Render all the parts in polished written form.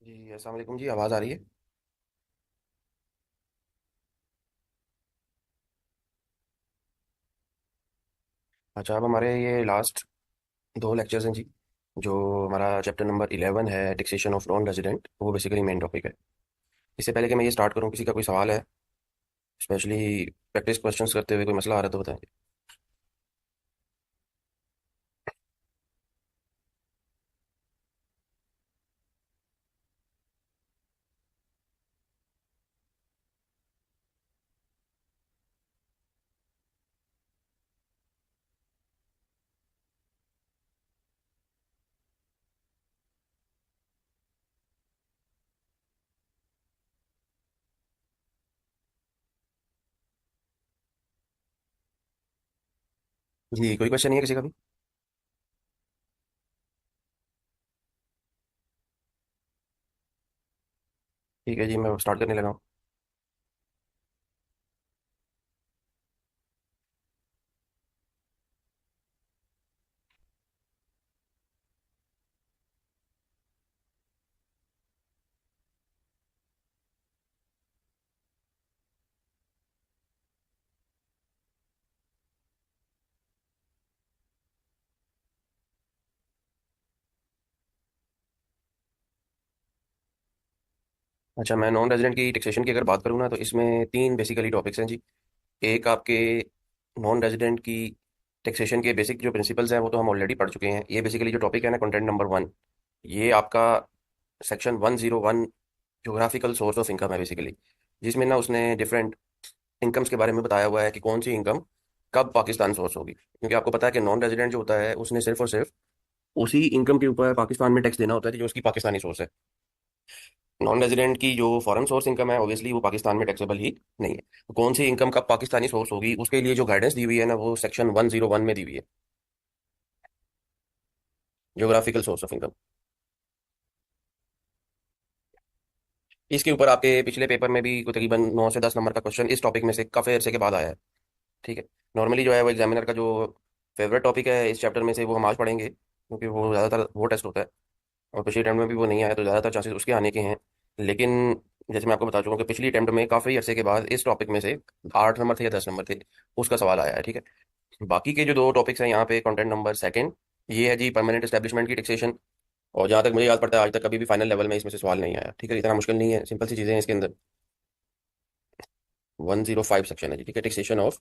जी अस्सलाम वालेकुम जी, आवाज़ आ रही है। अच्छा, अब हमारे ये लास्ट दो लेक्चर्स हैं जी। जो हमारा चैप्टर नंबर 11 है, टैक्सेशन ऑफ नॉन रेजिडेंट, वो बेसिकली मेन टॉपिक है। इससे पहले कि मैं ये स्टार्ट करूँ, किसी का कोई सवाल है, स्पेशली प्रैक्टिस क्वेश्चंस करते हुए कोई मसला आ रहा है तो बताएं। जी, कोई क्वेश्चन नहीं है किसी का भी? ठीक है जी, मैं स्टार्ट करने लगा हूँ। अच्छा, मैं नॉन रेजिडेंट की टैक्सेशन की अगर बात करूँ ना, तो इसमें तीन बेसिकली टॉपिक्स हैं जी। एक आपके नॉन रेजिडेंट की टैक्सेशन के बेसिक जो प्रिंसिपल्स हैं वो तो हम ऑलरेडी पढ़ चुके हैं। ये बेसिकली जो टॉपिक है ना, कंटेंट नंबर 1, ये आपका section 101 geographical source of income है बेसिकली। जिसमें ना उसने डिफरेंट इनकम्स के बारे में बताया हुआ है कि कौन सी इनकम कब पाकिस्तान सोर्स होगी, क्योंकि आपको पता है कि नॉन रेजिडेंट जो होता है उसने सिर्फ और सिर्फ उसी इनकम के ऊपर पाकिस्तान में टैक्स देना होता है जो उसकी पाकिस्तानी सोर्स है। नॉन रेजिडेंट की जो फॉरेन सोर्स इनकम है, ऑब्वियसली वो पाकिस्तान में टैक्सेबल ही नहीं है। तो कौन सी इनकम कब पाकिस्तानी सोर्स होगी, उसके लिए जो गाइडेंस दी हुई है ना, वो सेक्शन 101 में दी हुई है, ज्योग्राफिकल सोर्स ऑफ इनकम। इसके ऊपर आपके पिछले पेपर में भी कोई तकरीबन 9 से 10 नंबर का क्वेश्चन इस टॉपिक में से काफी अरसे के बाद आया है। ठीक है। नॉर्मली जो है वो एग्जामिनर का जो फेवरेट टॉपिक है इस चैप्टर में से, वो हम आज पढ़ेंगे, क्योंकि वो ज़्यादातर वो टेस्ट होता है। और पिछली अटैम्प्ट में भी वो नहीं आया, तो ज़्यादातर चांसेस उसके आने के हैं। लेकिन जैसे मैं आपको बता चुका हूँ कि पिछली अटैम्प्ट में काफ़ी अरसे के बाद इस टॉपिक में से 8 नंबर थे या 10 नंबर थे, उसका सवाल आया है। ठीक है। बाकी के जो दो टॉपिक्स हैं यहाँ पे, कंटेंट नंबर सेकंड, ये है जी परमानेंट एस्टेब्लिशमेंट की टैक्सेशन। और जहाँ तक मुझे याद पड़ता है, आज तक कभी भी फाइनल लेवल में इसमें से सवाल नहीं आया। ठीक है, इतना मुश्किल नहीं है, सिंपल सी चीज़ें हैं इसके अंदर। 105 सेक्शन है जी। ठीक है, टैक्सेशन ऑफ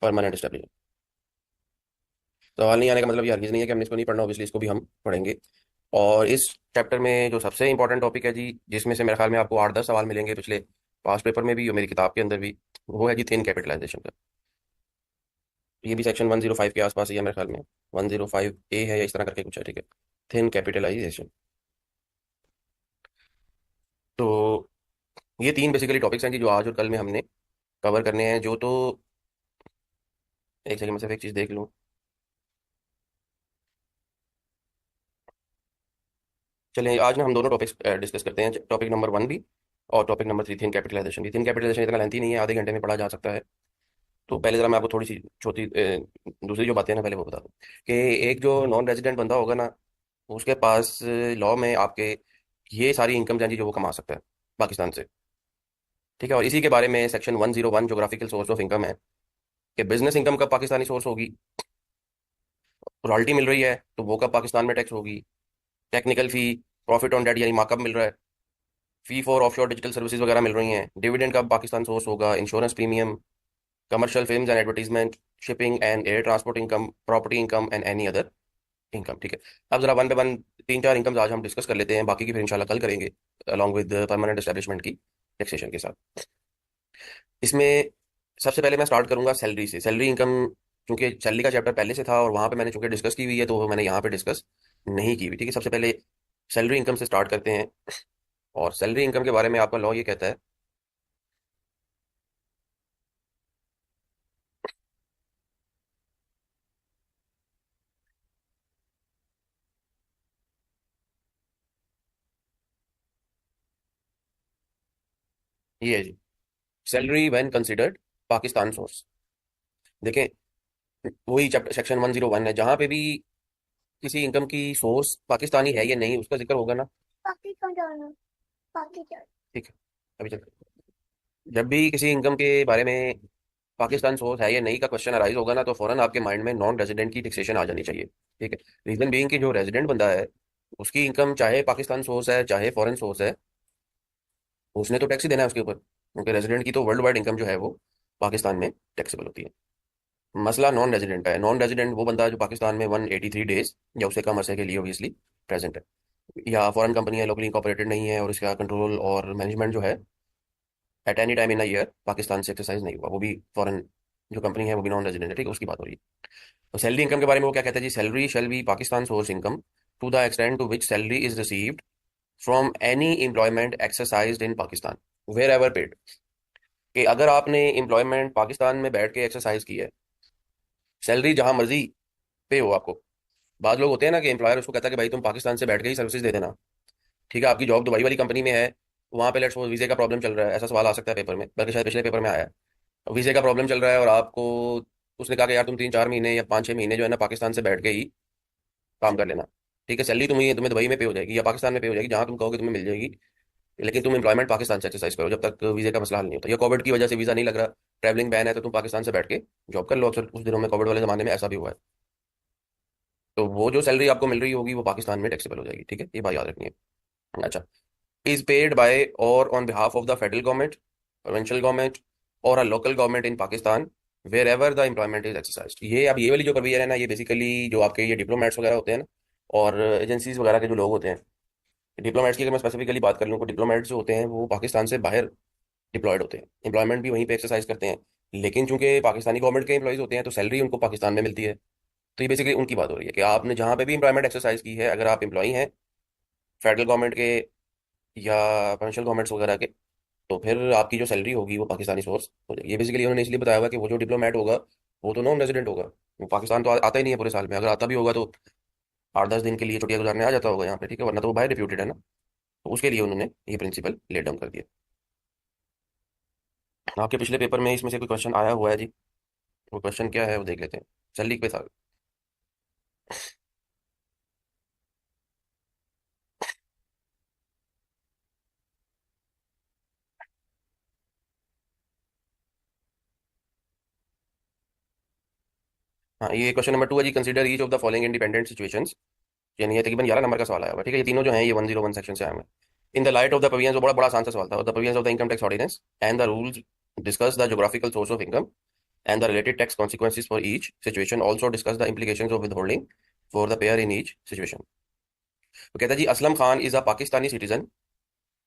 परमानेंट एस्टेब्लिशमेंट। सवाल नहीं आने का मतलब ये हरगिज़ नहीं है कि हमने इसको नहीं पढ़ना, ऑब्वियसली इसको भी हम पढ़ेंगे। और इस चैप्टर में जो सबसे इंपॉर्टेंट टॉपिक है जी, जिसमें से मेरे ख्याल में आपको 8-10 सवाल मिलेंगे पिछले पास पेपर में भी और मेरी किताब के अंदर भी, वो है जी थिन कैपिटलाइजेशन का। ये भी सेक्शन 105 के आसपास ही है मेरे ख्याल में। 105A है या इस तरह करके कुछ है। ठीक है, थिन कैपिटलाइजेशन। तो ये तीन बेसिकली टॉपिक्स हैं जी जो आज और कल में हमने कवर करने हैं। जो तो एक सेकंड में सिर्फ एक चीज़ देख लूँ। चलिए आज ना हम दोनों टॉपिक्स डिस्कस करते हैं, टॉपिक नंबर 1 भी और टॉपिक नंबर 3 थिन कैपिटलाइजेशन भी। थिन कैपिटलाइजेशन इतना लेंथी नहीं है, आधे घंटे में पढ़ा जा सकता है। तो पहले जरा मैं आपको थोड़ी सी छोटी दूसरी जो बातें हैं ना, पहले वो बता दूं कि एक जो नॉन रेजिडेंट बंदा होगा ना, उसके पास लॉ में आपके ये सारी इनकम जानी जो वो कमा सकता है पाकिस्तान से। ठीक है। और इसी के बारे में section 101 geographical source of income है कि बिजनेस इनकम कब पाकिस्तानी सोर्स होगी, रॉयल्टी मिल रही है तो वो कब पाकिस्तान में टैक्स होगी, technical fee, profit on debt यानी मार्कअप मिल रहा है, fee for offshore digital services वगैरह मिल रही हैं, डिविडेंड कब पाकिस्तान सोर्स होगा, insurance premium, commercial films and advertisement, shipping and air transport income, property income and any other income. ठीक है। अब जरा वन बाय वन तीन चार इनकम्स आज हम डिस्कस कर लेते हैं, बाकी की फिर इंशाल्लाह कल करेंगे अलॉन्ग विद परमानेंट एस्टेब्लिशमेंट की टैक्सेशन के साथ। इसमें सबसे पहले मैं स्टार्ट करूंगा सैलरी से, सैलरी इनकम। क्योंकि सैलरी का चैप्टर पहले से था और वहां पे मैंने चूंकि डिस्कस की हुई है, तो वो मैंने यहाँ पे डिस्कस नहीं की हुई। ठीक है, सबसे पहले सैलरी इनकम से स्टार्ट करते हैं। और सैलरी इनकम के बारे में आपका लॉ ये कहता है, ये है जी, salary when considered Pakistan source. देखें, वही चैप्टर सेक्शन 101 है, जहां पे भी किसी इनकम की सोर्स पाकिस्तानी है या नहीं उसका जिक्र होगा ना, पाकिस्तान जाना। पाकिस्तान। ठीक है, अभी चलते हैं। जब भी किसी इनकम के बारे में पाकिस्तान सोर्स है या नहीं का क्वेश्चन अराइज होगा ना, तो फौरन आपके माइंड में नॉन रेजिडेंट की टैक्सेशन आ जानी चाहिए। ठीक है। रीजन बीइंग कि जो रेजिडेंट बंदा है, उसकी इनकम चाहे पाकिस्तान सोर्स है चाहे फॉरेन सोर्स है, उसने तो टैक्स ही देना है उसके ऊपर, क्योंकि रेजिडेंट की तो वर्ल्ड वाइड इनकम जो है वो पाकिस्तान में टैक्सेबल होती है। मसला नॉन रेजिडेंट है। नॉन रेजिडेंट वो बंदा जो पाकिस्तान में 183 डेज या उससे कम अरसे के लिए ऑब्वियसली प्रेजेंट है, या फॉरेन कंपनी है, लोकली इंकॉर्पोरेटेड नहीं है, और इसका कंट्रोल और मैनेजमेंट जो है at any time in a year Pakistan से एक्सरसाइज नहीं हुआ, वो भी फॉरेन जो कंपनी है वो भी नॉन रेजिडेंट है। ठीक है, उसकी बात हो रही है। तो सैलरी इनकम के बारे में वो क्या कहता है जी? Salary shall be Pakistan source income to the extent to which salary is received from any employment exercised in Pakistan where ever paid. कि अगर आपने एम्प्लॉयमेंट पाकिस्तान में बैठ के एक्सरसाइज की है, सैलरी जहां मर्जी पे हो आपको। बाद लोग होते हैं ना कि एम्प्लॉयर उसको कहता है कि भाई तुम पाकिस्तान से बैठ के ही सर्विसेज दे देना। ठीक है, आपकी जॉब दुबई वाली कंपनी में है, वहां पे लेट्स सपोज वीजे का प्रॉब्लम चल रहा है, ऐसा सवाल आ सकता है पेपर में, बल्कि शायद पिछले पेपर में आया है। वीजे का प्रॉब्लम चल रहा है और आपको उसने कहा कि यार तुम 3-4 महीने या 5-6 महीने जो है ना पाकिस्तान से बैठ के ही काम कर लेना। ठीक है, सैलरी तुम्हें दुबई में पे हो जाएगी या पाकिस्तान में पे हो जाएगी, जहां तुम कहोगे तुम्हें मिल जाएगी। लेकिन तुम एम्प्लॉयमेंट पाकिस्तान से एक्सरसाइज करो जब तक वीजे का मसला हल नहीं होता, या कोविड की वजह से वीजा नहीं लग रहा, ट्रैवलिंग बैन है, तो तुम पाकिस्तान से बैठ के जॉब कर लो। अक्सर उस दिनों में कोविड वाले जमाने में ऐसा भी हुआ है। तो वो जो सैलरी आपको मिल रही होगी वो पाकिस्तान में टैक्सेबल हो जाएगी। ठीक है, ये बात याद रखनी है। अच्छा, इज पेड बाय और on behalf of the federal government, provincial government और a local government in Pakistan where ever the employment is exercise. ये अब ये वाली जो प्रोविजन है ना, ये बेसिकली जो आपके ये डिप्लोमेट्स वगैरह होते हैं ना, और एजेंसीज वगैरह के जो लोग होते हैं, डिप्लोमेट्स की अगर मैं स्पेसिफिकली बात कर लूँ तो डिप्लोमेट्स जो होते हैं वो पाकिस्तान से बाहर डिप्लॉयड होते हैं, एम्प्लॉयमेंट भी वहीं पे एक्सरसाइज करते हैं। लेकिन चूंकि पाकिस्तानी गवर्नमेंट के एम्प्लॉइज होते हैं तो सैलरी उनको पाकिस्तान में मिलती है। तो ये बेसिकली उनकी बात हो रही है कि आपने जहाँ पे भी एम्प्लॉयमेंट एक्सरसाइज की है, अगर आप एम्प्लॉई हैं फेडरल गवर्नमेंट के या प्रोविंशियल गवर्नमेंट्स वगैरह के, तो फिर आपकी जो सैलरी होगी वो पाकिस्तानी सोर्स हो जाएगी। ये बेसिकली उन्होंने इसलिए बताया हुआ कि वो जो डिप्लोमेट होगा वो तो नॉन रेजिडेंट होगा, वो पाकिस्तान तो आता ही नहीं है पूरे साल में। अगर आता भी होगा तो 8-10 दिन के लिए छुट्टियां गुजारने आ जाता होगा यहाँ पे। ठीक है, वरना तो वो बाहर डिप्यूटेड है ना। तो उसके लिए उन्होंने ये प्रिंसिपल लेट डाउन कर दिया। आपके पिछले पेपर में इसमें से कोई क्वेश्चन आया हुआ है जी? वो क्वेश्चन क्या है वो देख लेते हैं। सैलरी पे था। हाँ, ये क्वेश्चन नंबर 2 है जी। Consider each of the following independent situations. यानी ये तकरीबन 11 नंबर का सवाल आया हुआ है। ठीक है, ये तीनों जो हैं ये 101 सेक्शन से आए हुए हैं। In the light of the provisions, बड़ा बड़ा आसान सा सवाल था, the provisions of the income tax ordinance and the rules discuss the geographical source of income and the related tax consequences for each situation. Also discuss the implications of withholding for the payer in each situation. तो कहता है जी, Aslam Khan is a Pakistani citizen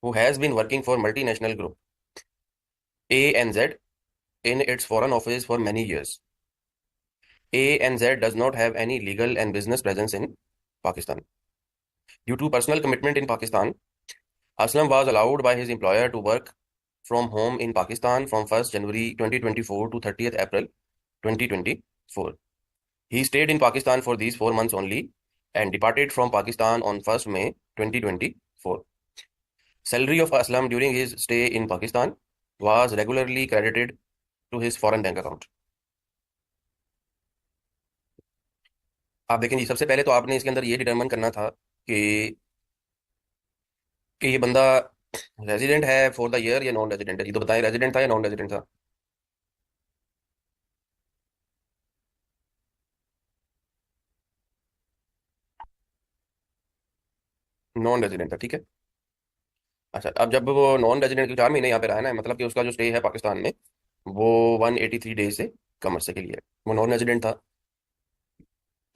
who has been working for multinational group ANZ in its foreign office for many years. ANZ does not have any legal and business presence in Pakistan. Due to personal commitment in Pakistan, Aslam was allowed by his employer to work from home in Pakistan from 1st January 2024 to 30th April 2024. He stayed in Pakistan for these 4 months only and departed from Pakistan on 1st May 2024. Salary of Aslam during his stay in Pakistan was regularly credited to his foreign bank account. आप देखें जी, सबसे पहले तो आपने इसके अंदर ये determine करना था कि ये बंदा रेजिडेंट है फॉर द ईयर या नॉन रेजिडेंट है। ये तो बताएं, रेजिडेंट था या नॉन रेजिडेंट था? नॉन रेजिडेंट था। ठीक है। अच्छा, अब जब वो नॉन रेजिडेंट 4 महीने यहाँ पे रहा है ना, मतलब कि उसका जो स्टे है पाकिस्तान में वो 183 डेज से कम अरसे के लिए है। वो नॉन रेजिडेंट था,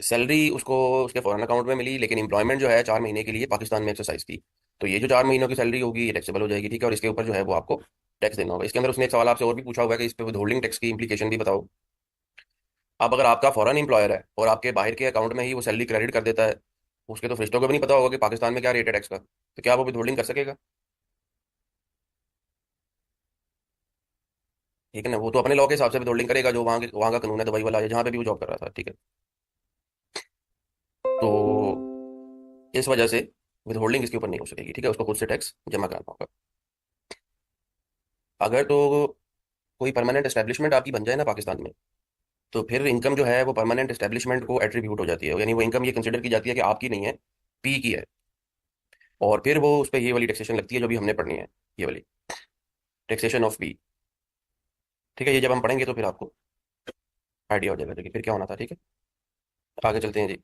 सैलरी उसको उसके फॉरेन अकाउंट में मिली, लेकिन एम्प्लॉयमेंट जो है 4 महीने के लिए पाकिस्तान में एक्सरसाइज की। तो ये जो 4 महीनों की सैलरी होगी ये टैक्सेबल हो जाएगी। ठीक है, और इसके ऊपर जो है वो आपको टैक्स देना होगा। इसके अंदर उसने एक सवाल आपसे और भी पूछा हुआ है कि इस पे विदहोल्डिंग टैक्स की इंप्लीकेशन भी बताओ। अब अगर आपका फॉरेन एम्प्लॉयर है और आपके बाहर के अकाउंट में ही वो सैलरी क्रेडिट कर देता है, उसके तो फरिश्तों को भी नहीं पता होगा कि पाकिस्तान में क्या रेट है टैक्स का, तो क्या वो विदहोल्डिंग कर सकेगा? ठीक है ना, वो तो अपने लॉ के हिसाब से विदहोल्डिंग करेगा जो वहाँ का कानून है, दुबई वाला या जहाँ पे भी वो जॉब कर रहा था। ठीक है, तो इस वजह से विदहोल्डिंग इसके ऊपर नहीं हो सकेगी। ठीक है, उसको खुद से टैक्स जमा कराना होगा। अगर तो कोई परमानेंट एस्टेब्लिशमेंट आपकी बन जाए ना पाकिस्तान में, तो फिर इनकम जो है वो परमानेंट एस्टेब्लिशमेंट को एट्रीब्यूट हो जाती है, यानी वो इनकम ये कंसिडर की जाती है कि आपकी नहीं है, पी की है। और फिर वो उस पर ये वाली टैक्सेशन लगती है जो भी हमने पढ़नी है, ये वाली टैक्सेशन ऑफ बी। ठीक है, ये जब हम पढ़ेंगे तो फिर आपको आइडिया हो जाएगा कि फिर क्या होना था। ठीक है, आगे चलते हैं जी।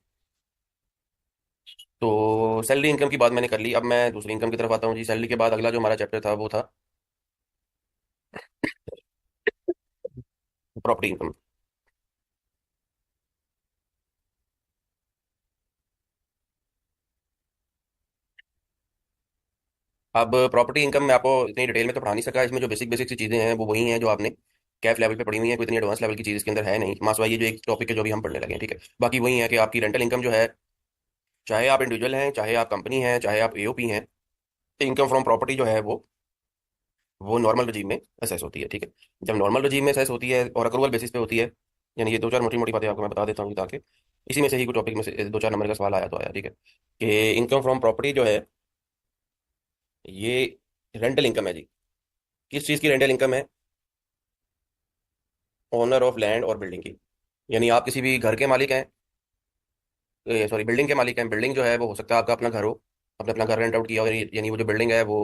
तो सैलरी इनकम की बात मैंने कर ली, अब मैं दूसरी इनकम की तरफ आता हूँ जी। सैलरी के बाद अगला जो हमारा चैप्टर था वो था प्रॉपर्टी इनकम। अब प्रॉपर्टी इनकम मैं आपको इतनी डिटेल में तो पढ़ा नहीं सका, इसमें जो बेसिक बेसिक सी चीज़ें हैं वो वही हैं जो आपने कैफ लेवल पे पढ़ी हुई है, कोई इतनी एडवांस लेवल की चीज़ इसके अंदर है नहीं। मासवा ये जो एक टॉपिक है जो भी हम पढ़ने लगे हैं। ठीक है, बाकी वही है कि आपकी रेंटल इनकम जो है, चाहे आप इंडिविजुअल हैं, चाहे आप कंपनी हैं, चाहे आप एओपी हैं, इनकम फ्रॉम प्रॉपर्टी जो है वो नॉर्मल रजीम में असेस होती है। ठीक है, जब नॉर्मल रजीम में असेस होती है और अक्रूवल बेसिस पे होती है, यानी ये दो चार मोटी मोटी बातें आपको मैं बता देता हूँ ताकि इसी में से ही कुछ टॉपिक में से दो चार नंबर का सवाल आया तो आया। ठीक है, कि इनकम फ्रॉम प्रॉपर्टी जो है ये रेंटल इनकम है जी। किस चीज़ की रेंटल इनकम है? ओनर ऑफ लैंड और बिल्डिंग की। यानी आप किसी भी घर के मालिक हैं, सॉरी बिल्डिंग के मालिक हैं। बिल्डिंग जो है वो हो सकता है आपका अपना घर हो, आपने अपना घर रेंट आउट किया हो, यानी वो जो बिल्डिंग है वो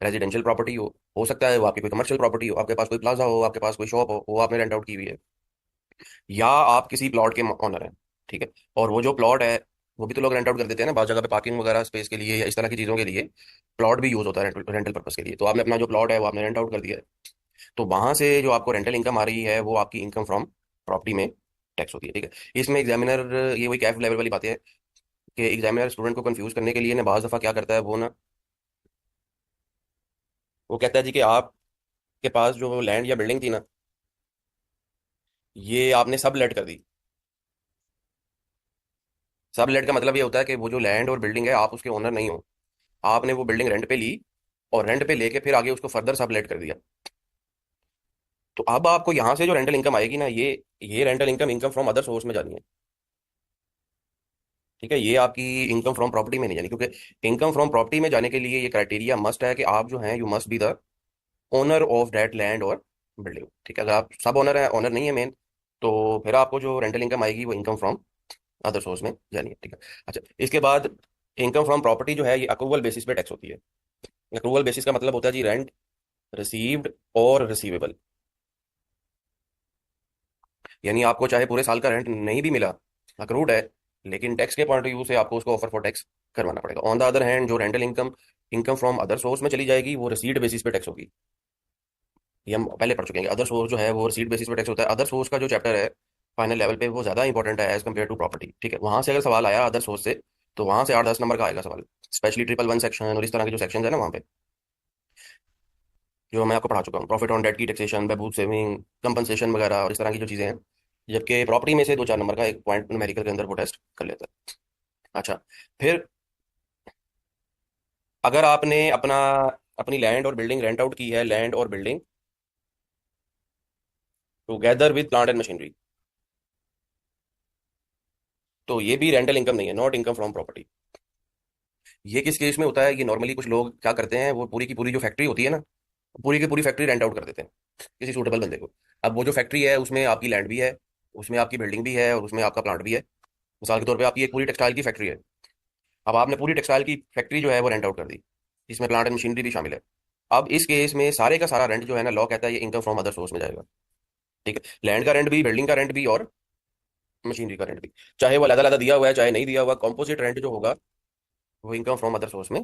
रेजिडेंशियल प्रॉपर्टी हो सकता है वो आपकी कोई कमर्शियल प्रॉपर्टी हो, आपके पास कोई प्लाजा हो, आपके पास कोई शॉप हो, वो आपने रेंट आउट की हुई है, या आप किसी प्लॉट के ऑनर हैं। ठीक है, और वो जो प्लॉट है वो भी तो लोग रेंट आउट कर देते हैं ना बाज़ जगह पे, पार्किंग वगैरह स्पेस के लिए या इस तरह की चीज़ों के लिए प्लॉट भी यूज़ होता है रेंटल पर्पस के लिए। तो आपने अपना जो प्लॉट है वो आपने रेंट आउट कर दिया है, तो वहां से जो आपको रेंटल इनकम आ रही है वो आपकी इनकम फ्रॉम प्रॉपर्टी में टैक्स होती है। ठीक है, इसमें एग्जामिनर, ये वही कैफ लेवल वाली बातें हैं कि एग्जामिनर स्टूडेंट को कंफ्यूज करने के लिए ना बाज़ दफ़ा क्या करता है वो ना, वो कहता है जी कि आपके पास जो लैंड या बिल्डिंग थी ना, ये आपने सब लेट कर दी। सब लेट का मतलब ये होता है कि वो जो लैंड और बिल्डिंग है आप उसके ओनर नहीं हो, आपने वो बिल्डिंग रेंट पे ली और रेंट पे लेके फिर आगे उसको फर्दर सब लेट कर दिया। तो अब आपको यहाँ से जो रेंटल इनकम आएगी ना, ये rental income income from other source में जानी है। ठीक है, ये आपकी इनकम फ्रॉम प्रॉपर्टी में नहीं जानी, क्योंकि इनकम फ्रॉम प्रॉपर्टी में जाने के लिए ये क्राइटेरिया मस्ट है कि आप जो हैं you must be the owner of that land और बिल्डिंग। ठीक है, अगर आप सब ओनर हैं, ओनर नहीं है मेन, तो फिर आपको जो रेंटल इनकम आएगी वो इनकम फ्रॉम अदर सोर्स में जानी है। ठीक है, अच्छा इसके बाद इनकम फ्रॉम प्रॉपर्टी जो है ये अक्रूवल बेसिस पे टैक्स होती है। अक्रूवल बेसिस का मतलब होता है जी रेंट रिसीव्ड और रिसीवेबल। यानी आपको चाहे पूरे साल का रेंट नहीं भी मिला, अक्रूड है, लेकिन टैक्स के पॉइंट ऑफ व्यू से आपको उसको ऑफर फॉर टैक्स करवाना पड़ेगा। ऑन द अदर हैंड जो rental income income from other source में चली जाएगी वो रिसीट बेसिस पे टैक्स होगी। ये हम पहले पढ़ चुके हैं, अदर सोर्स जो है वो रिसीट बेसिस पे टैक्स होता है। अदर सोर्स का जो चैप्टर है फाइनल लेवल पे वो ज़्यादा इंपॉर्टेंट है एज कम्पेयर टू प्रॉपर्टी। ठीक है, वहां से अगर सवाल आया अदर सोर्स से तो वहां से 8-10 नंबर का आएगा सवाल, स्पेशली ट्रिपल 1 सेक्शन और इस तरह के जो सेक्शन है ना वहाँ पे, जो मैं आपको पढ़ा चुका हूँ, प्रॉफिट ऑन डेट की टैक्सेशन, बहबूद सेविंग, कंपनसेशन वगैरह और इस तरह की जो चीज़ें हैं। जबकि प्रॉपर्टी में से 2-4 नंबर का एक पॉइंट न्यूमेरिकल के अंदर वो टेस्ट कर लेता है। अच्छा, फिर अगर आपने अपनी लैंड और बिल्डिंग रेंट आउट की है, लैंड और building together with plant and machinery, तो ये भी रेंटल इनकम नहीं है, नॉट इनकम फ्रॉम प्रॉपर्टी। ये किस केस में होता है? ये नॉर्मली कुछ लोग क्या करते हैं, वो पूरी की पूरी जो फैक्ट्री होती है ना, पूरी की पूरी फैक्ट्री रेंट आउट कर देते हैं किसी सूटेबल बंदे को। अब वो जो फैक्ट्री है उसमें आपकी लैंड भी है, उसमें आपकी बिल्डिंग भी है और उसमें आपका प्लांट भी है। मिसाल के तौर पे आपकी एक पूरी टेक्सटाइल की फैक्ट्री है, अब आपने पूरी टेक्सटाइल की फैक्ट्री जो है वो रेंट आउट कर दी, इसमें प्लांट एंड मशीनरी भी शामिल है। अब इस केस में सारे का सारा रेंट जो है ना, लॉ कहता है ये इनकम फ्रॉम अदर सोर्स में जाएगा। ठीक है, लैंड का रेंट भी, बिल्डिंग का रेंट भी और मशीनरी का रेंट भी, चाहे वो अलग अलग दिया हुआ है चाहे नहीं दिया हुआ, कॉम्पोजिट रेंट जो होगा वो इनकम फ्रॉम अदर सोर्स में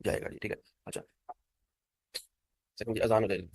जाएगा जी। ठीक है, अच्छा सेकंड जी, अजान हो जाएगी।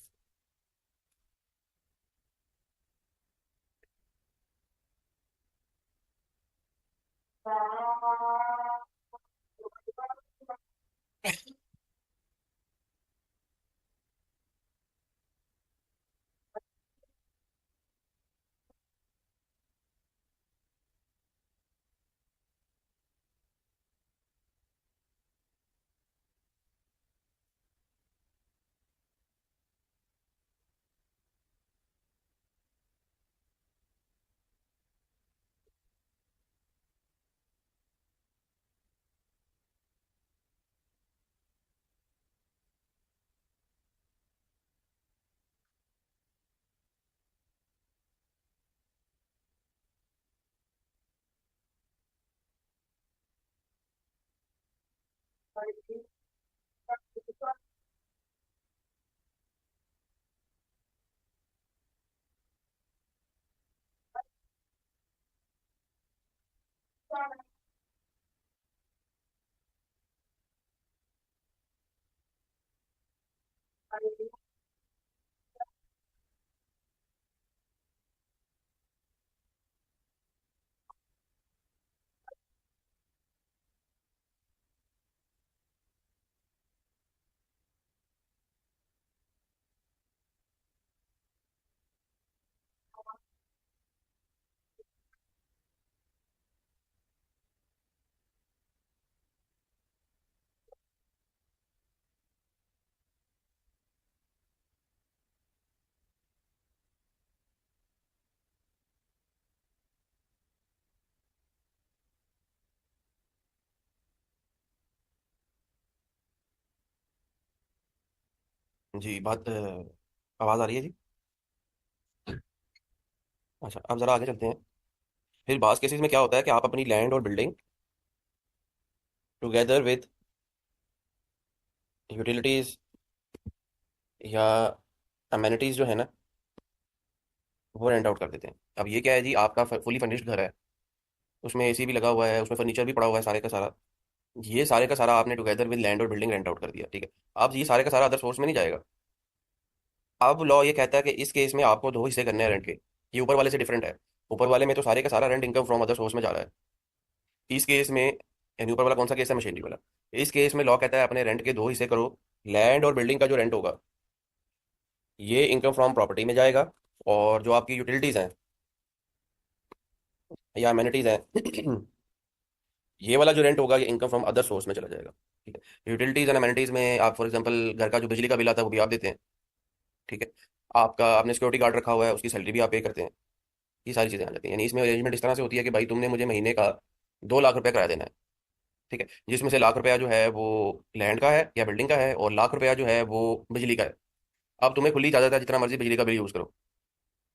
जी आवाज़ आ रही है जी। अच्छा, अब ज़रा आगे चलते हैं। फिर बास केसेस में क्या होता है कि आप अपनी लैंड और बिल्डिंग टुगेदर विद यूटिलिटीज़ या अमेनिटीज़ जो है ना, वो रेंट आउट कर देते हैं। अब ये क्या है जी, आपका फुली फर्निश्ड घर है, उसमें एसी भी लगा हुआ है, उसमें फर्नीचर भी पड़ा हुआ है सारे का सारा। ये सारे का सारा आपने टुगेदर विद लैंड और बिल्डिंग रेंट आउट कर दिया, ठीक है। अब ये सारे का सारा अदर सोर्स में नहीं जाएगा। अब लॉ ये कहता है कि इस केस में आपको दो हिस्से करने हैं रेंट के। ये ऊपर वाले से डिफरेंट है। ऊपर वाले में तो सारे का सारा rent income from other source में जा रहा है। इस केस में, यानी ऊपर वाला कौन सा केस है, मशीनरी वाला। इस केस में लॉ कहता है अपने रेंट के दो हिस्से करो। लैंड और बिल्डिंग का जो रेंट होगा, ये इनकम फ्रॉम प्रॉपर्टी में जाएगा। और जो आपकी यूटिलिटीज हैं या अमेनिटीज हैं ये वाला जो रेंट होगा, ये इनकम फ्रॉम अदर सोर्स में चला जाएगा। ठीक है। यूटिलिटीज एंड अमेनिटीज में आप फॉर एग्जांपल घर का जो बिजली का बिल आता है वो भी आप देते हैं। ठीक है। आपका आपने सिक्योरिटी गार्ड रखा हुआ है, उसकी सैलरी भी आप पे करते हैं। ये सारी चीज़ें आ जाती हैं। यानी इसमें अरेंजमेंट इस तरह से होती है कि भाई तुमने मुझे महीने का 2 लाख रुपया किराया देना है। ठीक है। जिसमें से लाख रुपया जो है वो लैंड का है या बिल्डिंग का है, और लाख रुपया जो है वो बिजली का है। अब तुम्हें खुली इजाजत है जितना मर्जी बिजली का बिल यूज़ करो,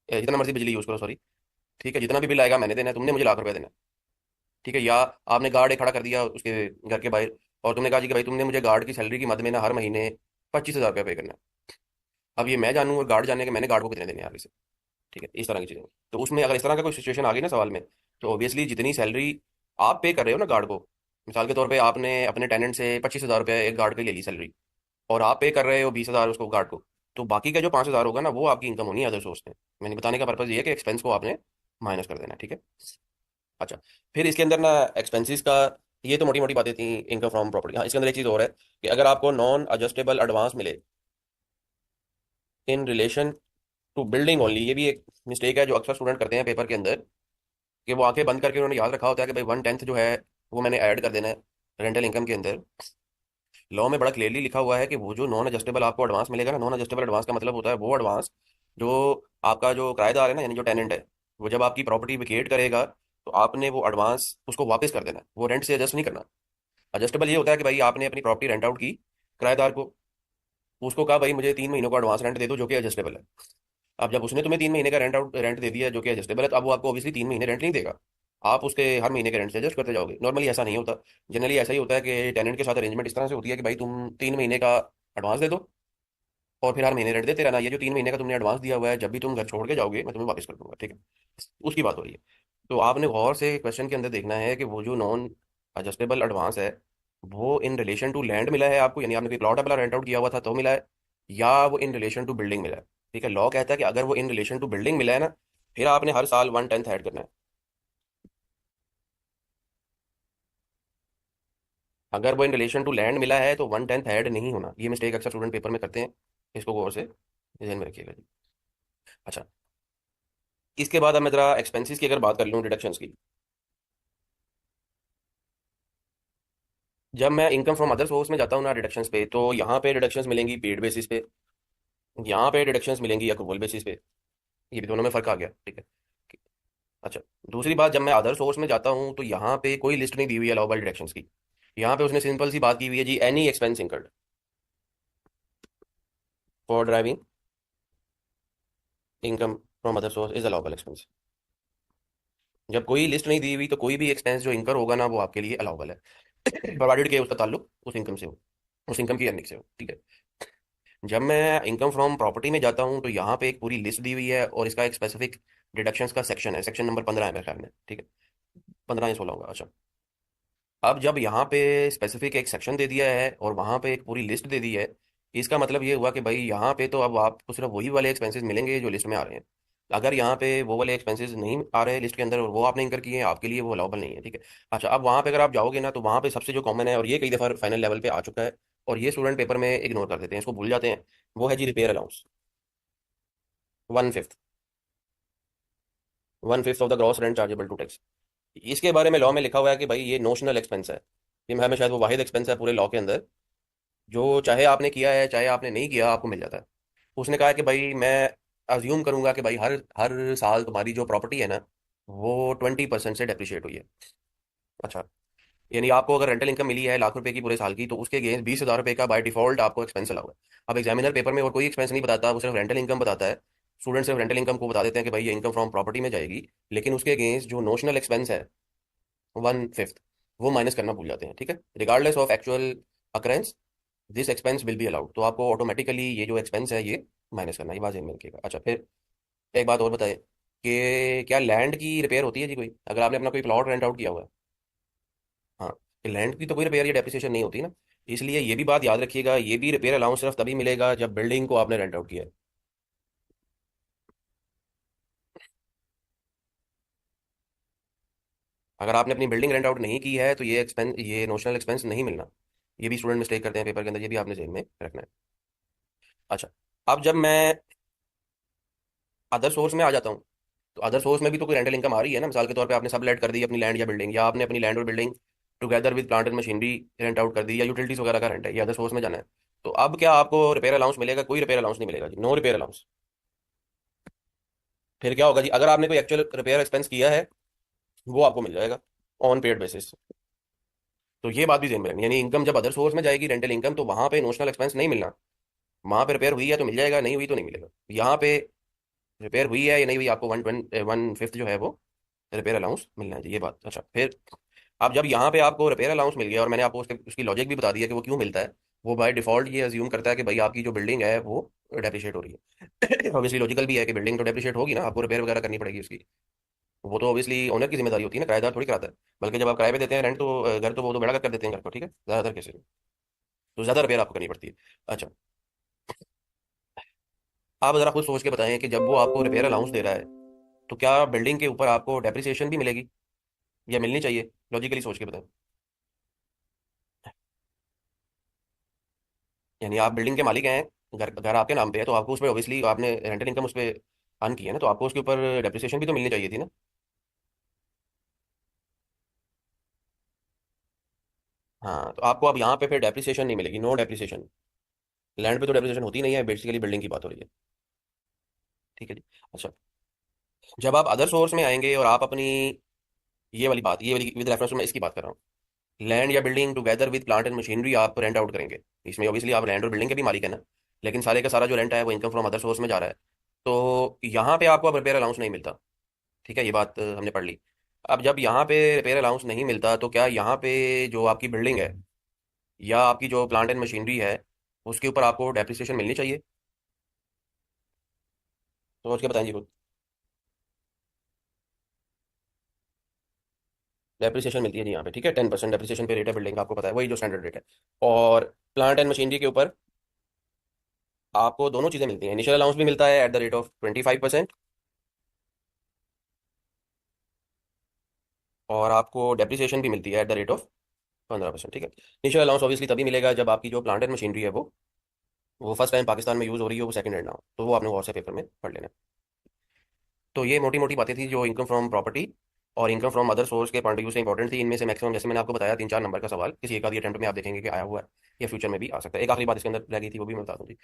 जितना मर्जी बिजली यूज़ करो, सॉरी। ठीक है। जितना भी बिल आएगा मैंने देना है, तुमने मुझे लाख रुपया देना है। ठीक है। या आपने गार्ड एक खड़ा कर दिया उसके घर के बाहर, और तुमने कहा जी कि भाई तुमने मुझे गार्ड की सैलरी की मद में ना हर महीने 25,000 रुपया पे करना है। अब ये मैं जानूँ और गार्ड जाने के मैंने गार्ड को कितने देने हैं आगे से। ठीक है। इस तरह की चीज़ें। तो उसमें अगर इस तरह का कोई सिचुएशन आ गई ना सवाल में, तो ऑब्वियसली जितनी सैलरी आप पे कर रहे हो ना गार्ड को, मिसाल के तौर पे आपने अपने टेनेंट से 25,000 रुपये एक गार्ड पे ले ली सैलरी, और आप पे कर रहे हो 20,000 उसको गार्ड को, तो बाकी का जो 5,000 होगा ना वो आपकी इनकम होनी है अदर सोर्स में। मैंने बताने का पर्पज ये है कि एक्सपेंस को आपने माइनस कर देना है। ठीक है। अच्छा। फिर इसके अंदर ना एक्सपेंसेस का, ये तो मोटी मोटी बातें थी इनकम फ्रॉम प्रॉपर्टी। हाँ, इसके अंदर एक चीज़ और है कि अगर आपको नॉन एडजस्टेबल एडवांस मिले in relation to building only, ये भी एक मिस्टेक है जो अक्सर स्टूडेंट करते हैं पेपर के अंदर, कि वो आंखें बंद करके उन्होंने याद रखा होता है कि भाई 1/10 जो है वो मैंने ऐड कर देना है रेंटल इनकम के अंदर। लॉ में बड़ा क्लियरली लिखा हुआ है कि वो जो नॉन एडजस्टेबल आपको एडवांस मिलेगा ना, नॉन एडजस्टेबल एडवांस का मतलब होता है वो एडवांस जो आपका जो किराएदार है ना, यानी जो टेनेंट है, वो जब आपकी प्रॉपर्टी विकेट करेगा तो आपने वो एडवांस उसको वापस कर देना है, वो रेंट से एडजस्ट नहीं करना। एडजस्टेबल ये होता है कि भाई आपने अपनी प्रॉपर्टी रेंट आउट की किराएदार को, उसको कहा भाई मुझे 3 महीनों का एडवांस रेंट दे दो जो कि एडजस्टेबल है। अब जब उसने तुम्हें 3 महीने का रेंट दे दिया जो कि एडजस्टेबल है, तो अब वो आपको ऑब्वियसली 3 महीने रेंट नहीं देगा। आप उसके हर महीने के रेंट से एडजस्ट करते जाओगे। नॉर्मली ऐसा नहीं होता। जनरली ऐसा ही होता है कि टेनेंट के साथ अरेंजमेंट इस तरह से होती है कि भाई तुम 3 महीने का एडवांस दे दो, और फिर हर महीने रेंट देते रहना। ये जो 3 महीने का तुमने एडवांस दिया हुआ है, जब भी तुम घर छोड़ के जाओगे मैं तुम्हें वापस कर दूंगा। ठीक है। उसकी बात हो रही है। तो आपने गौर से क्वेश्चन के अंदर देखना है कि वो जो नॉन एडजस्टेबल एडवांस है, वो इन रिलेशन टू लैंड मिला है आपको, यानी आपने कोई प्लॉट अपना रेंट आउट किया हुआ था तो मिला है, या वो इन रिलेशन टू बिल्डिंग मिला है। ठीक है। लॉ कहता है कि अगर वो इन रिलेशन टू बिल्डिंग मिला है ना, फिर आपने हर साल 1/10 ऐड करना है। अगर वो इन रिलेशन टू लैंड मिला है तो 1/10 ऐड नहीं होना। ये मिस्टेक अक्सर स्टूडेंट पेपर में करते हैं। इसको गौर से ध्यान में रखिएगा जी। अच्छा। इसके बाद अब मैं जरा एक्सपेंसेस की अगर बात कर लूँ, डिडक्शंस की। जब मैं इनकम फ्रॉम अदर सोर्स में जाता हूँ ना डिडक्शंस पे, तो यहाँ पे डिडक्शंस मिलेंगी पेड बेसिस पे, यहाँ पे डिडक्शंस मिलेंगी अक्रूवल बेसिस पे। ये भी दोनों में फर्क आ गया। ठीक है। अच्छा। दूसरी बात, जब मैं अदर सोर्स में जाता हूँ तो यहाँ पे कोई लिस्ट नहीं दी हुई है अलाउबल डिडक्शंस की। यहाँ पे उसने सिंपल सी बात की हुई है जी, any expense incurred for driving income from other source is allowable expense. जब कोई लिस्ट नहीं दी हुई तो कोई भी एक्सपेंस जो इनकर होगा ना वो आपके लिए अलाउबल है। प्रोवाइडेड के उसका ताल्लुक उस इनकम से हो, उस इनकम की अर्निंग से हो, ठीक है। जब मैं इनकम फ्रॉम प्रॉपर्टी में जाता हूँ तो यहाँ पे एक पूरी लिस्ट दी हुई है और इसका एक स्पेसिफिक डिडक्शंस का सेक्शन है, सेक्शन नंबर 15 है मेरे ख्याल में, ठीक है। 15 या 16 होगा, अच्छा। अब जब यहाँ पे स्पेसिफिक एक सेक्शन दे दिया है और वहाँ पे एक पूरी लिस्ट दे दी है, इसका मतलब ये हुआ कि भाई यहाँ पे तो अब आपको सिर्फ वही वाले एक्सपेंसेस मिलेंगे जो लिस्ट में आ रहे हैं। अगर यहाँ पे वो वाले एक्सपेंसेस नहीं आ रहे लिस्ट के अंदर और वो आपने इंकर किए हैं, आपके लिए वो अलाउबल नहीं है, ठीक है। अच्छा, अब वहाँ पे अगर आप जाओगे ना तो वहाँ पे सबसे जो कॉमन है, और ये कई दफ़ा फाइनल लेवल पे आ चुका है और ये स्टूडेंट पेपर में इग्नोर कर देते हैं, इसको भूल जाते हैं, वो है जी repair allowance. 1/5, 1/5 of the gross rent chargeable to tax. इसके बारे में लॉ में लिखा हुआ है कि भाई ये नोशनल एक्सपेंस है, ये मैं हमें शायद वो वाहिद एक्सपेंस है पूरे लॉ के अंदर जो चाहे आपने किया है चाहे आपने नहीं किया आपको मिल जाता है। उसने कहा कि भाई मैं अज्यूम करूंगा कि भाई हर हर साल तुम्हारी जो प्रॉपर्टी है ना वो 20% से डेप्रिशिएट हुई है। अच्छा, यानी आपको अगर रेंटल इनकम मिली है ₹1,00,000 की पूरे साल की, तो उसके अगेंस्ट ₹20,000 का बाय डिफॉल्ट आपको एक्सपेंस लगा हुआ है। अब एग्जामिनर पेपर में और कोई एक्सपेंस नहीं बताता, वो सिर्फ रेंटल इनकम बताता है। स्टूडेंट सिर्फ रेंटल इनकम को बता देते हैं कि भाई ये इनकम फ्रॉम प्रॉपर्टी में जाएगी, लेकिन उसके अगेंस्ट जो नोशनल एक्सपेंस है 1/5 वो माइनस करना भूल जाते हैं, ठीक है। Regardless of actual occurrence this expense will be allowed, तो आपको ऑटोमेटिकली ये जो एक्सपेंस है ये माइनस करना, ये बात ध्यान में रखिएगा। अच्छा, फिर एक बात और बताएं कि क्या लैंड की रिपेयर होती है जी कोई, अगर आपने अपना कोई प्लॉट रेंट आउट किया हुआ है। हाँ, लैंड की तो कोई रिपेयर या डेप्रिसिएशन नहीं होती ना, इसलिए ये भी बात याद रखिएगा, ये भी रिपेयर अलाउंस सिर्फ तभी मिलेगा जब बिल्डिंग को आपने रेंट आउट किया है। अगर आपने अपनी बिल्डिंग रेंट आउट नहीं की है तो ये एक्सपेंस, ये नोशनल एक्सपेंस नहीं मिलना। ये भी स्टूडेंट मिस्टेक करते हैं पेपर के अंदर, ये भी आपने जेब में रखना है। अच्छा, अब जब मैं अदर सोर्स में आ जाता हूँ, तो अदर सोर्स में भी तो कोई रेंटल इनकम आ रही है ना, मिसाल के तौर पे आपने सब लेट कर दी अपनी लैंड या बिल्डिंग, या आपने अपनी लैंड और building together with plant and machinery rent out कर दी, या यूटिलिटीज वगैरह का रेंट है, ये अदर सोर्स में जाना है। तो अब क्या आपको रिपेयर अलाउंस मिलेगा? कोई रिपेयर अलाउंस नहीं मिलेगा जी, नो रिपेयर अलाउंस। फिर क्या होगा जी, अगर आपने कोई एक्चुअल रिपेयर एक्सपेंस किया है वो आपको मिल जाएगा ऑन पेड बेसिस। तो ये बात भी ध्यान में रखनी, यानी इनकम जब अदर सोर्स में जाएगी रेंटल इनकम, तो वहां पे नोशनल एक्सपेंस नहीं मिलना। वहां पे रिपेयर हुई है तो मिल जाएगा, नहीं हुई तो नहीं मिलेगा। यहाँ पे रिपेयर हुई है या नहीं हुई, आपको 1/5 जो है वो रिपेयर अलाउंस मिलना है जी, ये बात। अच्छा, फिर अब जब यहाँ पे आपको रिपेयर अलाउंस मिल गया और मैंने आपको उसकी लॉजिक भी बता दिया कि वो क्यों मिलता है, वो बाय डिफॉल्ट ये अज्यूम करता है कि भाई आपकी जो बिल्डिंग है वो डेप्रिशिएट हो रही है। ऑब्वियसली लॉजिकल भी है कि बिल्डिंग तो डेप्रिशिएट होगी ना, आपको रिपेयर वगैरह करनी पड़ेगी उसकी। वो तो ऑब्वियसली ओनर की जिम्मेदारी होती है ना, किराएदार थोड़ी कराता है। बल्कि जब आप किराए पे देते हैं रेंट, तो घर तो वो तो बेड़ा कर देते हैं घर को, ठीक है, ज़्यादातर केसेस में तो ज़्यादा रिपेयर आपको करनी पड़ती है। अच्छा, आप ज़रा खुद सोच के बताएं कि जब वो आपको रिपेयर अलाउंस दे रहा है तो क्या बिल्डिंग के ऊपर आपको डेप्रिसिएशन भी मिलेगी या मिलनी चाहिए? लॉजिकली सोच के बताएं। यानी आप बिल्डिंग के मालिक हैं, घर घर आपके नाम पे है, तो आपको उस पर ऑब्वियसली आपने रेंटल इनकम उस पर अर्न की है ना, तो आपको उसके ऊपर डेप्रिसिएशन भी तो मिलनी चाहिए थी ना। हाँ, तो आपको अब यहाँ पे फिर डेप्रिसिएशन नहीं मिलेगी, नो डेप्रिसिएशन। लैंड पे तो डेप्रिसिएशन होती नहीं है, बेसिकली बिल्डिंग की बात हो रही है, ठीक है जी। अच्छा, जब आप अदर सोर्स में आएंगे और आप अपनी ये वाली बात, ये वाली विद रेफरेंस मैं इसकी बात कर रहा हूँ, लैंड या building together with plant and machinery आप रेंट आउट करेंगे, इसमें ऑब्वियसली आप लैंड और बिल्डिंग के भी मालिक है ना, लेकिन सारे का सारा जो रेंट है वो इनकम फ्रॉम अदर सोर्स में जा रहा है। तो यहाँ पे आपको अब रिपेयर अलाउंस नहीं मिलता, ठीक है, ये बात हमने पढ़ ली। अब जब यहाँ पे रिपेयर अलाउंस नहीं मिलता तो क्या यहाँ पे जो आपकी बिल्डिंग है या आपकी जो प्लांट एंड मशीनरी है उसके ऊपर आपको डेप्रिसिएशन मिलनी चाहिए? तो सोच के बताएं जी खुद। डेप्रिसिएशन मिलती है जी यहाँ पे, ठीक है, 10% डेप्रिसिएशन पे रेट है बिल्डिंग का, आपको पता है वही जो स्टैंडर्ड रेट है। और प्लांट एंड मशीनरी के ऊपर आपको दोनों चीज़ें मिलती हैं, इनिशियल अलाउंस भी मिलता है एट द रेट ऑफ 25%, और आपको डेप्रिसिएशन भी मिलती है एट द रेट ऑफ 15%, ठीक है। इनिशियल अलाउंस ऑब्वियसली तभी मिलेगा जब आपकी जो प्लांट एंड मशीनरी है वो फर्स्ट टाइम पाकिस्तान में यूज़ हो रही है, वो सेकंड हैंड ना हो, तो वो आपने गौर से पेपर में पढ़ लेना। तो ये मोटी मोटी बातें थी जो इनकम फ्रॉम प्रॉपर्टी और इनकम फ्रॉम अदर सोर्स के पॉइंट ऑफ व्यू से इंपॉर्टेंट थी। इनमें से मैक्सिमम, जैसे मैंने आपको बताया, 3-4 नंबर का सवाल किसी एक आधी अटेम्प्ट में आप देखेंगे कि आया हुआ है, या फ्यूचर में भी आ सकता है। एक आखिरी बात इसके अंदर रह गई थी, वो भी मैं बता दूँ जी।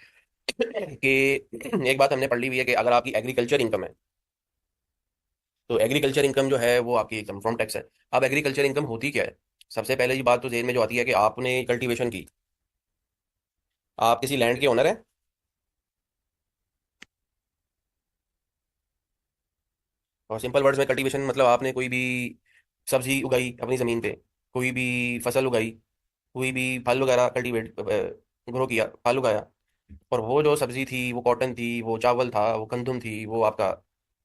कि एक बात हमने पढ़ ली हुई है कि अगर आपकी एग्रीकल्चर इनकम है तो एग्रीकल्चर इनकम जो है वो आपकी इनकम फ्रॉम टैक्स है। अब एग्रीकल्चर इनकम होती क्या है? सबसे पहले ये बात तो जेहन में जो आती है कि आपने कल्टीवेशन की, आप किसी लैंड के ओनर हैं, और सिंपल वर्ड्स में कल्टीवेशन मतलब आपने कोई भी सब्जी उगाई अपनी ज़मीन पे, कोई भी फसल उगाई, कोई भी फल वगैरह कल्टीवेट ग्रो किया, फल उगाया, और वो जो सब्जी थी, वो कॉटन थी, वो चावल था, वो गंदम थी, वो आपका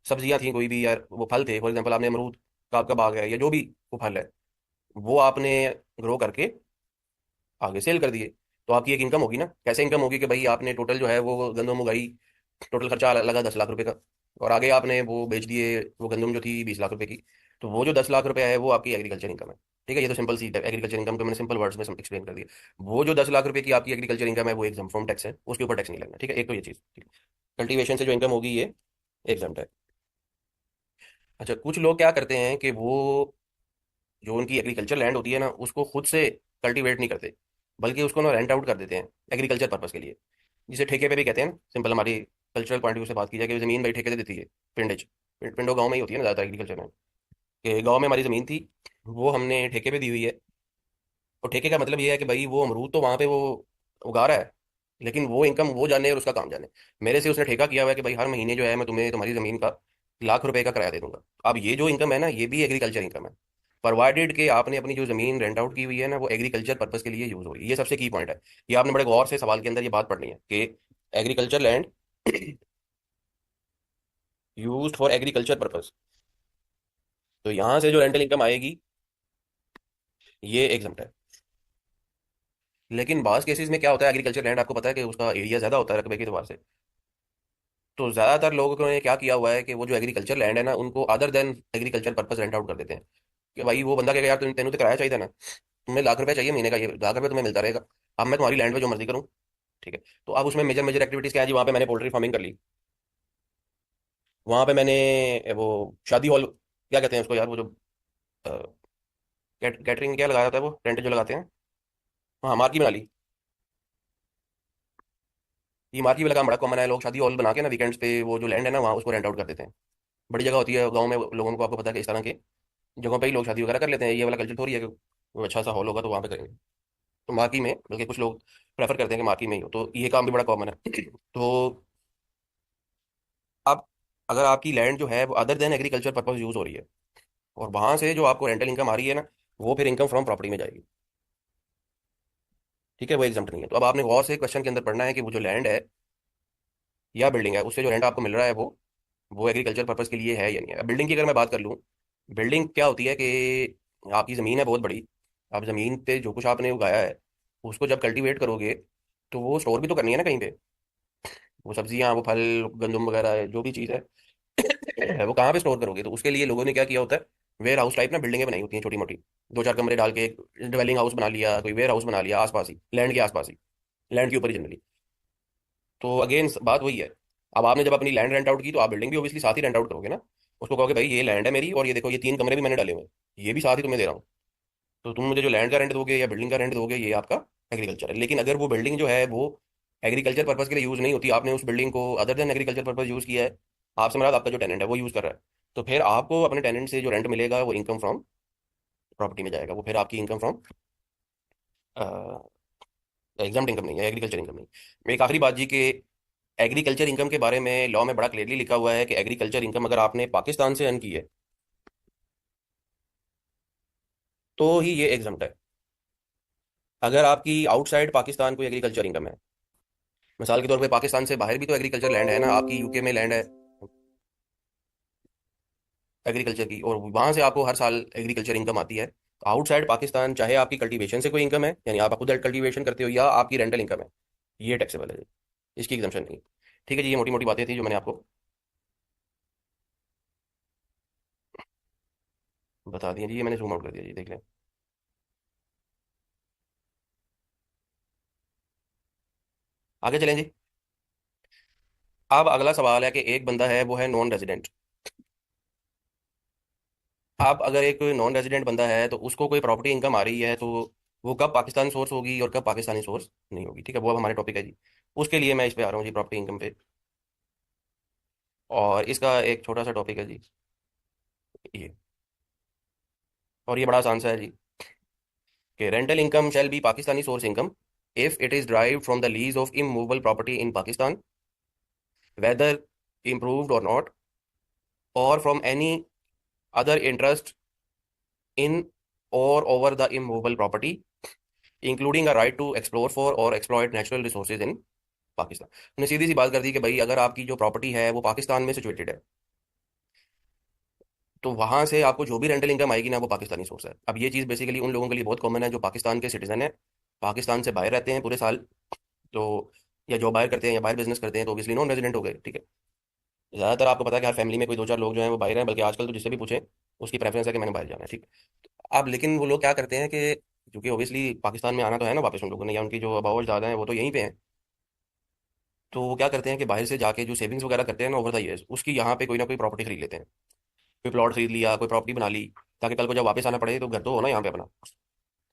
सब्जियां थी, कोई भी यार वो फल थे, फॉर एग्जाम्पल आपने अमरूद का आपका बाग है या जो भी वो फल है, वो आपने ग्रो करके आगे सेल कर दिए, तो आपकी एक इनकम होगी ना। कैसे इनकम होगी कि भाई आपने टोटल जो है वो गंदम उगाई, टोटल खर्चा लगा 10 लाख रुपए का, और आगे आपने वो बेच दिए, वो गंदम जो थी 20 लाख रुपए की, तो वो जो 10 लाख रुपया है वो आपकी एग्रीकल्चर इनकम है। ठीक है, ये तो सिंपल सी एग्रीकल्चर इनकम को मैंने सिंपल वर्ड्स में एक्सप्लेन कर दिया। वो जो 10 लाख रुपए की आपकी एग्रीकल्चर इनकम है वो एग्जाम फ्रॉम टैक्स है, उसके ऊपर टैक्स नहीं लगना। ठीक है, एक तो ये चीज़, ठीक है। कल्टीवेशन से जो इनकम होगी ये एग्जाम है। अच्छा, कुछ लोग क्या करते हैं कि वो जो उनकी एग्रीकल्चर लैंड होती है ना, उसको खुद से कल्टीवेट नहीं करते, बल्कि उसको ना रेंट आउट कर देते हैं एग्रीकल्चर पर्पस के लिए, जिसे ठेके पे भी कहते हैं ना। सिंपल हमारी कल्चरल पॉइंट ऑफ व्यू से बात की जाए कि जमीन भाई ठेके से देती है, पिंडेज, पिंडो गांव में ही होती है ना ज़्यादातर एग्रीकल्चर में, कि गांव में हमारी ज़मीन थी, वो हमने ठेके पे दी हुई है। और ठेके का मतलब ये है कि भाई वो अमरूद तो वहाँ पे वो उगा रहा है, लेकिन वो इनकम वो जाने और उसका काम जाने। मेरे से उसने ठेका किया हुआ है कि भाई हर महीने जो है मैं तुम्हें तुम्हारी ज़मीन का लाख रुपए का किराया दे दूंगा। अब ये जो इनकम है ना, ये भी एग्रीकल्चर इनकम है, प्रोवाइडेड कि आपने अपनी जो जमीन रेंट आउट की हुई है ना, वो एग्रीकल्चर पर्पस के लिए यूज हो रही है। ये सबसे की पॉइंट है। ये आपने बड़े गौर से सवाल के अंदर ये बात पढ़नी है कि agriculture land used for agriculture purpose, तो यहाँ से जो रेंटल इनकम आएगी ये एग्जम्प्ट है। लेकिन बास केसेस में क्या होता है, एग्रीकल्चर लैंड आपको पता है कि उसका एरिया ज्यादा होता है रकबे के एतबार से, तो ज्यादातर लोगों ने क्या किया हुआ है कि वो जो एग्रीकल्चर लैंड है ना, उनको other than agriculture purpose rent out कर देते हैं। कि भाई वो बंदा कहेगा यार तेनू तो किराया चाहिए था ना, तुम्हें लाख रुपए चाहिए महीने का, ये लाख रुपए तुम्हें मिलता रहेगा, अब मैं तुम्हारी लैंड पे जो मर्जी करूँ। ठीक है, तो अब उसमें मेजर मेजर एक्टिविटीज क्या है जी, वहाँ पे मैंने पोल्ट्री फार्मिंग कर ली, वहाँ पे मैंने वो शादी हॉल, क्या कहते हैं उसको यार, वो जो कैटरिंग क्या लगाया जाता है, वो टेंट जो लगाते हैं, हाँ मार्की बना ली। ये मार्की वाला काम बड़ा कॉमन है, लोग शादी हॉल बना के ना वीकेंड्स पे वो जो लैंड है ना वहाँ उसको रेंट आउट कर देते हैं। बड़ी जगह होती है गाँव में लोगों को, आपको पता है कि इस तरह के जगहों पे ही लोग शादी वगैरह कर लेते हैं। ये वाला कल्चर थोड़ी है कि वो अच्छा सा हॉल होगा तो वहाँ पे करेंगे, तो मार्की में, बल्कि कुछ लोग प्रेफर करते हैं कि मार्की में ही हो, तो ये काम भी बड़ा कॉमन है। तो अब अगर आपकी लैंड जो है वो other than agriculture purpose use हो रही है, और वहां से जो आपको रेंटल इनकम आ रही है ना, वो फिर इनकम फ्रॉम प्रॉपर्टी में जाएगी। ठीक है, वो एग्जाम्प्ट नहीं है। तो अब आपने गौर से क्वेश्चन के अंदर पढ़ना है कि वो जो लैंड है या बिल्डिंग है, उससे जो रेंट आपको मिल रहा है वो एग्रीकल्चर पर्पज के लिए है या नहीं है। अब बिल्डिंग की अगर मैं बात कर लूँ, बिल्डिंग क्या होती है कि आपकी ज़मीन है बहुत बड़ी, आप ज़मीन पे जो कुछ आपने उगाया है उसको जब कल्टीवेट करोगे, तो वो स्टोर भी तो करनी है ना कहीं पे, वो सब्जियां, वो फल, गंदम वगैरह है, जो भी चीज़ है वो कहाँ पे स्टोर करोगे। तो उसके लिए लोगों ने क्या किया होता है, वेयर हाउस टाइप ना बिल्डिंगें बनाई होती हैं छोटी मोटी, दो चार कमरे डाल के एक डिवेलिंग हाउस बना लिया, कोई वेयर हाउस बना लिया आसपास ही, लैंड के आसपास ही, लैंड के ऊपर ही जनरली। तो अगेन बात वही है, अब आपने जब अपनी लैंड रेंट आउट की तो आप बिल्डिंग भी ऑब्वियसली साथ ही रेंट आउट करोगे ना। उसको कहोगे भाई ये लैंड है मेरी, और ये देखो ये 3 कमरे भी मैंने डाले हुए हैं, ये भी साथ ही तुम्हें दे रहा हूँ, तो तुम मुझे जो लैंड का रेंट दोगे या बिल्डिंग का रेंट दोगे, ये आपका एग्रीकल्चर है। लेकिन अगर वो बिल्डिंग जो है वो एग्रीकल्चर पर्पज के लिए यूज नहीं होती, आपने उस बिल्डिंग को other than agriculture purpose use किया है, आपसे मतलब आपका जो टेनेंट है वो यूज कर रहा है, तो फिर आपको अपने टेनेंट से जो रेंट मिलेगा वो इनकम फ्रॉम प्रॉपर्टी में जाएगा, वो फिर आपकी इनकम फ्रॉम एग्जाम इनकम नहीं है, एग्रीकल्चर इनकम नहीं। एक आखिरी बात जी, कि एग्रीकल्चर इनकम के बारे में लॉ में बड़ा क्लियरली लिखा हुआ है कि एग्रीकल्चर इनकम अगर आपने पाकिस्तान से अर्न की है तो ही ये एग्जाम्प्ट है। अगर आपकी आउटसाइड पाकिस्तान कोई एग्रीकल्चर इनकम है, मिसाल के तौर पे पाकिस्तान से बाहर भी तो एग्रीकल्चर लैंड है ना, आपकी यूके में लैंड है एग्रीकल्चर की, और वहां से आपको हर साल एग्रीकल्चर इनकम आती है, तो आउटसाइड पाकिस्तान चाहे आपकी कल्टीवेशन से कोई इनकम है, यानी आप खुद कल्टीवेशन करते हो, या आपकी रेंटल इनकम है, ये टैक्सेबल है जी, इसकी एग्जाम्पशन नहीं। ठीक है जी, ये मोटी मोटी बातें थी जो मैंने आपको बता दी हैं जी, ये मैंने जूम आउट कर दिया जी, देख लें। आगे चलें जी। अब अगला सवाल है कि एक बंदा है वो है नॉन रेजिडेंट। अब अगर एक नॉन रेजिडेंट बंदा है तो उसको कोई प्रॉपर्टी इनकम आ रही है, तो वो कब पाकिस्तानी सोर्स होगी और कब पाकिस्तानी सोर्स नहीं होगी। ठीक है, वो अब हमारे टॉपिक है जी। उसके लिए मैं इस पे आ रहा हूँ जी, प्रॉपर्टी इनकम पे, और इसका एक छोटा सा टॉपिक है जी ये, और ये बड़ा आसान सा है जी, कि rental income shall be Pakistani source income if it is derived from the lease of immovable property in Pakistan, whether improved or not, or from any other interest in और over the immovable property including a right to explore for और exploit natural resources in Pakistan. उन्होंने सीधी सी बात कर दी कि भाई अगर आपकी जो प्रॉपर्टी है वो पाकिस्तान में सिचुएटेड है, तो वहां से आपको जो भी रेंटल इनकम आएगी ना वो पाकिस्तानी सोर्स है। अब ये चीज़ बेसिकली उन लोगों के लिए बहुत कॉमन है जो पाकिस्तान के सिटीजन है, पाकिस्तान से बाहर रहते हैं पूरे साल, तो या जॉब बाहर करते हैं या बाहर बिजनेस करते हैं, तो ऑब्वियसली नॉन रेजिडेंट हो गए, ठीक है। ज़्यादातर आपको पता है कि हर फैमिली में कोई दो चार लोग जो हैं वो बाहर हैं, बल्कि आजकल तो जिससे भी पूछें उसकी प्रेफरेंस है कि मैंने बाहर जाना है, ठीक है। अब लेकिन वो लोग क्या करते हैं कि क्योंकि ऑब्वियसली पाकिस्तान में आना तो है ना वापस उन लोगों ने, या उनकी जो आबाव ज़्यादा है वो तो यहीं पे हैं, तो वो क्या करते हैं कि बाहर से जाके जो सेविंग्स वगैरह करते हैं ना ओवर द ईयर्स, उसकी यहाँ पे कोई ना कोई प्रॉपर्टी खरीद लेते हैं। कोई प्लॉट खरीद लिया, कोई प्रॉपर्टी बना ली, ताकि कल को जब वापस आना पड़े तो घर तो हो ना यहाँ पे अपना।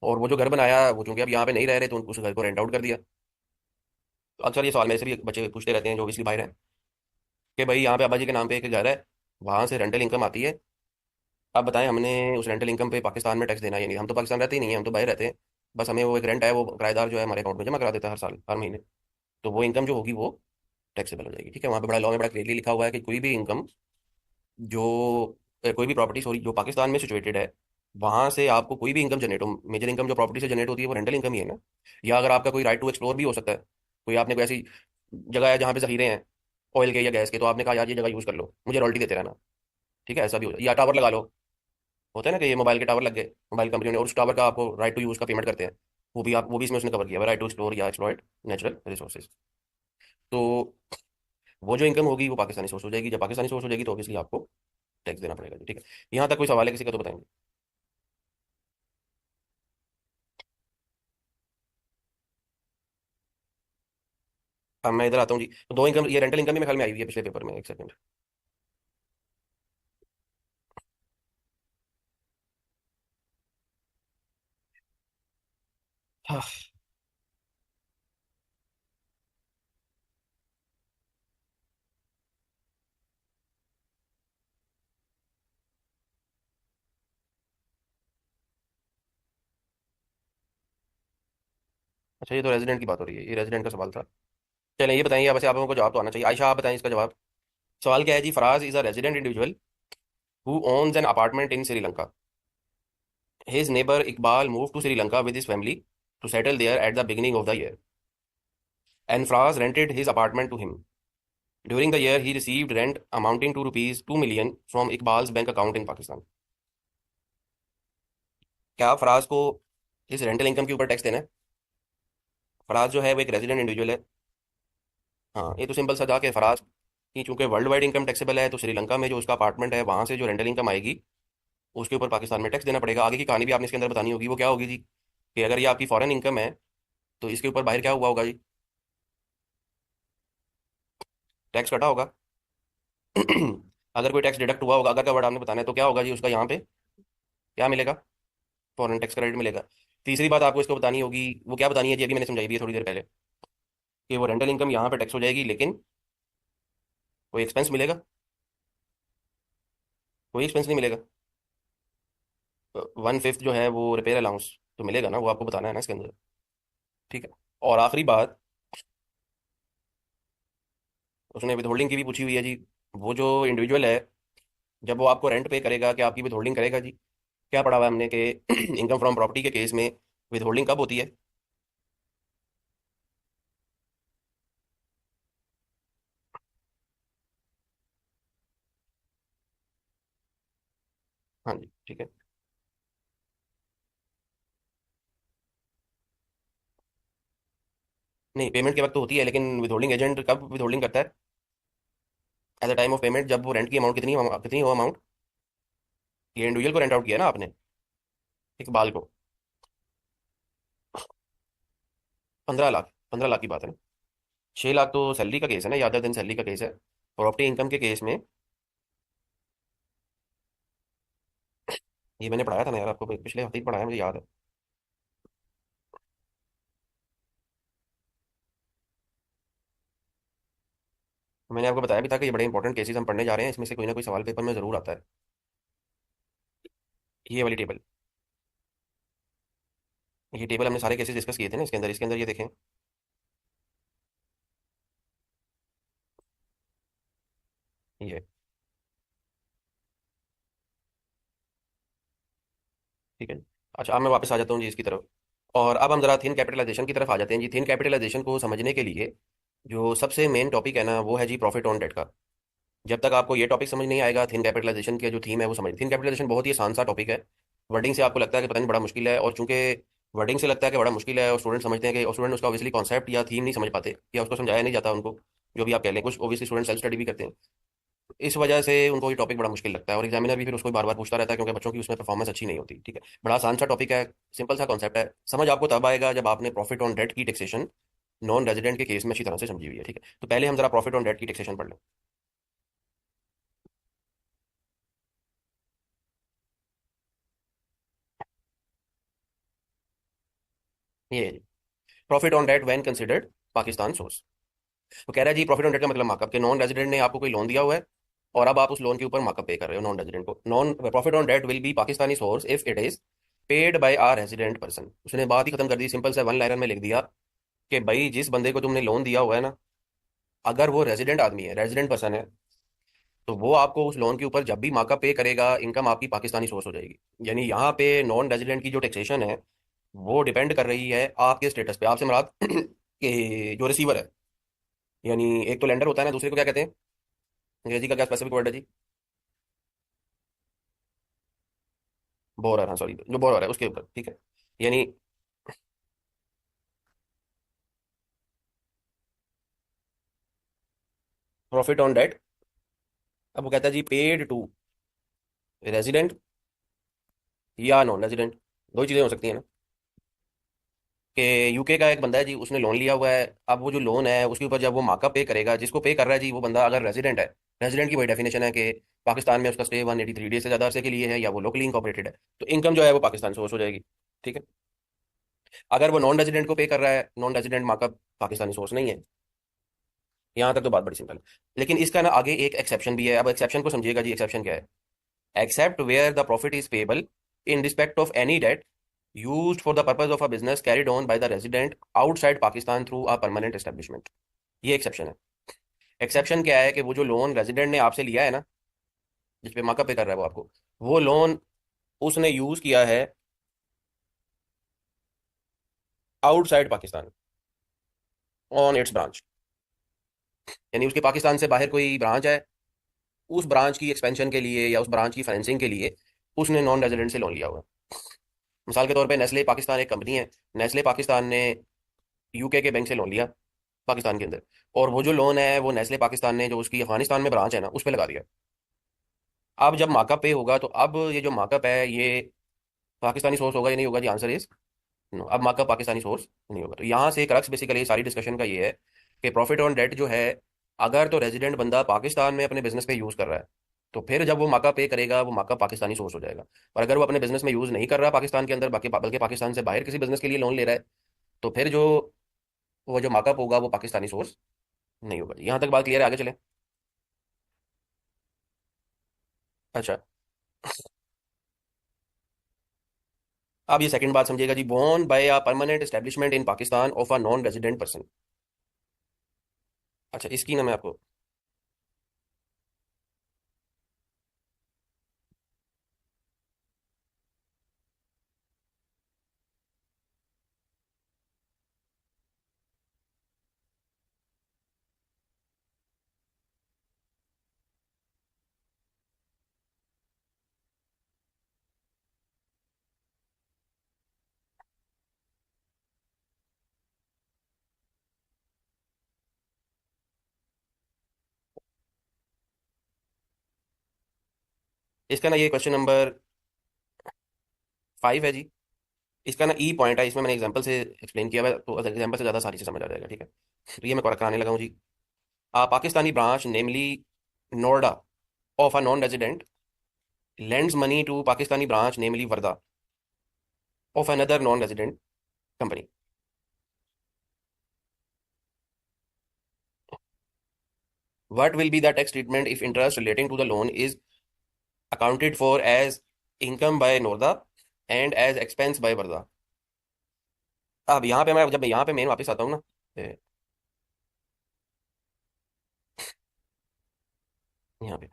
और वो जो घर बनाया वो चूंकि अब यहाँ पे नहीं रह रहे तो उस घर को रेंट आउट कर दिया। तो अक्सर ये सवाल मेरे से भी बच्चे पूछते रहते हैं जो इसलिए बाहर हैं कि भाई यहाँ पे अब्बा जी के नाम पे एक घर है, वहां से रेंटल इनकम आती है, अब बताएं हमने उस रेंटल इनकम पे पाकिस्तान में टैक्स देना है या नहीं। हम तो पाकिस्तान रहते ही नहीं है, हम तो बाहर रहते हैं, बस हमें वो एक रेंट है वो किराएदार जो है हमारे अकाउंट में जमा करा देता है हर साल हर महीने, तो वो इनकम जो होगी वो टैक्सेबल हो जाएगी, ठीक है। वहाँ पे बड़ा लॉ में बड़ा क्लियरली लिखा हुआ है कि कोई भी इनकम जो कोई भी प्रॉपर्टी सॉरी जो पाकिस्तान में सिचुएटेड है, वहां से आपको कोई भी इनकम जनरेट हो, मेजर इनकम जो प्रॉपर्टी से जनरेट होती है वो रेंटल इनकम ही है ना। या अगर आपका कोई राइट टू एक्सप्लोर भी हो सकता है, कोई आपने कोई ऐसी जगह है जहाँ पे जहीरे हैं ऑयल के या गैस के, तो आपने कहा यार ये जगह यूज कर लो, मुझे रॉयल्टी देते रहना, ठीक है, ऐसा भी हो, या टावर लगा लो, होता है ना कि ये मोबाइल के टावर लग गए मोबाइल कंपनी ने और उस टावर का आपको राइट टू यूज का पेमेंट करते हैं, वो भी इसमें उसने कवर किया हुआ राइट टू एक्सप्लोर या एक्सप्लॉयट नेचुरल रिसोर्सेज। तो वो जो इनकम होगी वो पाकिस्तानी सोर्स हो जाएगी, जब पाकिस्तानी सोर्स हो जाएगी तो ऑब्वियसली आपको टैक्स देना पड़ेगा, ठीक है। यहाँ तक कोई सवाल है किसी का तो बताएंगे। अब मैं इधर आता हूँ जी, तो दो इनकम ये रेंटल इनकम ही मेरे ख्याल में आई हुई है पिछले पेपर में, एक सेकंड। हाँ। अच्छा ये तो रेजिडेंट की बात हो रही है, ये रेजिडेंट का सवाल था। चलें ये बताइए, वैसे आप लोगों को जवाब तो आना चाहिए, आयशा आप बताएं इसका जवाब। सवाल क्या है जी, Faraz is a resident individual who owns an apartment in Sri Lanka. His neighbour Iqbal move to Sri Lanka with his family to settle there at the beginning of the year and Faraz rented his apartment to him. During the year, he received rent amounting to rupees 2 million from Iqbal's bank account in Pakistan. क्या फराज को इस rental income के ऊपर tax देना है? फराज जो है वो एक रेजिडेंट इंडिविजुअल है। हाँ ये तो सिंपल सा जाके फराज की चूंकि वर्ल्ड वाइड इनकम टैक्सेबल है, तो श्रीलंका में जो उसका अपार्टमेंट है वहां से जो रेंटल इनकम आएगी उसके ऊपर पाकिस्तान में टैक्स देना पड़ेगा। आगे की कहानी भी आपने इसके अंदर बतानी होगी, वो क्या होगी जी कि अगर ये आपकी फॉरेन इनकम है तो इसके ऊपर बाहर क्या हुआ होगा जी, टैक्स कटा होगा। अगर कोई टैक्स डिडक्ट हुआ होगा, अगर का वर्ड आपने बताना है, तो क्या होगा जी उसका यहाँ पे क्या मिलेगा, फॉरेन टैक्स क्रेडिट मिलेगा। तीसरी बात आपको इसको बतानी होगी, वो क्या बतानी है जी, अभी मैंने समझाई भी है थोड़ी देर पहले, कि वो रेंटल इनकम यहाँ पे टैक्स हो जाएगी लेकिन कोई एक्सपेंस मिलेगा, कोई एक्सपेंस नहीं मिलेगा। 1/5 जो है वो रिपेयर अलाउंस तो मिलेगा ना, वो आपको बताना है ना इसके अंदर, ठीक है। और आखिरी बात, उसने विद होल्डिंग की भी पूछी हुई है जी। वो जो इंडिविजुअल है जब वो आपको रेंट पे करेगा क्या आपकी विद होल्डिंग करेगा जी? क्या पढ़ा हुआ है हमने कि इनकम फ्रॉम प्रॉपर्टी के केस में विद होल्डिंग कब होती है? हाँ जी ठीक है। नहीं पेमेंट के वक्त तो होती है, लेकिन विद होल्डिंग एजेंट कब विद होल्डिंग करता है? At the time of payment, जब वो रेंट की अमाउंट कितनी हो अमाउंट, ये इंडिविजुअल को रेंट आउट किया ना आपने, इकबाल को, 15 लाख, 15 लाख की बात है ना। 6 लाख तो सैलरी का केस है ना, या अदर दिन सैलरी का केस है। प्रॉपर्टी इनकम के केस में ये मैंने पढ़ाया था ना यार आपको, पिछले हफ्ते ही पढ़ाया मुझे याद है। मैंने आपको बताया भी था कि ये बड़े इंपॉर्टेंट केसेस हम पढ़ने जा रहे हैं, इसमें से कोई ना कोई सवाल पेपर में जरूर आता है। ये वाली टेबल, ये टेबल हमने सारे केसेस डिस्कस किए थे ना इसके अंदर ये देखें। ये ठीक है। अच्छा, अब मैं वापस आ जाता हूँ जी इसकी तरफ। और अब हम जरा थिन कैपिटलाइजेशन की तरफ आ जाते हैं जी। थिन कैपिटलाइजेशन को समझने के लिए जो सबसे मेन टॉपिक है ना, वो है जी प्रॉफिट ऑन डेट का। जब तक आपको ये टॉपिक समझ नहीं आएगा, थिन कैपिटलाइजेशन की जो थीम है वो समझ। थिन कैपिटलाइजेशन बहुत ही आसान सा टॉपिक है। वर्डिंग से आपको लगता है कि पता नहीं बड़ा मुश्किल है, और चूंकि वर्डिंग से लगता है कि बड़ा मुश्किल है, और स्टूडेंट समझते हैं कि, और स्टूडेंट उसका ऑब्वियसली कॉन्सेप्ट या थीम नहीं समझ पाते, या उसको समझाया नहीं जाता उनको, जो भी आप कह लें। कुछ ऑब्वियसली स्टूडेंट सेल्फ स्टडी भी करते हैं, इस वजह से उनको ये टॉपिक बड़ा मुश्किल लगता है, और एग्जामिनर भी फिर उसको बार बार पूछता रहता है, क्योंकि बच्चों की उसमें परफॉर्मेंस अच्छी नहीं होती। ठीक है, बड़ा आसान सा टॉपिक है, सिंपल सा कॉन्सेप्ट है। समझ आपको तब आएगा जब आपने प्रॉफिट ऑन डेट की टैक्सेशन नॉन रेजिडेंट के केस में अच्छी तरह से समझी हुई है। ठीक है, तो पहले हम जरा प्रॉफिट ऑन डेट की टैक्सेशन पढ़ लें। ये profit on debt when considered Pakistan source. तो कह रहा है जी प्रॉफिट ऑन डेट का मतलब मार्कअप, के नॉन रेजिडेंट ने आपको कोई लोन दिया हुआ है, और अब आप उस लोन के ऊपर मार्कअप पे कर रहे हो नॉन रेजिडेंट को। Non profit on debt will be Pakistani source if it is paid by a resident person. उसने बात ही खत्म कर दी, सिंपल से वन लाइनर में लिख दिया कि भाई जिस बंदे को तुमने लोन दिया हुआ है ना, अगर वो रेजिडेंट आदमी है, रेजिडेंट पर्सन है, तो वो आपको उस लोन के ऊपर जब भी मार्कअप पे करेगा, इनकम आपकी पाकिस्तानी सोर्स हो जाएगी। यानी यहाँ पे नॉन रेजिडेंट की जो टैक्सेशन है वो डिपेंड कर रही है आपके स्टेटस पे। आपसे मुराद कि जो रिसीवर है, यानी एक तो लेंडर होता है ना, दूसरे को क्या कहते हैं, अंग्रेजी का क्या स्पेसिफिक वर्ड है जी? बोरर, हाँ सॉरी, जो बोरर है उसके ऊपर। ठीक है, यानी प्रॉफिट ऑन डेट, अब वो कहता है जी पेड टू रेजिडेंट या नॉन रेजिडेंट, दो ही चीजें हो सकती हैं ना। कि यूके का एक बंदा है जी, उसने लोन लिया हुआ है, अब वो जो लोन है उसके ऊपर जब वो मार्कअप पे करेगा, जिसको पे कर रहा है जी वो बंदा अगर रेजिडेंट है, रेजिडेंट की वही डेफिनेशन है कि पाकिस्तान में उसका स्टे 183 डेज से ज्यादा अरसे के लिए है, या वो लोकली इनकॉर्पोरेटेड है, तो इनकम जो है वो पाकिस्तान सोर्स हो जाएगी। ठीक है, अगर वो नॉन रेजिडेंट को पे कर रहा है, non resident markup Pakistani source नहीं है। यहाँ तक तो बात बड़ी सिंपल है। लेकिन इसका ना आगे एक एक्सेप्शन भी है, अब एक्सेप्शन को समझिएगा जी। एक्सेप्शन क्या है? Except where the profit is payable in respect of any debt used for the purpose of a business carried on by the resident outside Pakistan through a permanent establishment। ये exception है। Exception क्या है? कि वो जो loan resident ने आपसे लिया है ना, जिस पे मार्कअप पे कर रहा है वो आपको, वो लोन उसने यूज किया है outside Pakistan on it's branch. यानी उसके पाकिस्तान से बाहर कोई ब्रांच है, उस ब्रांच की एक्सपेंशन के लिए या उस ब्रांच की फाइनेंसिंग के लिए उसने नॉन रेजिडेंट से लोन लिया हुआ है। मिसाल के तौर पे नेस्ले पाकिस्तान एक कंपनी है, नेस्ले पाकिस्तान ने यूके के बैंक से लोन लिया पाकिस्तान के अंदर, और वो जो लोन है वो नेस्ले पाकिस्तान ने जो उसकी अफगानिस्तान में ब्रांच है ना उस पर लगा दिया। अब जब मार्कअप पे होगा, तो अब ये जो मार्कअप है ये पाकिस्तानी सोर्स होगा या नहीं होगा जी? Answer is no. अब मार्कअप पाकिस्तानी सोर्स नहीं होगा। तो यहाँ से क्रक्स बेसिकली सारी डिस्कशन का ये है कि प्रॉफिट ऑन डेट जो है, अगर तो रेजिडेंट बंदा पाकिस्तान में अपने बिजनेस पे यूज कर रहा है, तो फिर जब वो मार्कअप पे करेगा वो मार्कअप पाकिस्तानी सोर्स हो जाएगा। और अगर वो अपने बिजनेस में यूज नहीं कर रहा पाकिस्तान के अंदर, बाकी बल्कि पाकिस्तान से बाहर किसी बिजनेस के लिए लोन ले रहा है, तो फिर जो वो जो मार्कअप होगा वो पाकिस्तानी सोर्स नहीं होगा। यहाँ तक बात क्लियर है, आगे चलें। अच्छा, अब ये सेकंड बात समझिएगा जी। Borne by a permanent establishment in Pakistan of a non resident person. अच्छा, इसकी ना मैं आपको, इसका ना ये क्वेश्चन नंबर 5 है जी। इसका ना ई पॉइंट है, इसमें मैंने एग्जांपल से एक्सप्लेन किया है, तो एग्जांपल से ज़्यादा सारी चीज़ समझ आ जाएगा। ठीक है, तो ये मैं कराने लगा हूँ जी। Pakistani branch namely Noida of a non resident lends money to Pakistani branch namely Varda of another non-resident company। What will be the tax treatment if interest relating to the loan is accounted for as income by Norda and as expense by Varda? अब यहाँ पे मैं जब यहाँ पे main वापस आता हूँ ना, यहाँ पे,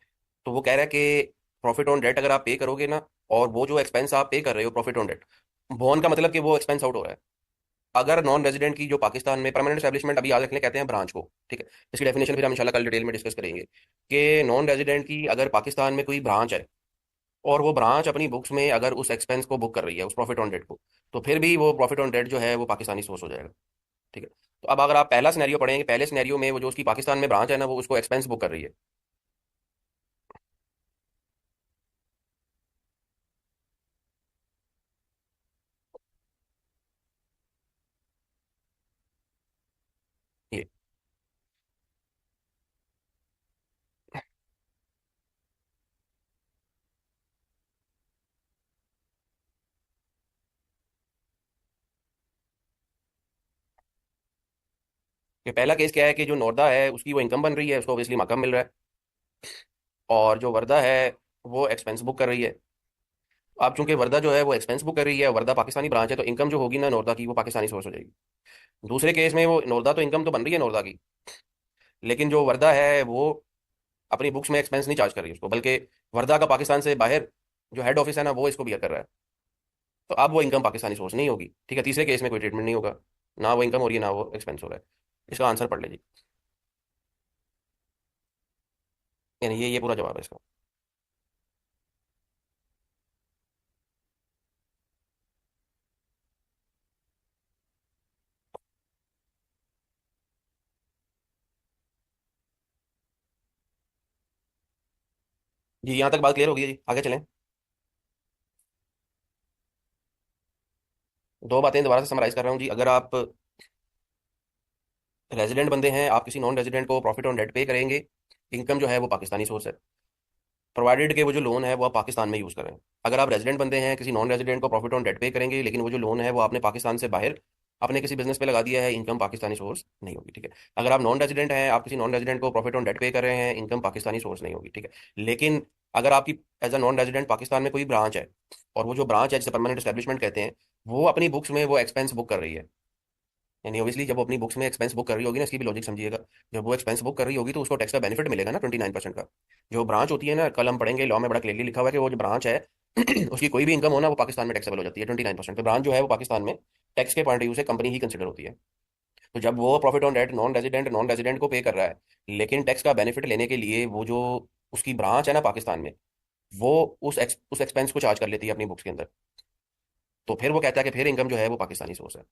तो वो कह रहा है कि प्रॉफिट ऑन डेट अगर आप पे करोगे ना, और वो जो एक्सपेंस आप पे कर रहे हो प्रॉफिट ऑन डेट, बॉर्न का मतलब कि वो एक्सपेंस आउट हो रहा है। अगर नॉन रेजिडेंट की जो पाकिस्तान में परमानेंट एस्टेब्लिशमेंट अभी याद रखने कहते हैं ब्रांच को, ठीक है। इसकी डेफिनेशन फिर हम इंशाल्लाह कल डिटेल में डिस्कस करेंगे कि नॉन रेजिडेंट की अगर पाकिस्तान में कोई ब्रांच है और वो ब्रांच अपनी बुक्स में अगर उस एक्सपेंस को बुक कर रही है, उस प्रॉफिट ऑन डेट को, तो फिर भी वो प्रॉफिट ऑन डेट जो है वो पाकिस्तानी सोर्स हो जाएगा, ठीक है। तो अब अगर आप पहला सिनेरियो पढ़ेंगे, पहले सिनेरियो में वो जो उसकी पाकिस्तान में ब्रांच है ना, वो उसको एक्सपेंस बुक कर रही है। ये कि पहला केस क्या है कि जो नोरदा है उसकी वो इनकम बन रही है, उसको ऑब्वियसली माकम मिल रहा है, और जो वर्दा है वो एक्सपेंस बुक कर रही है। अब चूंकि वर्दा जो है वो एक्सपेंस बुक कर रही है, वर्दा पाकिस्तानी ब्रांच है, तो इनकम जो होगी ना नोरदा की, वो पाकिस्तानी सोर्स हो जाएगी। दूसरे केस में वो नोरदा तो इनकम तो बन रही है नोरदा की, लेकिन जो वर्दा है वो अपनी बुक्स में एक्सपेंस नहीं चार्ज कर रही है उसको, बल्कि वर्दा का पाकिस्तान से बाहर जो हेड ऑफिस है ना, वो इसको बियर कर रहा है। तो अब वो इनकम पाकिस्तानी सोर्स नहीं होगी, ठीक है। तीसरे केस में कोई ट्रीटमेंट नहीं होगा, ना वो इनकम हो रही है ना वो एक्सपेंस हो रहा है। इसका आंसर पढ़ लीजिए। यानी ये पूरा जवाब है इसका। जी यहाँ तक बात क्लियर होगी जी, आगे चलें। दो बातें दोबारा से समराइज कर रहा हूँ जी। अगर आप रेजिडेंट बंदे हैं, आप किसी नॉन रेजिडेंट को प्रॉफिट ऑन डेट पे करेंगे, इनकम जो है वो पाकिस्तानी सोर्स है, प्रोवाइडेड के वो जो लोन है वो आप पाकिस्तान में यूज़ करें। अगर आप रेजिडेंट बंदे हैं, किसी नॉन रेजिडेंट को प्रॉफिट ऑन डेट पे करेंगे, लेकिन वो जो लोन है वो आपने पाकिस्तान से बाहर अपने किसी बिजनेस पे लगा दिया है, इनकम पाकिस्तानी सोर्स नहीं होगी, ठीक है। अगर आप नॉन रेजिडेंट हैं, आप किसी नॉन रेजिडेंट को प्रॉफिट ऑन डेट पे कर रहे हैं, इनकम पाकिस्तानी सोर्स नहीं होगी, ठीक है। लेकिन अगर आपकी as a non resident Pakistan में कोई ब्रांच है, और वो जो ब्रांच है जिसे परमानेंट एस्टेब्लिशमेंट कहते हैं, वो अपनी बुक्स में वो एक्सपेंस बुक कर रही है, यानी ऑब्वियसली जब वो अपनी बुक्स में एक्सपेंस बुक कर रही होगी ना, इसकी भी लॉजिक समझिएगा। जब वो एक्सपेंस बुक कर रही होगी तो उसको टैक्स का बेनिफिट मिलेगा ना 29% का। जो ब्रांच होती है ना, कल हम पढ़ेंगे लॉ में बड़ा क्लियरली लिखा हुआ है कि वो जो ब्रांच है उसकी कोई भी इनकम होना वो पाकिस्तान में टैक्सेबल हो जाती है 29%। तो ब्रांच जो है वो पाकिस्तान में टैक्स के पॉइंट ऑफ व्यू से कंपनी ही कंसिडर होती है। तो जब वो profit on debt non resident को पे कर रहा है, लेकिन टैक्स का बेनिफिट लेने के लिए वो जो उसकी ब्रांच है ना पाकिस्तान में, वो उस एक्सपेंस को चार्ज कर लेती है अपनी बुक्स के अंदर, तो फिर वो कहता है कि फिर इनकम जो है वो पाकिस्तानी सोर्स है।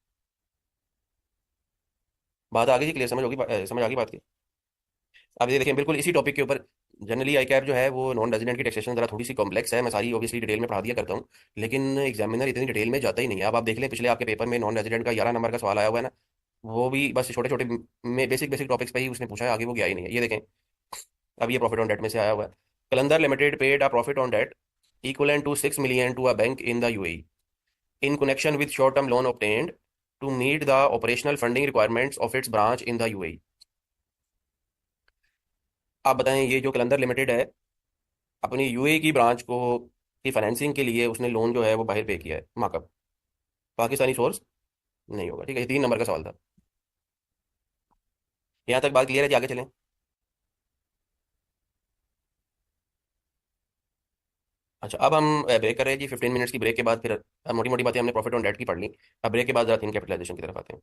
बात आ गई जी, क्लियर समझ होगी, समझ आ गई बात की। अब ये देखिए बिल्कुल इसी टॉपिक के ऊपर, जनरली आई कैप जो है वो नॉन रेजिडेंट की टैक्सेशन जरा थोड़ी सी कॉम्प्लेक्स है, मैं सारी ऑब्वियसली डिटेल में पढ़ा दिया करता हूँ, लेकिन एग्जामिनर इतनी डिटेल में जाता ही नहीं है। अब आप देख लें पिछले आपके पेपर में नॉन रेजिडेंट का 11 नंबर का सवाल आया हुआ है ना, वो भी बस छोटे छोटे में बेसिक बेसिक टॉपिक्स पे ही उसने पूछा है, आगे वो गया ही नहीं है। ये देखें, अब ये प्रॉफिट ऑन डेट में से आया हुआ है। Qalandar limited paid a profit on debt equivalent to 6 million to a bank in the UAE in connection with short term loan obtained to meet the operational funding requirements of its branch in the UAE। आप बताएं, ये जो कलंदर limited है, अपनी UAE की branch को की financing के लिए उसने लोन जो है वो बाहर पे किया है, मार्कअप पाकिस्तानी सोर्स नहीं होगा, ठीक है। ये 3 नंबर का सवाल था। यहाँ तक बात क्लियर है जी, आगे चलें। अच्छा, अब हम ब्रेक कर रहे हैं जी, 15 मिनट्स की ब्रेक के बाद फिर मोटी मोटी बातें हमने प्रॉफिट ऑन डेट की पढ़ ली। अब ब्रेक के बाद जरा थिंक कैपिटलाइजेशन की तरफ आते हैं।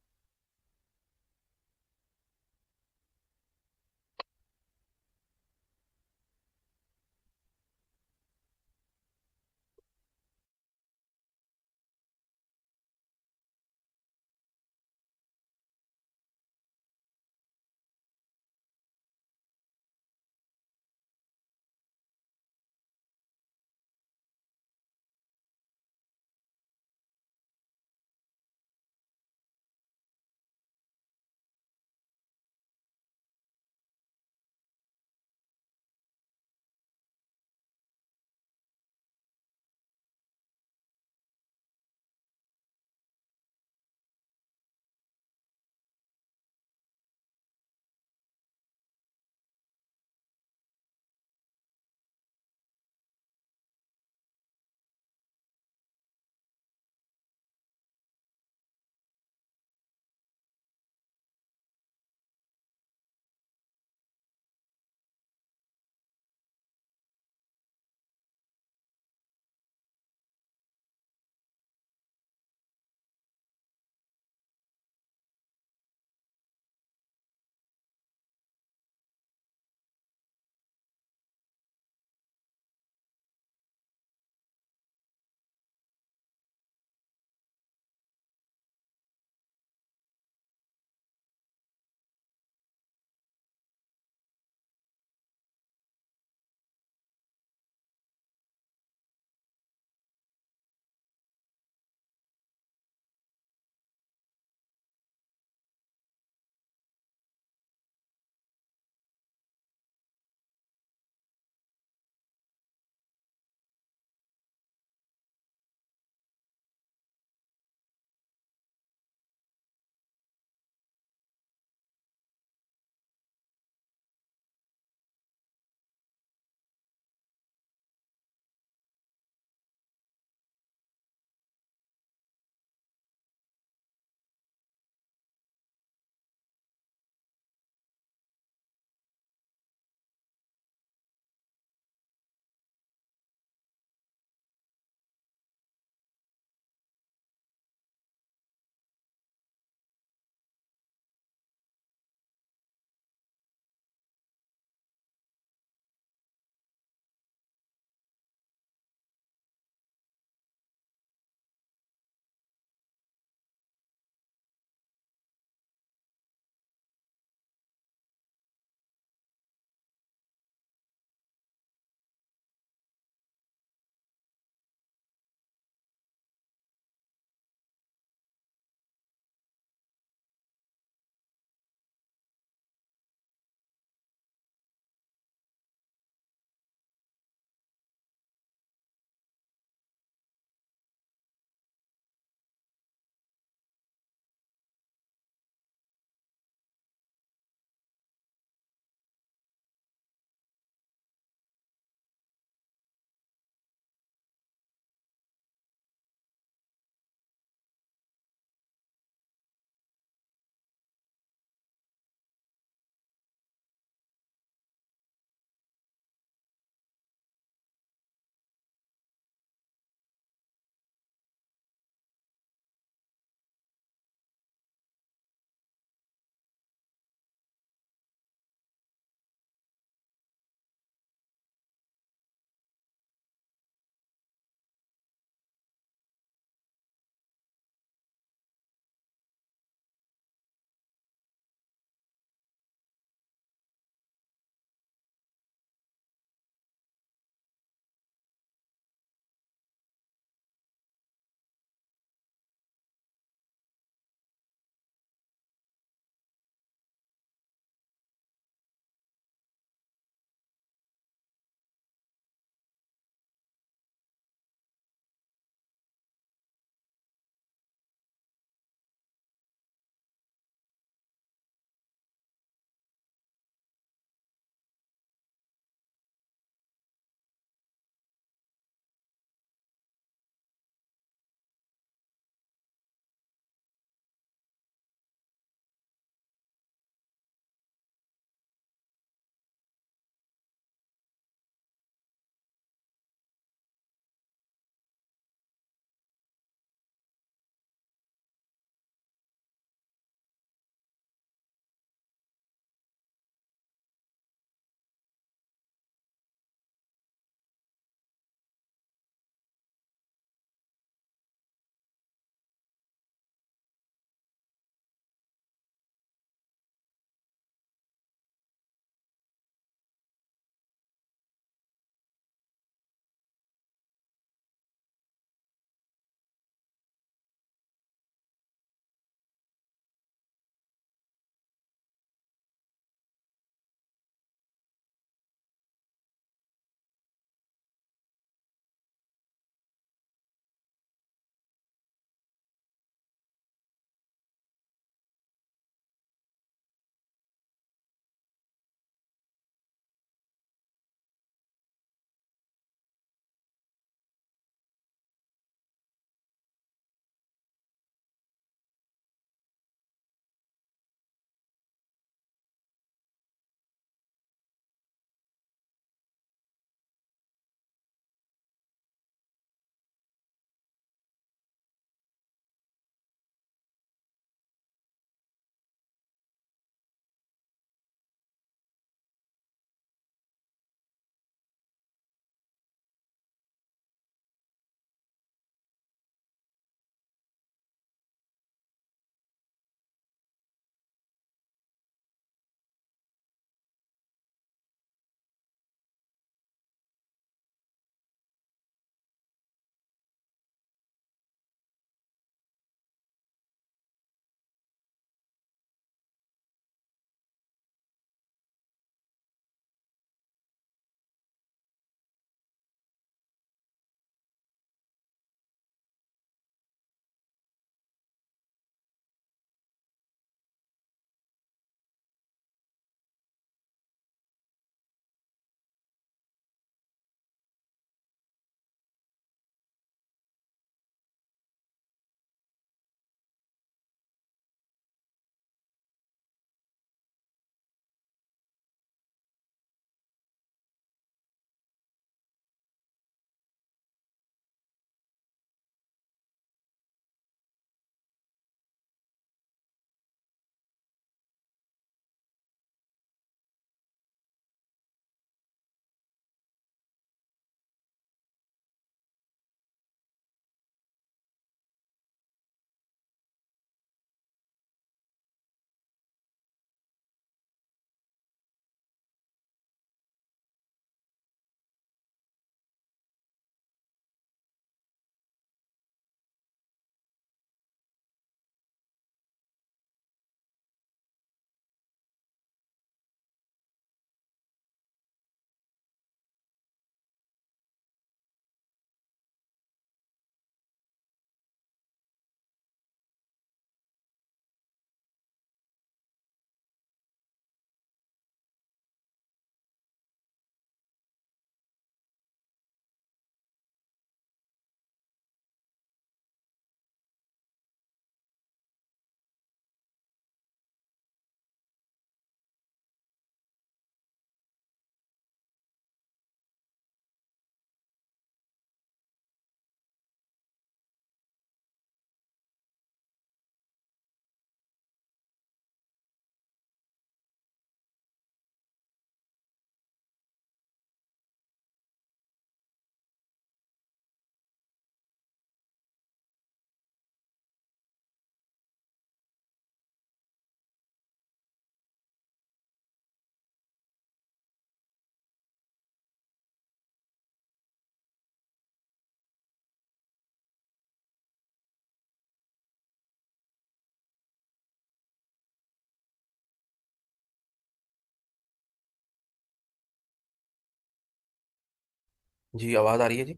जी आवाज़ आ रही है जी।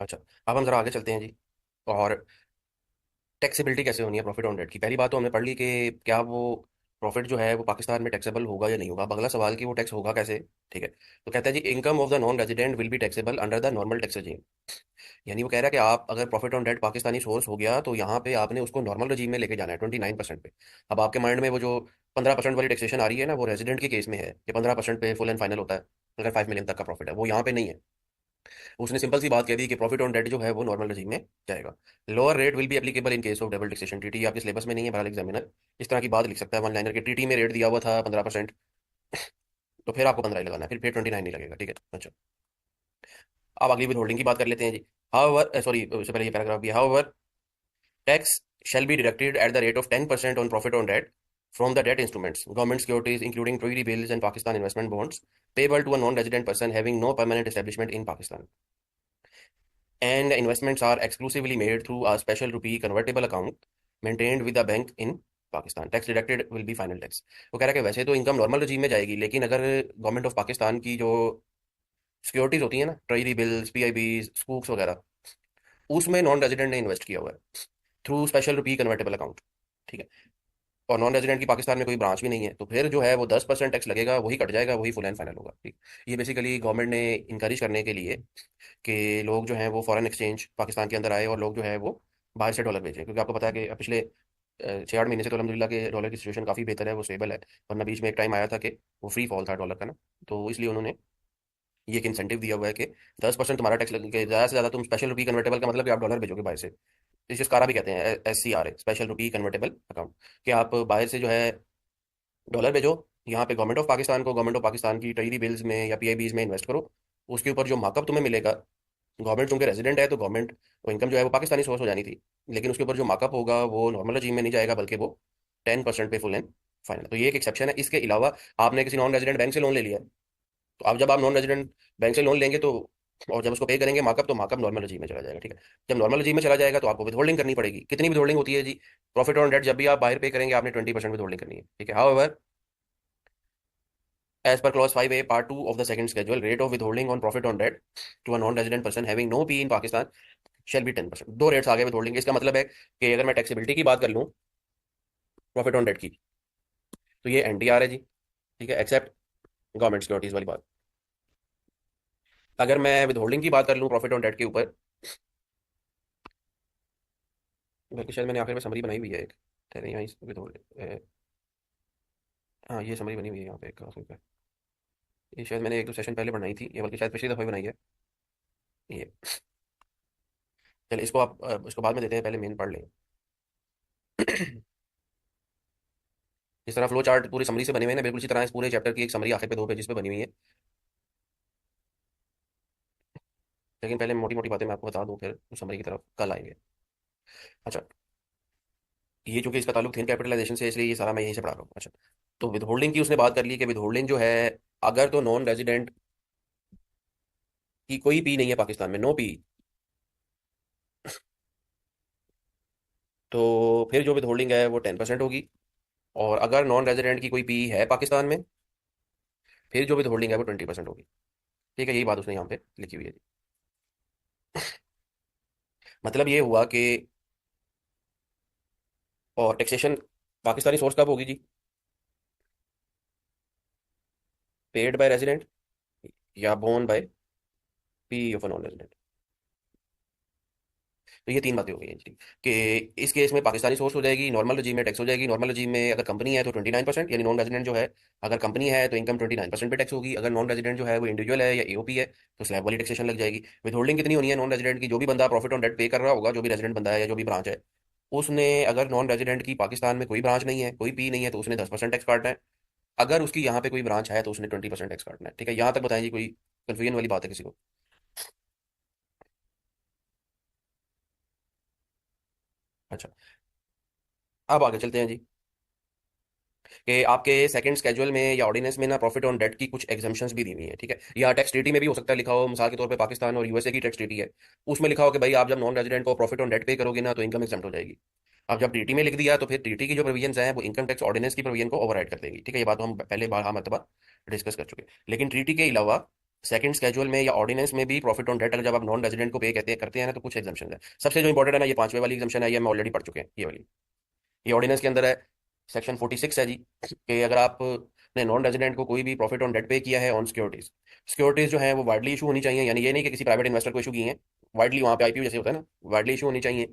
अच्छा, अब हम जरा आगे चलते हैं जी। और टैक्सेबिलिटी कैसे होनी है प्रॉफिट ऑन डेट की, पहली बात तो हमने पढ़ ली कि क्या वो प्रॉफिट जो है वो पाकिस्तान में टैक्सेबल होगा या नहीं होगा। अब अगला सवाल कि वो टैक्स होगा कैसे। ठीक है, तो कहता है जी income of the non resident will be taxable under the normal tax regime। यानी वो कह रहा है कि आप अगर profit on debt Pakistani source हो गया तो यहाँ पे आपने उसको नॉर्मल रजीम में लेके जाना है 29% पे। अब आपके माइंड में वो जो 15% वाली टैक्सेशन आ रही है ना, वो रेजिडेंट के केस में है कि 15% पे फुल एंड फाइनल होता है अगर 5 मिलियन तक का प्रॉफिट है, वो यहाँ पे नहीं है। उसने सिंपल सी बात कह दी कि प्रॉफिट ऑन डेट जो है वो नॉर्मल रजीम में जाएगा। Lower rate will be applicable in case of double taxation. TT आपके सिलेबस में नहीं है, बहरहाल एग्जामिनर इस तरह की बात लिख सकता है वन लाइनर के, टीटी में रेट दिया हुआ था 15%, तो फिर आपको 15 ही लगाना है, फिर 29 नहीं लगेगा। ठीक है, अच्छा। अब अगली विद होल्डिंग की बात कर लेते हैं जी। हाउएवर सॉरी, उससे पहले ये पैराग्राफ भी, however tax shall be deducted at the rate of 10% on profit on debt from the debt instruments, government securities, including Treasury bills and Pakistan investment bonds, payable to a non-resident person having no permanent establishment in Pakistan. And investments are exclusively made through a special rupee convertible account maintained with the bank in Pakistan. Tax deducted will be final tax. वो कह रहा है कि वैसे तो income normal रजीम में जाएगी, लेकिन अगर गवर्नमेंट ऑफ पाकिस्तान की जो सिक्योरिटीज होती है ना, ट्रेजरी बिल्स, पीआईबी, स्कूक्स वगैरह, उसमें नॉन रेजिडेंट ने इन्वेस्ट किया हुआ है थ्रू स्पेशल रुपी कन्वर्टेबल अकाउंट। ठीक है, और नॉन रेजिडेंट की पाकिस्तान में कोई ब्रांच भी नहीं है, तो फिर जो है वो 10% टैक्स लगेगा, वही कट जाएगा, वही फुल एंड फाइनल होगा। ठीक, ये बेसिकली गवर्नमेंट ने इंकरेज करने के लिए कि लोग जो हैं वो फॉरेन एक्सचेंज पाकिस्तान के अंदर आए और लोग जो है वो बाहर से डॉलर भेजें, क्योंकि आपको पता है कि पिछले 6-8 महीने से तो अलहमदिल्ला के डॉलर की सिचुएशन काफ़ी बेहतर है, वो स्टेबल है। वरना बीच में एक टाइम आया था कि वो फ्री फॉल था डॉलर का ना, तो इसलिए उन्होंने ये एक इंसेंटिव दिया हुआ है कि 10% तुम्हारा टैक्स लगेगा, ज़्यादा से ज़्यादा तुम स्पेशल रुपी कन्वर्टेबल का मतलब कि आप डॉलर भेजोगे बाहर से, इसे स्कारा भी कहते हैं, SCRA, स्पेशल रुपी कन्वर्टेबल अकाउंट, कि आप बाहर से जो है डॉलर भेजो, यहाँ पे गवर्नमेंट ऑफ पाकिस्तान को, गवर्नमेंट ऑफ पाकिस्तान की ट्रेजरी बिल्स में या पीआईबीज में इन्वेस्ट करो। उसके ऊपर जो मार्कअप तुम्हें मिलेगा, गवर्नमेंट चूंकि रेजिडेंट है तो गवर्नमेंट वो इनकम जो है वो पाकिस्तानी सोर्स हो जानी थी, लेकिन उसके ऊपर जो मार्कअप होगा वो नॉर्मल रजीम में नहीं जाएगा, बल्कि वो 10% पे फुल एंड फाइनल। तो ये एक एक्सेप्शन है। इसके अलावा आपने किसी नॉन रेजिडेंट बैंक से लोन ले लिया है, तो अब जब आप नॉन रेजिडेंट बैंक से लोन लेंगे तो, और जब उसको पे करेंगे मार्कअप, तो मार्कअप नॉर्मल रजीम में चला जाएगा। ठीक है, जब नॉर्मल रजीम में चला जाएगा तो आपको विद होल्डिंग करनी पड़ेगी। कितनी विद होल्डिंग होती है जी, प्रॉफिट ऑन डेट जब भी आप बाहर पे करेंगे आपने 20% विद होल्डिंग करनी है। ठीक है, however as per clause 5A part 2 of the second schedule, rate of withholding on profit on debt to a non-resident person having no P in Pakistan shall be 10%। दो रेट्स आगे withholding के। इसका मतलब है कि अगर मैं टैक्सेबिलिटी की बात कर लूँ प्रॉफिट ऑन डेट की, तो ये NTR है जी। ठीक है, एक्सेप्ट गवर्नमेंट सिक्योरिटीज वाली बात। अगर मैं विदहोल्डिंग की बात कर लूँ प्रॉफिट ऑन डेट के ऊपर, बल्कि शायद मैंने आखिर में समरी बनाई हुई है एक, ठहरे यहाँ विदहोल्डिंग, हाँ ये समरी बनी हुई है यहाँ पे एक आखिर पे। ये शायद मैंने एक दो सेशन पहले बनाई थी ये, बल्कि शायद पिछली दफ़ा भी बनाई है ये। चलिए इसको आप इसको बाद में देते हैं, पहले मेन पढ़ लें। इस तरह फ्लो चार्ट पूरी समरी से बने हुए हैं ना, बिल्कुल इसी तरह इस पूरे चैप्टर की एक समरी आखिर पे 2 पेजेस पे बनी हुई है। लेकिन पहले मोटी मोटी बातें मैं आपको बता दूं, फिर उस समरी की तरफ कल आएंगे। अच्छा, ये चूंकि इसका ताल्लुक थिन कैपिटलाइजेशन से, इसलिए ये सारा मैं यहीं से पढ़ा रहा हूँ। अच्छा, तो विद होल्डिंग की उसने बात कर ली कि विद होल्डिंग जो है, अगर तो नॉन रेजिडेंट की कोई पी नहीं है पाकिस्तान में, नो पी, तो फिर जो विद होल्डिंग है वो 10% होगी। और अगर नॉन रेजिडेंट की कोई पी है पाकिस्तान में, फिर जो विद होल्डिंग है वो 20% होगी। ठीक है, यही बात उसने यहाँ पे लिखी हुई है जी। मतलब ये हुआ कि, और टैक्सेशन पाकिस्तानी सोर्स कब होगी जी, पेड बाय रेजिडेंट या borne by P of non resident. तो ये तीन बातें हो गई हैं जी, कि इस केस में पाकिस्तानी सोर्स हो जाएगी, नॉर्मल रजीम में टैक्स हो जाएगी। नॉर्मल रजीम में अगर कंपनी है तो 29%, यानी नॉन रेजिडेंट जो है, अगर कंपनी है तो इनकम 29% पे टैक्स होगी। अगर नॉन रेजिडेंट जो है वो इंडिविजुअल है या एओपी है तो स्लैब वाली टैक्सेशन लग जाएगी। विद होल्डिंग कितनी होनी है नॉन रेजिडेंट की, जो भी बंदा प्रॉफिट ऑन डेट पे कर रहा होगा, जो भी रेजिडेंट बंदा है या जो भी ब्रांच है, उसने, अगर नॉन रेजिडेंट की पाकिस्तान में कोई ब्रांच नहीं है, कोई पी नहीं है, तो उसने 10% टैक्स काटना है। अगर उसकी यहाँ पे कोई ब्रांच है तो उसने 20% टैक्स काटना है। ठीक है, यहाँ तक बताएं जी, कोई कन्फ्यूजन वाली बात है किसी को। अच्छा, अब आगे चलते हैं जी, कि आपके सेकंड स्केड्यूल में या ऑर्डिनेंस में ना प्रॉफिट ऑन डेट की कुछ एग्जाम्पशंस भी दी हुई है। ठीक है, या टैक्स ट्रीटी में भी हो सकता है लिखा हो, मिसाल के तौर पे पाकिस्तान और यूएसए की टैक्स ट्रीटी है, उसमें लिखा हो कि भाई आप जब नॉन रेजिडेंट को प्रॉफिट ऑन डेट पे करोगे ना तो इनकम एग्जम्प्ट हो जाएगी। अब जब ट्रीटी में लिख दिया तो फिर ट्रीटी की जो प्रोविजंस हैं वो इनकम टैक्स ऑर्डिनेंस की प्रोविजन को ओवरराइड कर देगी, ठीक है। ये बात तो हम पहले बार मरतबा डिस्कस कर चुके हैं। लेकिन ट्रीटी के अलावा सेकंड स्केड्यूल में या ऑर्डिनेंस में भी प्रॉफिट ऑन डेट अगर जब आप नॉन रेजिडेंट को पे कहते हैं करते हैं ना, तो कुछ एग्जाम्पशन है। सबसे जो इंपॉर्टेंट है ना, ये पांचवे वाली एग्जाम्पशन है, ये हम ऑलरेडी पढ़ चुके हैं, ये वाली। ये ऑर्डिनेंस के अंदर है, सेक्शन 46 है जी, कि अगर आपने नॉन रेजिडेंट को कोई भी प्रॉफिट ऑन डेट पे किया है ऑन सिक्योरिटीज, सिक्योरिटीज जो है वो वाइडली इशू होनी चाहिए, यानी ये नहीं कि किसी प्राइवेट इन्वेस्टर को इशू की है, वाइडली वहाँ पे आईपीओ जैसे होता है ना, वाइडली इशू होनी चाहिए।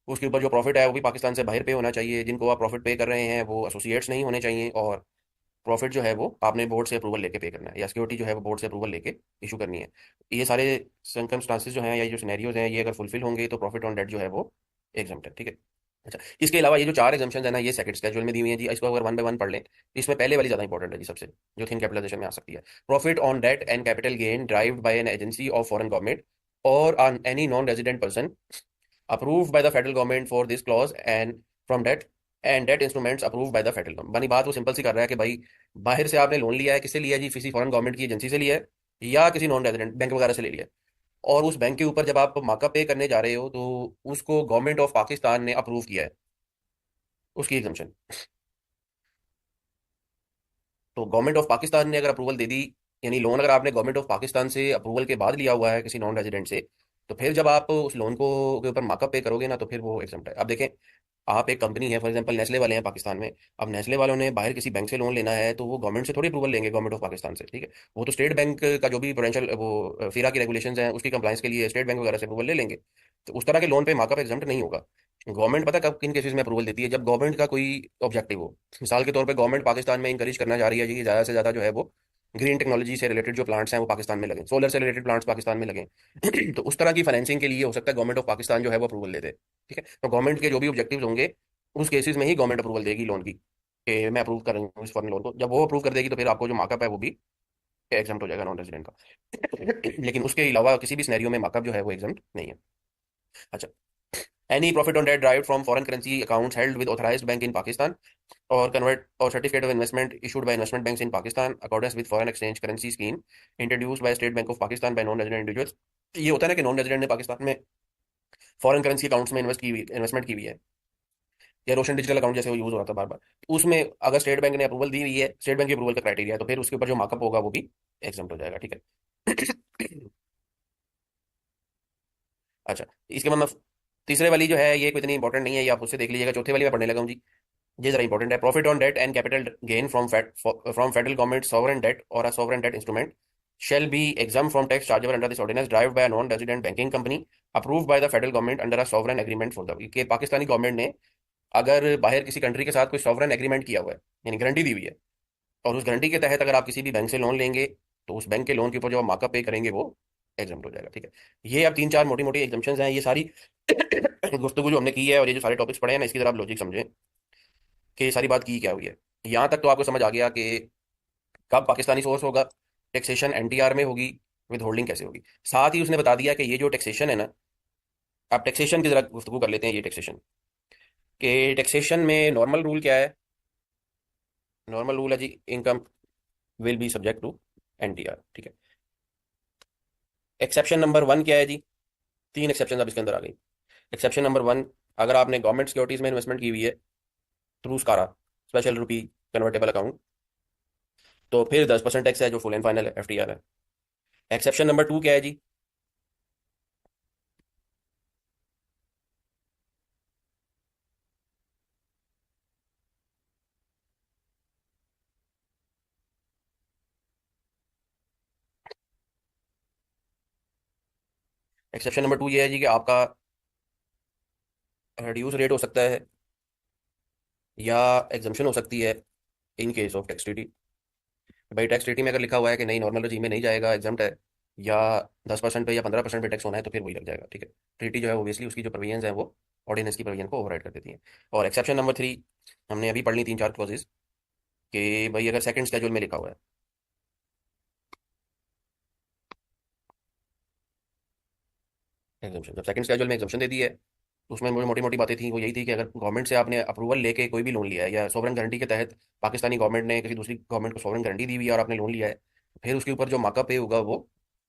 उसके ऊपर जो प्रॉफिट है वो भी पाकिस्तान से बाहर पे होना चाहिए, जिनको आप प्रॉफिट पे कर रहे हैं वो एसोसिएट्स नहीं होने चाहिए, और प्रॉफिट जो है वो आपने बोर्ड से अप्रूवल लेके पे करना है, या सिक्योरिटी जो है वो बोर्ड से अप्रूवल लेके इशू करनी है। ये सारे सर्कमस्टांसेस जो हैं या जो सिनेरियोज हैं, ये अगर फुलफिल होंगे तो प्रॉफिट ऑन डेट जो है वो एग्जम्प्ट है, ठीक है। अच्छा, इसके अलावा ये जो चार एग्जाम्पशन है ना, ये सेकंड स्केड्यूल में दी हुई है जी। इसको अगर वन बाय वन पढ़ लें, इसमें पहले वाली ज्यादा इंपॉर्टेंट है जी, सबसे जो थिंक कैपिटलाइजेशन में आ सकती है। Profit on debt and capital gain derived by an agency of foreign government और on any non resident person approved by the federal government for this clause and from debt and debt instruments approved by the federal government. बनी बात वो simple सी कर रहा है कि भाई बाहर से आपने लोन लिया है, किससे लिया है जी? किसी फॉरेन गवर्नमेंट की एजेंसी से लिया है या किसी नॉन रेजिडेंट बैंक वगैरह से ले लिया है। और उस बैंक के ऊपर जब आप मार्कअप पे करने जा रहे हो तो उसको गवर्नमेंट ऑफ पाकिस्तान ने अप्रूव किया है, उसकी एग्जाम्पशन। तो गवर्नमेंट ऑफ पाकिस्तान ने अगर अप्रूवल दे दी, यानी लोन अगर आपने गवर्नमेंट ऑफ पाकिस्तान से अप्रूवल के बाद लिया हुआ है किसी नॉन रेजिडेंट से, तो फिर जब आप उस लोन को के ऊपर मार्कअप पे करोगे ना, तो फिर वो एग्जम्प्ट है। अब देखें, आप एक कंपनी है, फॉर एग्जांपल नेस्ले वाले हैं पाकिस्तान में। अब नेस्ले वालों ने बाहर किसी बैंक से लोन लेना है तो वो गवर्नमेंट से थोड़ी अप्रूवल लेंगे, गवर्नमेंट ऑफ पाकिस्तान से, ठीक है। वो तो स्टेट बैंक का जो भी प्रोडेंशियल वो फीरा की रेगुलेशंस हैं उसकी कंप्लाइंस के लिए स्टेट बैंक वगैरह से अप्रूवल ले लेंगे। तो उस तरह के लोन पे मार्कअप एग्जम्प्ट नहीं होगा। गवर्नमेंट पता कब किन केसेस में अप्रूवल देती है? जब गवर्नमेंट का कोई ऑब्जेक्टिव हो। मिसाल के तौर पे गवर्नमेंट पाकिस्तान में इंकरेज करना चाह रही है जी कि ज़्यादा से ज़्यादा जो है वो ग्रीन टेक्नोलॉजी से रिलेटेड जो प्लांट्स हैं वो पाकिस्तान में लगें, सोलर से रिलेटेड प्लांट्स पाकिस्तान में लगें। तो उस तरह की फाइनेंसिंग के लिए हो सकता है गवर्नमेंट ऑफ पाकिस्तान जो है वो अप्रूवल दे दे, ठीक है। तो गवर्नमेंट के जो भी ऑब्जेक्टिव्स होंगे उस केसेस में ही गवर्नमेंट अप्रूवल देगी लोन की, कि मैं अप्रूव कर रही हूँ इस फॉरेन लोन को। जब वो अप्रूव कर देगी तो फिर आपको जो मार्कअप है वो भी एग्जाम्प्ट हो जाएगा नॉन रेजिडेंट का। लेकिन उसके अलावा किसी भी सिनेरियो में मार्कअप जो है वो एग्जाम्प्ट नहीं है। अच्छा, any profit on debt derived from foreign currency accounts held with authorised bank in Pakistan or convert or certificate of investment issued by investment banks in Pakistan accordance with foreign exchange currency scheme introduced by State Bank of Pakistan by non-resident individuals। ये होता है ना कि non resident ने पाकिस्तान में foreign currency accounts में investment की हुई है, या रोशन डिजिटल अकाउंट जैसे वो यूज हो रहा था बार बार, तो उसमें अगर स्टेट बैंक ने अप्रूवल दी हुई है, स्टेट बैंक की अप्रूवल का क्राइटेरिया है, तो फिर उसके ऊपर जो मार्कअप होगा वो भी एग्जाम्प्ट हो जाएगा, ठीक है। अच्छा, इसके बाद मैं तीसरे वाली जो है ये कोई इतनी इंपॉर्टेंट नहीं है, ये आप उससे देख लीजिएगा। चौथे वाली मैं पढ़ने लगा हूँ जी, ये जरा इंपॉर्टेंट है। Profit on debt and capital gain from federal government sovereign debt और a sovereign debt instrument shall be exempt from tax chargeable under this ordinance derived by a non-resident banking company approved by the federal government under a sovereign agreement for the कि Pakistani government ने अगर बाहर किसी country के साथ कोई sovereign agreement किया हुआ है, यानी गारंटी दी हुई है, और उस गारंटी के तहत अगर आप किसी भी बैंक से लोन लेंगे तो उस बैंक के लोन के ऊपर जो आप मार्कअप पे करेंगे वो एग्जाम्प्ट हो जाएगा, ठीक है। ये अब तीन चार मोटी मोटी एग्जाम्पशंस हैं, ये सारी गुफ्तगू जो हमने की है और ये जो सारे टॉपिक्स पढ़े हैं ना, इसकी तरह आप लॉजिक समझें कि ये सारी बात की क्या हुई है। यहाँ तक तो आपको समझ आ गया कि कब पाकिस्तानी सोर्स होगा, टैक्सेशन एनटीआर में होगी, विद होल्डिंग कैसे होगी। साथ ही उसने बता दिया कि ये जो टैक्सेशन है ना, आप टैक्सेशन की जरा गुफ्तगू कर लेते हैं। ये टैक्सेशन के टैक्सेशन में नॉर्मल रूल क्या है? नॉर्मल रूल है जी, income will be subject to NTR, ठीक है। एक्सेप्शन नंबर वन क्या है जी? तीन एक्सेप्शन अब इसके अंदर आ गई। एक्सेप्शन नंबर वन, अगर आपने गवर्नमेंट सिक्योरिटीज में इन्वेस्टमेंट की हुई है थ्रू स्कारा, स्पेशल रुपी कन्वर्टेबल अकाउंट, तो फिर 10% टैक्स है जो फुल एंड फाइनल एफटीआर है। एक्सेप्शन नंबर टू क्या है जी? एक्सेप्शन नंबर टू ये है जी कि आपका रिड्यूस रेट हो सकता है या एग्जम्पशन हो सकती है in case of tax treaty. भाई टैक्स ट्रीटी में अगर लिखा हुआ है कि नहीं नॉर्मल रजीम में नहीं जाएगा, एग्जाम्प्ट है, या 10% पे या 15% पे टैक्स होना है, तो फिर वही लग जाएगा, ठीक है। ट्रीटी जो है ओबियसली उसकी जो प्रोविजंस है वो ऑर्डिनेंस की प्रोविजन को ओवरराइड कर देती है। और एक्सेप्शन नंबर थ्री हमने अभी पढ़ ली, तीन चार क्लॉजेज, कि भाई अगर सेकंड स्केड्यूल में लिखा हुआ है एग्जाम्पशन, जब सेकंड स्केड्यूल में एग्जाम्पशन दे दी है तो उसमें मुझे मोटी मोटी बातें थी, वो यही थी कि अगर गवर्नमेंट से आपने अप्रूवल लेके कोई भी लोन लिया है, या सोवरेन गारंटी के तहत पाकिस्तानी गवर्नमेंट ने किसी दूसरी गवर्नमेंट को सोवरेन गारंटी दी हुई है और आपने लोन लिया है, फिर उसके ऊपर जो मार्कअप पे होगा वो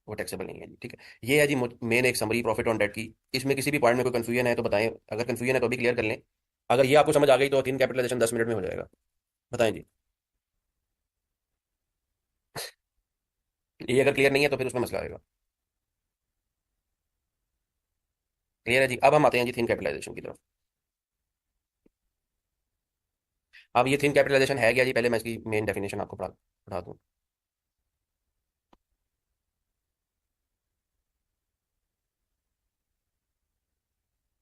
टैक्सेबल नहीं है जी, ठीक है। ये है जी मेन एक समरी प्रॉफिट ऑन डेट की। इसमें किसी भी पॉइंट में कोई कंफ्यूजन है तो बताएं, अगर कंफ्यूजन है तो भी क्लियर कर लें, अगर ये आपको समझ आ गई तो थिन कैपिटलाइजेशन 10 मिनट में हो जाएगा। बताएं जी। ये अगर क्लियर नहीं है तो फिर उसमें मसला आएगा। क्लियर है जी। अब हम आते हैं जी थिन कैपिटलाइजेशन की तरफ। अब ये थिन कैपिटलाइजेशन है क्या जी, पहले मैं इसकी मेन डेफिनेशन आपको पढ़ा दूं।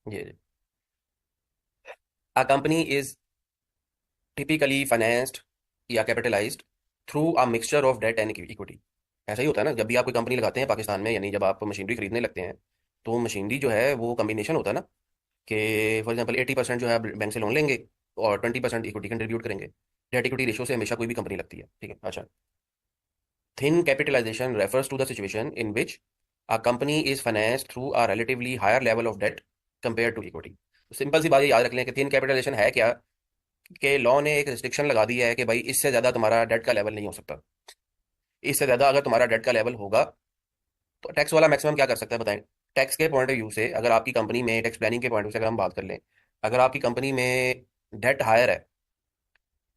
ये a company is typically financed या capitalised through a mixture of debt and equity. ऐसा ही होता है ना, जब भी आप कोई कंपनी लगाते हैं पाकिस्तान में, यानी जब आप मशीनरी खरीदने लगते हैं, तो मशीनरी जो है वो कम्बिनेशन होता है ना, कि फॉर एग्जांपल 80% जो है बैंक से लोन लेंगे और 20% इक्विटी कंट्रीब्यूट करेंगे। डेट इक्विटी रेशो से हमेशा कोई भी कंपनी लगती है, ठीक है। अच्छा, thin capitalisation refers to the situation in which a company is financed through a relatively higher level of debt compare to equity. Simple सी बात ये याद रख लें कि थिन कैपिटलाइजेशन है क्या, कि लॉ ने एक रिस्ट्रिक्शन लगा दी है कि भाई इससे ज्यादा तुम्हारा डेट का लेवल नहीं हो सकता। इससे ज्यादा अगर तुम्हारा डेट का लेवल होगा तो टैक्स वाला मैक्सिमम क्या कर सकता है, बताएं। टैक्स के पॉइंट ऑफ व्यू से, अगर आपकी कंपनी में टैक्स प्लानिंग के पॉइंट ऑफ व्यू से अगर हम बात कर लें, अगर आपकी कंपनी में डेट हायर है,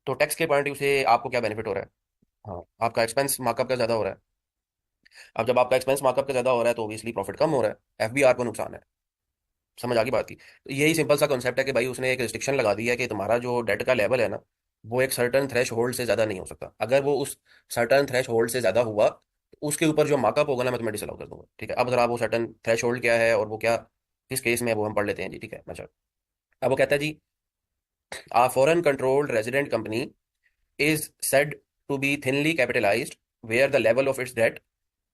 तो टैक्स के पॉइंट ऑफ व्यू से आपको क्या बेनिफिट हो रहा है। हाँ, आपका एक्सपेंस मार्कअप का ज्यादा हो रहा है। अब जब आपका एक्सपेंस मार्कअप का ज्यादा हो रहा है तो ऑब्वियसली प्रॉफिट कम हो रहा है, एफबीआर को नुकसान है। समझ आ गई बात की। तो यही सिंपल सा कॉन्सेप्ट है कि भाई उसने एक रिस्ट्रिक्शन लगा दी है कि तुम्हारा जो डेट का लेवल है ना, वो एक सर्टन थ्रेश होल्ड से ज्यादा नहीं हो सकता। अगर वो उस सर्टन थ्रेश होल्ड से ज्यादा हुआ तो उसके ऊपर जो मार्कअप होगा ना, मैं तुम्हें डिसअलाउ कर दूंगा, ठीक है। अब जरा वो सर्टन थ्रेश होल्ड क्या है और वो क्या किस केस में है, वो हम पढ़ लेते हैं जी, ठीक है। अच्छा, अब वो कहता है जी, a foreign controlled resident company is said to be thinly capitalized where the level of its debt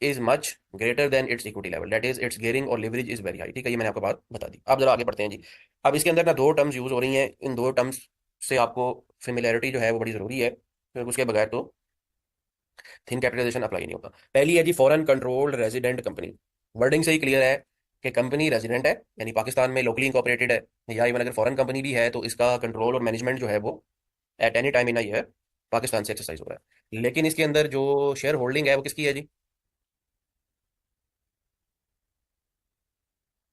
is much greater than its equity level, that is its gearing और leverage is very high। ठीक है, ये मैंने आपको बात बता दी। अब जरा आगे बढ़ते हैं जी। अब इसके अंदर ना दो टर्म्स यूज हो रही हैं, इन दो टर्म्स से आपको फेमिलियरिटी जो है वो बड़ी जरूरी है, क्योंकि उसके बगैर तो थिन कैपिटलाइजेशन अप्लाई नहीं होता। पहली है जी foreign controlled resident company. Wording से ही क्लियर है कि कंपनी रेजिडेंट है, यानी पाकिस्तान में लोकली इंकॉर्पोरेटेड है, या इवन अगर फॉरेन कंपनी भी है तो इसका कंट्रोल और मैनेजमेंट जो है वो at any time in year Pakistan से एक्सरसाइज हो रहा है। लेकिन इसके अंदर जो शेयर होल्डिंग है वो किसकी है जी,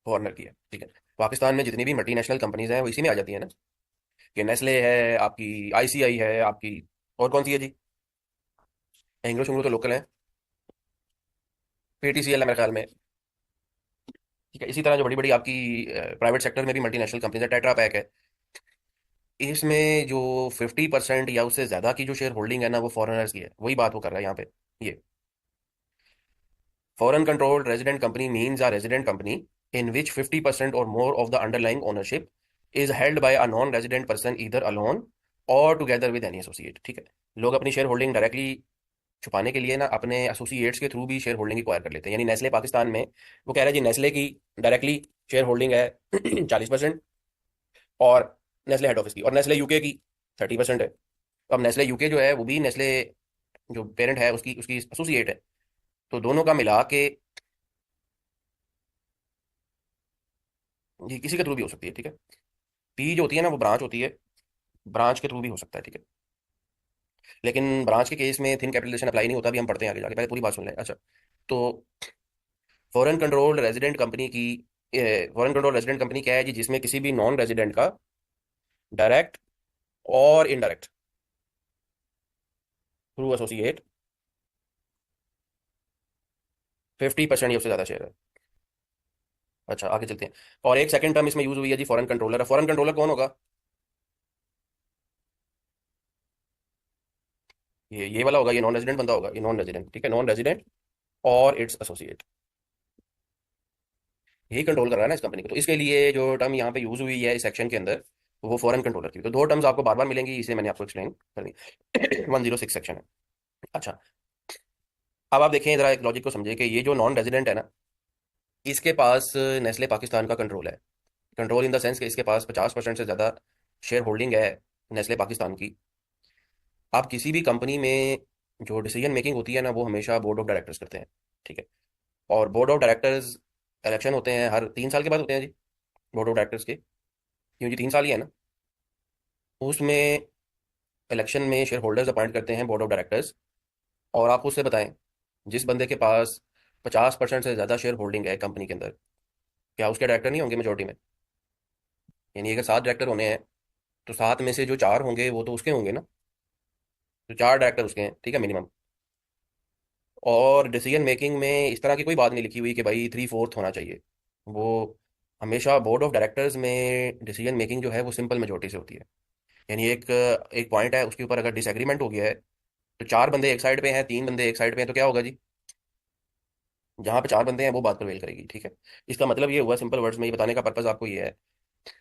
फॉरनर की है, ठीक है। पाकिस्तान में जितनी भी मल्टीनेशनल कंपनीज हैं वो इसी में आ जाती है ना, कि नेस्ले है आपकी, आईसीआई है आपकी, और कौन सी है जी, एंग्लो शुंग्लो तो लोकल है, पीटीसीएल है मेरे ख्याल में, ठीक है। इसी तरह जो बड़ी बड़ी आपकी प्राइवेट सेक्टर में भी मल्टीनेशनल कंपनीज है, टेट्रा पैक है, इसमें जो 50% या उससे ज्यादा की जो शेयर होल्डिंग है ना वो फॉरेनर्स की है, वही बात वो कर रहा है यहाँ पे। ये foreign controlled resident company means a resident company in which 50% or more of the underlying ownership is held by a non-resident person either alone or together with any associate। ठीक है, लोग अपनी शेयर होल्डिंग डायरेक्टली छुपाने के लिए ना अपने associates के थ्रू भी शेयर होल्डिंग एक्वायर कर लेते हैं। यानी नेस्ले पाकिस्तान में, वो कह रहा है जी नेस्ले की डायरेक्टली शेयर होल्डिंग है 40%, और नेस्ले हेड ऑफिस की और नेस्ले यूके की 30% है। तो अब नेस्ले यूके जो है वो भी नेस्ले जो पेरेंट है उसकी उसकी एसोसिएट है, तो दोनों का मिला के ये किसी के थ्रू भी हो सकती है, ठीक है। पी जो होती है ना वो ब्रांच होती है, ब्रांच के थ्रू भी हो सकता है, ठीक है। लेकिन ब्रांच के केस में थिन कैपिटलाइजेशन अप्लाई नहीं होता, भी हम पढ़ते हैं आगे जाके, पहले पूरी बात सुन लें। अच्छा, तो फॉरेन कंट्रोल्ड रेजिडेंट कंपनी की, फॉरेन कंट्रोल रेजिडेंट कंपनी क्या है जी, जिसमें किसी भी नॉन रेजिडेंट का डायरेक्ट और इनडायरेक्ट थ्रू एसोसिएट 50% या उससे ज्यादा शेयर है। अच्छा, आगे चलते हैं। और एक सेकंड टर्म इसमें यूज हुई है जी, फॉरेन कंट्रोलर। फॉरेन कंट्रोलर कौन होगा, ये वाला होगा, ये नॉन रेजिडेंट बंदा होगा, ये नॉन रेजिडेंट, ठीक है, नॉन रेजिडेंट और इट्स एसोसिएट, यही कंट्रोल कर रहा है ना इस कंपनी को। तो इसके लिए जो टर्म यहाँ पे यूज हुई है इस सेक्शन के अंदर, वो फॉरेन कंट्रोलर की। तो दो टर्म्स आपको बार बार मिलेंगी, इसे मैंने आपको एक्सप्लेन कर दी। 106 सेक्शन है। अच्छा, अब आप देखें जरा, एक लॉजिक को समझे कि ये जो नॉन रेजिडेंट है ना, इसके पास नेस्ले पाकिस्तान का कंट्रोल है। कंट्रोल इन द सेंस कि इसके पास 50% से ज़्यादा शेयर होल्डिंग है नेस्ले पाकिस्तान की। आप किसी भी कंपनी में जो डिसीजन मेकिंग होती है ना, वो हमेशा बोर्ड ऑफ डायरेक्टर्स करते हैं, ठीक है। और बोर्ड ऑफ डायरेक्टर्स इलेक्शन होते हैं हर 3 साल के बाद होते हैं जी, बोर्ड ऑफ डायरेक्टर्स के, क्योंकि 3 साल ही है ना। उसमें इलेक्शन में शेयर होल्डर्स अपॉइंट करते हैं बोर्ड ऑफ डायरेक्टर्स। और आप उससे बताएं, जिस बंदे के पास 50% से ज़्यादा शेयर होल्डिंग है कंपनी के अंदर, क्या उसके डायरेक्टर नहीं होंगे मेजोरिटी में। यानी अगर 7 डायरेक्टर होने हैं तो 7 में से जो 4 होंगे वो तो उसके होंगे ना। तो 4 डायरेक्टर उसके हैं, ठीक है, मिनिमम। और डिसीजन मेकिंग में इस तरह की कोई बात नहीं लिखी हुई कि भाई 3/4 होना चाहिए। वो हमेशा बोर्ड ऑफ डायरेक्टर्स में डिसीजन मेकिंग जो है वो सिंपल मेजोरिटी से होती है। यानी एक एक पॉइंट है, उसके ऊपर अगर डिसएग्रीमेंट हो गया है, तो 4 बंदे एक साइड पे हैं, 3 बंदे एक साइड पे हैं, तो क्या होगा जी? जहां पे 4 बंदे हैं वो बात प्रिवेल करेगी, ठीक है। इसका मतलब ये हुआ, सिंपल वर्ड्स में ये बताने का पर्पज आपको ये है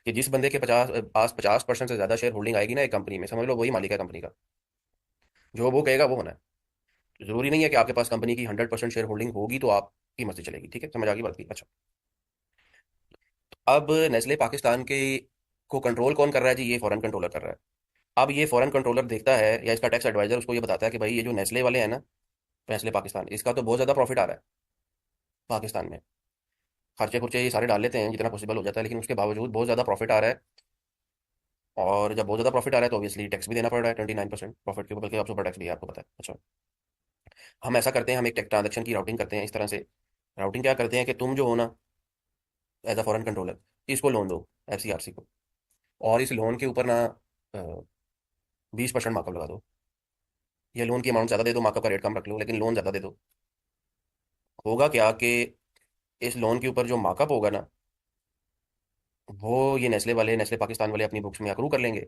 कि जिस बंदे के 50% से ज्यादा शेयर होल्डिंग आएगी ना एक कंपनी में, समझ लो वही मालिक है कंपनी का। जो वो कहेगा वो होना है। जरूरी नहीं है कि आपके पास कंपनी की 100% शेयर होल्डिंग होगी तो आपकी मर्जी चलेगी, ठीक है, समझ आ गई बात की? अच्छा। अब नेस्ले पाकिस्तान के को कंट्रोल कौन कर रहा है जी? ये फॉरेन कंट्रोलर कर रहा है। अब ये फॉरेन कंट्रोलर देखता है, या इसका टैक्स एडवाइजर उसको ये बताता है कि भाई ये जो नेस्ले वाले हैं ना, नेस्ले पाकिस्तान, इसका तो बहुत ज्यादा प्रॉफिट आ रहा है पाकिस्तान में। खर्चे खुर्चे ये सारे डाल लेते हैं जितना पॉसिबल हो जाता है, लेकिन उसके बावजूद बहुत ज्यादा प्रॉफिट आ रहा है। और जब बहुत ज्यादा प्रॉफिट आ रहा है तो ऑब्वियसली टैक्स भी देना पड़ रहा है, 29% प्रॉफिट के ऊपर, बल्कि अब सुपर टैक्स भी है, आपको पता है। अच्छा। हम ऐसा करते हैं, हम एक ट्रांजेक्शन की राउटिंग करते हैं इस तरह से। राउटिंग क्या करते हैं कि तुम जो हो ना, एज अ फॉरेन कंट्रोलर, इसको लोन दो, एफसीआरसी को। और इस लोन के ऊपर ना 20% मार्कअप लगा दो। ये लोन की अमाउंट ज़्यादा दे दो, मार्कअप का रेट कम रख लो, लेकिन लोन ज़्यादा दे दो। होगा क्या कि इस लोन के ऊपर जो मार्कअप होगा ना, वो ये नेस्ले वाले, नेस्ले पाकिस्तान वाले अपनी बुक्स में अक्रू कर लेंगे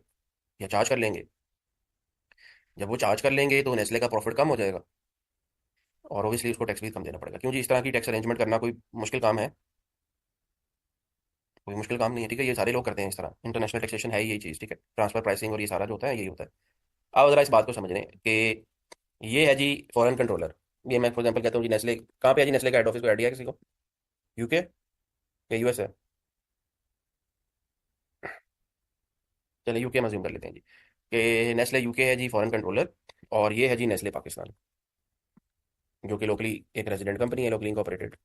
या चार्ज कर लेंगे। जब वो चार्ज कर लेंगे तो नेस्ले का प्रॉफिट कम हो जाएगा, और ओबियसली उसको टैक्स भी कम देना पड़ेगा। क्यों जी? इस तरह की टैक्स अरेंजमेंट करना कोई मुश्किल काम है? कोई मुश्किल काम नहीं है, ठीक है। ये सारे लोग करते हैं इस तरह, इंटरनेशनल टैक्सेशन है यही चीज़, ठीक है। ट्रांसफर प्राइसिंग और ये सारा जो होता है यही होता है। अब जरा इस बात को समझ लें कि ये है जी फॉरेन कंट्रोलर। ये मैं फॉर एग्जाम्पल कहता हूँ जी, नेस्ले कहाँ पे है जी? नेस्ले का हेड ऑफिस को आइडिया है किसी को? यूके या यूएस है? चलिए यूके में अज्यूम कर लेते हैं जी कि नेस्ले यूके है जी फॉरेन कंट्रोलर। और ये है जी नेस्ले पाकिस्तान, जो कि लोकली एक रेजिडेंट कंपनी है, लोकली इंकॉर्पोरेटेड,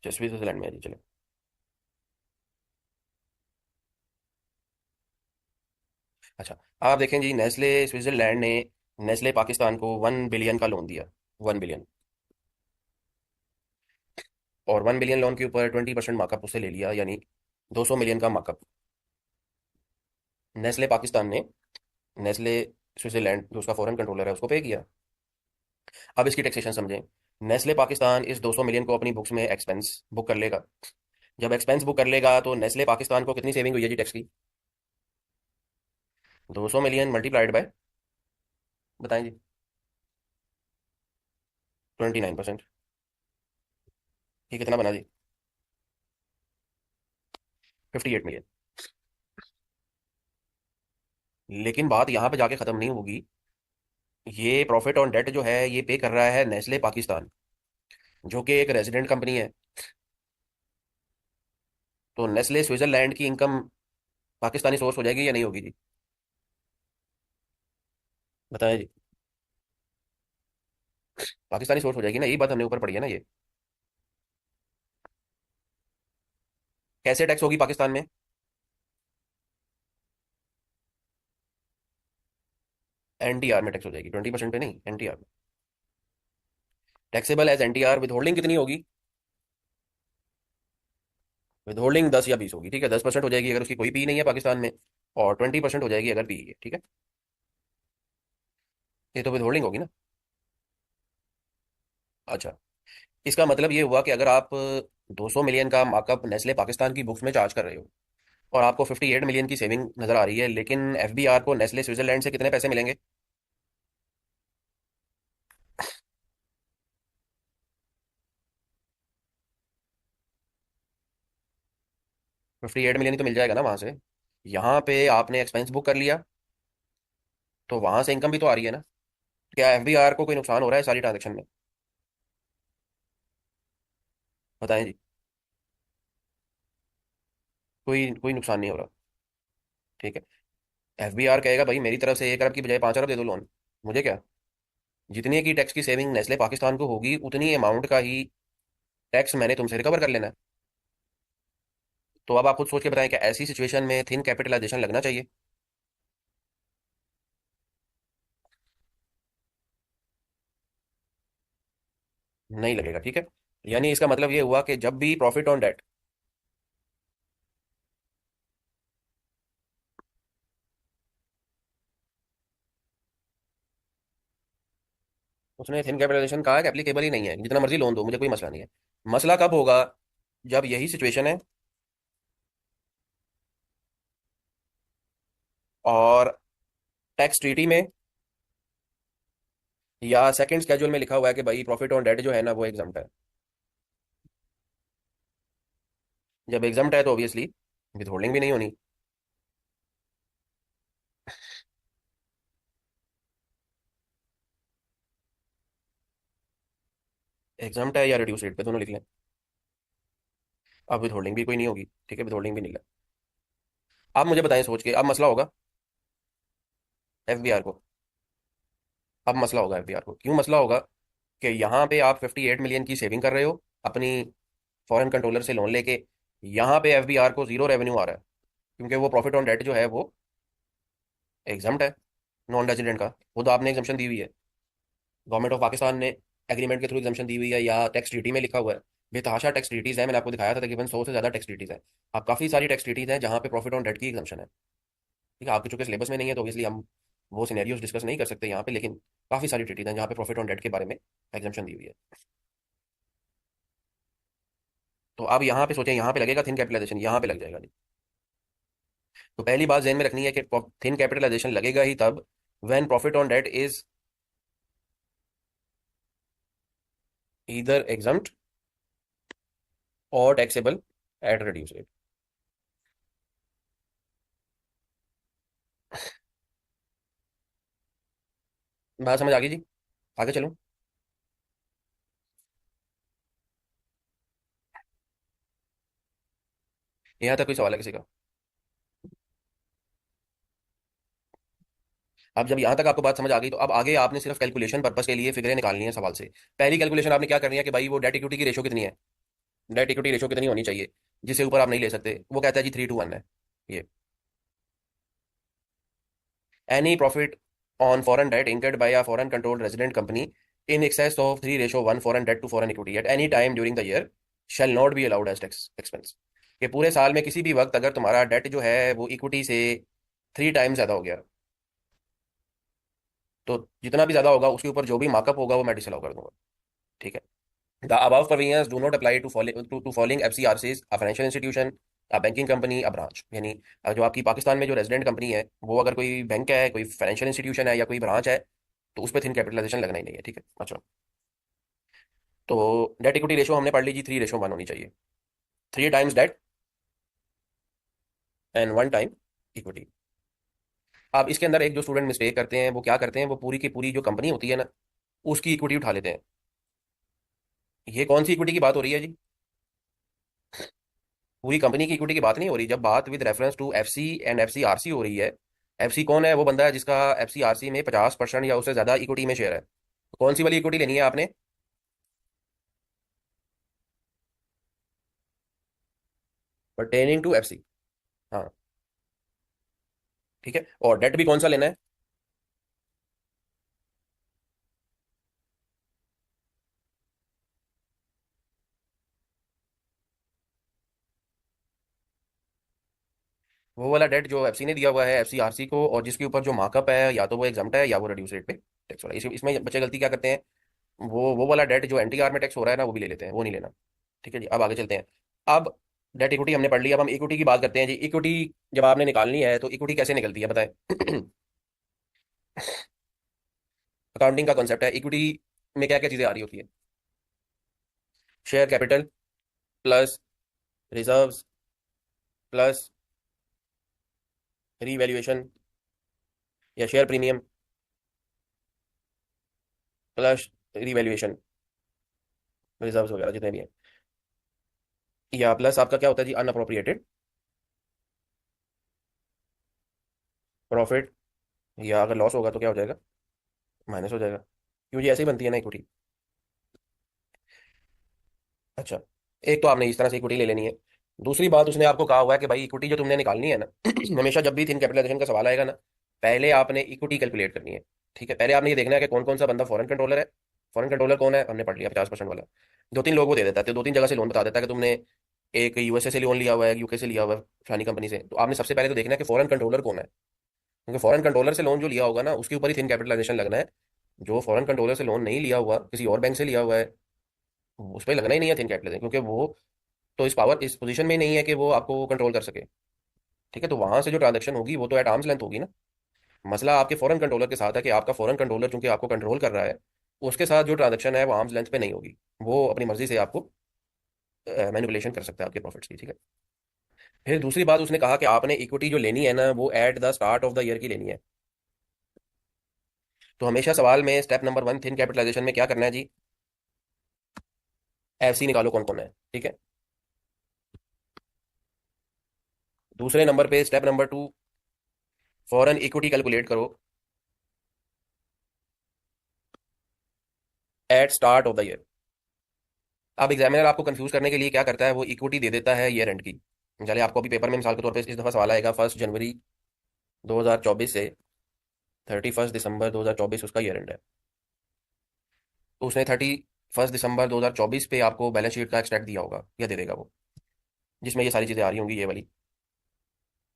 स्विट्जरलैंड में है जी। चलो। अच्छा। आप देखें जी, नेस्ले स्विट्जरलैंड ने नेस्ले पाकिस्तान को 1 बिलियन का लोन दिया। 1 बिलियन। और 1 बिलियन लोन के ऊपर 20% मार्कअप उससे ले लिया, यानी 200 मिलियन का मार्कअप नेस्ले पाकिस्तान ने नेस्ले स्विट्जरलैंड, जो उसका फॉरेन कंट्रोलर है, उसको पे किया। अब इसकी टैक्सेशन समझें। नेस्ले पाकिस्तान इस 200 मिलियन को अपनी बुक्स में एक्सपेंस बुक कर लेगा। जब एक्सपेंस बुक कर लेगा तो नेस्ले पाकिस्तान को कितनी सेविंग हुई है जी टैक्स की? 200 मिलियन मल्टीप्लाइड बाय, बताएं जी, 29%। ये कितना बना जी? 58 मिलियन। लेकिन बात यहाँ पे जाके खत्म नहीं होगी। ये प्रॉफिट ऑन डेट जो है ये पे कर रहा है नेस्ले पाकिस्तान, जो कि एक रेजिडेंट कंपनी है। तो नेस्ले स्विट्जरलैंड की इनकम पाकिस्तानी सोर्स हो जाएगी या नहीं होगी जी? बताएं जी। पाकिस्तानी सोर्स हो जाएगी ना, यही बात हमने ऊपर पढ़ी है ना ये। कैसे टैक्स होगी पाकिस्तान में? एनटीआर में टैक्स हो जाएगी, 20% पे नहीं, एनटीआर में। Taxable as NTR. Withholding कितनी होगी? विद होल्डिंग 10 या 20 होगी, ठीक है। 10% हो जाएगी अगर उसकी कोई पी नहीं है पाकिस्तान में, और 20% हो जाएगी अगर पी है, ठीक है। ये तो विद होल्डिंग होगी ना। अच्छा। इसका मतलब ये हुआ कि अगर आप 200 मिलियन का मार्कअप नेस्ले पाकिस्तान की बुक्स में चार्ज कर रहे हो, और आपको 58 मिलियन की सेविंग नजर आ रही है, लेकिन एफबीआर को नेस्ले स्विट्जरलैंड से कितने पैसे मिलेंगे? 58 मिलियन ही तो मिल जाएगा ना वहां से। यहाँ पे आपने एक्सपेंस बुक कर लिया, तो वहां से इनकम भी तो आ रही है ना। क्या एफबीआर को कोई नुकसान हो रहा है सारी ट्रांजेक्शन में? बताएं जी। कोई कोई नुकसान नहीं हो रहा, ठीक है। एफबीआर कहेगा भाई मेरी तरफ से 1 अरब की बजाय 5 अरब दे दो लोन, मुझे क्या। जितनी की टैक्स की सेविंग नेस्ले पाकिस्तान को होगी, उतनी अमाउंट का ही टैक्स मैंने तुमसे रिकवर कर लेना है। तो अब आप खुद सोच के बताएं, क्या ऐसी सिचुएशन में थिन कैपिटलाइजेशन लगना चाहिए? नहीं लगेगा, ठीक है। यानी इसका मतलब ये हुआ कि जब भी प्रॉफिट ऑन डेट, उसने थिन कैपिटलाइजेशन कहा है कि एप्लीकेबल ही नहीं है, जितना मर्जी लोन दो, मुझे कोई मसला नहीं है। मसला कब होगा? जब यही सिचुएशन है और टैक्स ट्रीटी में या सेकंड स्केड्यूल में लिखा हुआ है कि भाई प्रॉफिट ऑन डेट जो है ना वो एग्जम्प्ट है। जब एग्जम्प्ट है तो ऑब्वियसली विथहोल्डिंग भी नहीं होनी। एग्जम्प्ट है या रिड्यूस रेट पे दोनों लिख लें। अब विथहोल्डिंग भी कोई नहीं होगी, ठीक है, विथहोल्डिंग भी नहीं है। आप मुझे बताएं सोच के, अब मसला होगा एफबीआर को। अब मसला होगा एफबीआर को, क्यों मसला होगा? कि यहाँ पे आप 58 मिलियन की सेविंग कर रहे हो अपनी फॉरेन कंट्रोलर से लोन लेके। यहाँ पे एफबीआर को जीरो रेवेन्यू आ रहा है, क्योंकि वो प्रॉफिट ऑन डेट जो है वो एग्जम्प्ट है नॉन रेजिडेंट का। वो तो आपने एग्जम्पशन दी हुई है, गवर्नमेंट ऑफ पाकिस्तान ने एग्रीमेंट के थ्रू एग्जम्पशन दी हुई है, या टैक्स ट्रीटी में लिखा हुआ है। बेतहाशा टैक्स ट्रीटीज है, मैंने आपको दिखाया था तकरीबन 100 से ज्यादा टैक्स ट्रीटीज है। अब काफी सारी टैक्स ट्रीटीज हैं जहाँ पे प्रॉफिट ऑन डेट की एग्जम्पशन है। ठीक है, आपके चूंकि सिलेबस में नहीं है तो ऑब्वियसली हम वो सिनेरियोज डिस्कस नहीं कर सकते यहाँ पे, लेकिन काफी सारी ट्रीटीज हैं जहाँ पे प्रॉफिट ऑन डेट के बारे में एग्जम्पशन दी हुई है। तो अब यहाँ पे सोचें, यहाँ पे लगेगा थिन कैपिटलाइजेशन, यहाँ पे लग जाएगा नहीं। तो पहली बात ध्यान में रखनी है कि थिन कैपिटलाइजेशन लगेगा ही तब when profit on debt is either exempt और टैक्सेबल एट रिड्यूस रेट। बात समझ आ गई जी? आगे चलूं? यहाँ तक कोई सवाल है किसी का? अब जब यहाँ तक आपको बात समझ आ गई तो अब आगे आपने सिर्फ कैलकुलेशन पर्पस के लिए फिगरें निकालनी है सवाल से। पहली कैलकुलेशन आपने क्या करनी है कि भाई वो डेट इक्विटी की रेशो कितनी है, डेट इक्विटी रेशो कितनी होनी चाहिए जिससे ऊपर आप नहीं ले सकते। वो कहता है जी 3:1 है। ये any profit on foreign debt incurred by a foreign controlled resident company in excess of 3:1 foreign debt to foreign equity at any time during the year shall not be allowed as tax expense। कि पूरे साल में किसी भी वक्त अगर तुम्हारा date जो है वो इक्विटी से 3 टाइम्स ज्यादा हो गया, तो जितना भी ज्यादा होगा उसके ऊपर जो भी मार्कअप होगा वो मैं डिसअलाउ कर दूंगा। ठीक है। The above provisions do not apply to falling FCRCs, a financial institution, a banking company, a branch। यानी जो आपकी पाकिस्तान में जो रेजिडेंट कंपनी है वो अगर कोई बैंक है, कोई फाइनेंशियल इंस्टीट्यूशन है या कोई ब्रांच है, तो उस पर थिन कैपिटलाइजेशन लगना ही नहीं है। ठीक है, अच्छा। तो डेट इक्विटी रेशो हमने पढ़ ली जी, 3:1 होनी चाहिए। 3 times date and 1 time equity. अब इसके अंदर एक जो स्टूडेंट मिस्टेक करते हैं वो क्या करते हैं, वो पूरी की पूरी जो कंपनी होती है ना उसकी इक्विटी उठा लेते हैं। ये कौन सी इक्विटी की बात हो रही है जी? पूरी कंपनी की इक्विटी की बात नहीं हो रही। जब बात with reference to FC and FCRC हो रही है, एफसी कौन है? वो बंदा है जिसका एफसीआरसी में 50% या उससे ज्यादा इक्विटी में शेयर है। तो कौन सी वाली इक्विटी लेनी है आपने? Pertaining to FC. हाँ, ठीक है। और डेट भी कौन सा लेना है? वो वाला डेट जो एफसी ने दिया हुआ है एफसीआरसी को, और जिसके ऊपर जो मार्कअप है या तो वो एग्जाम्प्ट है या वो रिड्यूस रेट पे टैक्स वाला। इसमें बच्चे गलती क्या करते हैं, वो वाला डेट जो एनटीआर में टैक्स हो रहा है ना वो भी ले लेते हैं, वो नहीं लेना। ठीक है जी, अब आगे चलते हैं। अब डेट इक्विटी हमने पढ़ ली, अब हम इक्विटी की बात करते हैं जी। इक्विटी जब आपने निकालनी है तो इक्विटी कैसे निकलती है बताएं? अकाउंटिंग का कॉन्सेप्ट है। इक्विटी में क्या क्या चीजें आ रही होती है? Share capital plus reserves plus revaluation या share premium plus revaluation, reserves वगैरह जितने भी हैं, या प्लस आपका क्या होता है जी, अनअप्रोप्रिएटेड प्रॉफिट, या अगर लॉस होगा तो क्या हो जाएगा, माइनस हो जाएगा। क्यों जी? ऐसे ही बनती है ना इक्विटी। अच्छा, एक तो आपने इस तरह से इक्विटी ले लेनी है। दूसरी बात, उसने आपको कहा हुआ है कि भाई इक्विटी जो तुमने निकालनी है ना हमेशा जब भी थिन कैपिटलाइजेशन का सवाल आएगा ना, पहले आपने इक्विटी कैलकुलेट करनी है। ठीक है, पहले आपने ये देखना है कि कौन कौन सा बंदा फॉरेन कंट्रोलर है। फॉरेन कंट्रोलर कौन है? हमने पढ़ लिया 50% वाला। 2-3 लोग वो दे देता है, तो 2-3 जगह से लोन बता देता है कि तुमने एक यूएसए से लोन लिया हुआ है, यूके से लिया हुआ है फलानी कंपनी से। तो आपने सबसे पहले तो देखना है कि फॉरेन कंट्रोलर कौन है, क्योंकि फॉरेन कंट्रोलर से लोन जो लिया होगा ना उसके ऊपर ही थिन कैपिटलाइजेशन लगना है। जो फॉरेन कंट्रोलर से लोन नहीं लिया हुआ, किसी और बैंक से लिया हुआ है, उस पर लगना ही नहीं है थिन कैपिटल, क्योंकि वो तो इस पोजीशन में ही नहीं है कि वो आपको कंट्रोल कर सके। ठीक है, तो वहां से जो ट्रांजेक्शन होगी वो तो एट आर्म्स लेंथ होगी ना। मसला आपके फॉरेन कंट्रोलर के साथ है कि आपका फॉरेन कंट्रोलर चूंकि आपको कंट्रोल कर रहा है, उसके साथ जो ट्रांजेक्शन है वो आर्म्स लेंथ पे नहीं होगी। वो अपनी मर्जी से आपको मैनिपुलेशन कर सकता है आपके प्रॉफिट्स की। ठीक है, फिर दूसरी बात उसने कहा कि आपने इक्विटी जो लेनी है ना वो eight the start of the year की लेनी है। तो हमेशा सवाल में स्टेप नंबर 1 थिन कैपिटलाइजेशन में क्या करना है जी, एफसी निकालो कौन कौन है। ठीक है, दूसरे नंबर पे step number 2 foreign equity calculate करो at start of the year. अब एग्जामिनर आपको कंफ्यूज करने के लिए क्या करता है, वो इक्विटी दे देता है ईयर एंड की। चलिए आपको अभी पेपर में मिसाल के तौर पे इस दफा सवाल आएगा 1 जनवरी 2024 से 31 दिसंबर 2024 उसका ईयर एंड है। तो उसने 31 दिसंबर 2024 पे आपको बैलेंस शीट का एक्सट्रैक्ट दिया होगा या दे देगा वो, जिसमें ये सारी चीजें आ रही होंगी ये वाली।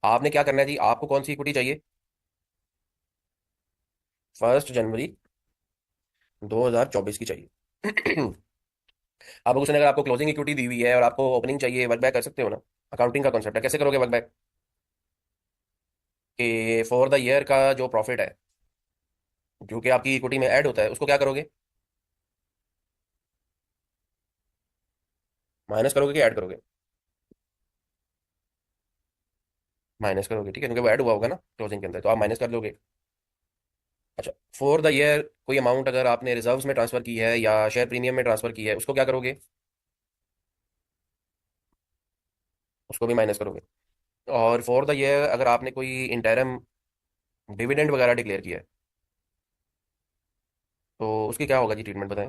आपने क्या करना है जी, आपको कौन सी इक्विटी चाहिए, 1 जनवरी 2024 की चाहिए। अब उसने अगर आपको क्लोजिंग इक्विटी दी हुई है और आपको ओपनिंग चाहिए, वर्क बैक कर सकते हो ना। अकाउंटिंग का कॉन्सेप्ट है, कैसे करोगे वर्क बैक, कि फॉर द ईयर का जो प्रॉफिट है जो कि आपकी इक्विटी में ऐड होता है उसको क्या करोगे, माइनस करोगे कि ऐड करोगे, माइनस करोगे। ठीक है, क्योंकि वो ऐड हुआ होगा ना क्लोजिंग के अंदर, तो आप माइनस कर दोगे। अच्छा, फॉर द ईयर कोई अमाउंट अगर आपने रिजर्व्स में ट्रांसफर की है या शेयर प्रीमियम में ट्रांसफर की है उसको क्या करोगे, उसको भी माइनस करोगे। और फॉर द ईयर अगर आपने कोई इंटरम डिविडेंड वगैरह डिक्लेयर किया है तो उसकी क्या होगा जी ट्रीटमेंट बताएं।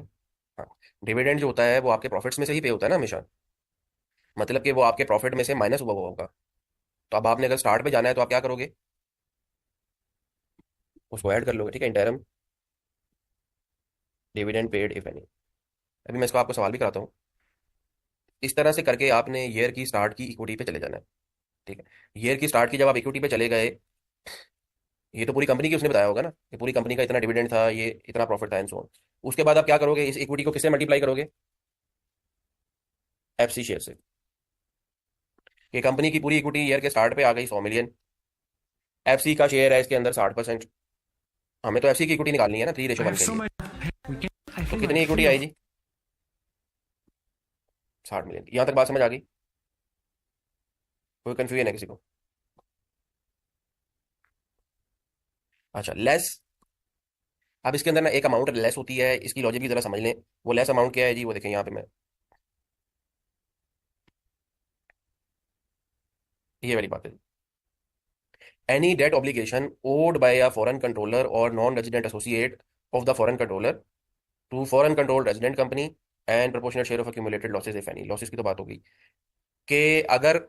हाँ, डिविडेंड जो होता है वो आपके प्रॉफिट्स में से ही पे होता है ना हमेशा, मतलब कि वो आपके प्रॉफिट में से माइनस हुआ होगा। तो अब आपने अगर स्टार्ट पे जाना है तो आप क्या करोगे, उसको ऐड कर लोगे। ठीक है, interim dividend paid if any. अभी मैं इसको आपको सवाल भी कराता हूँ। इस तरह से करके आपने ईयर की स्टार्ट की इक्विटी पे चले जाना है। ठीक है, ईयर की स्टार्ट की जब आप इक्विटी पे चले गए, ये तो पूरी कंपनी की उसने बताया होगा ना कि पूरी कंपनी का इतना डिविडेंड था, ये इतना प्रॉफिट था एंड सो ऑन। उसके बाद आप क्या करोगे, इस इक्विटी को किससे मल्टीप्लाई करोगे, एफसी शेयर से। ये कंपनी की पूरी इक्विटी ईयर के स्टार्ट पे आ गई 100 मिलियन, एफसी का शेयर है इसके अंदर 60%। हमें तो एफसी की इक्विटी निकालनी है ना 3:1 के लिए। तो कितनी इक्विटी आई जी, 60 मिलियन। यहां तक बात समझ आ गई, कोई कंफ्यूजन है किसी को। अच्छा, लेस। अब इसके अंदर ना एक अमाउंट लेस होती है, इसकी लॉजिक भी जरा समझ लें। वो लेस अमाउंट क्या है जी, वो देखें यहाँ पे मैं, ये वाली बात है। Any debt obligation owed by a foreign controller और non resident associate of the foreign controller to foreign control resident company and proportional share of accumulated losses if any. Losses की तो बात होगी कि अगर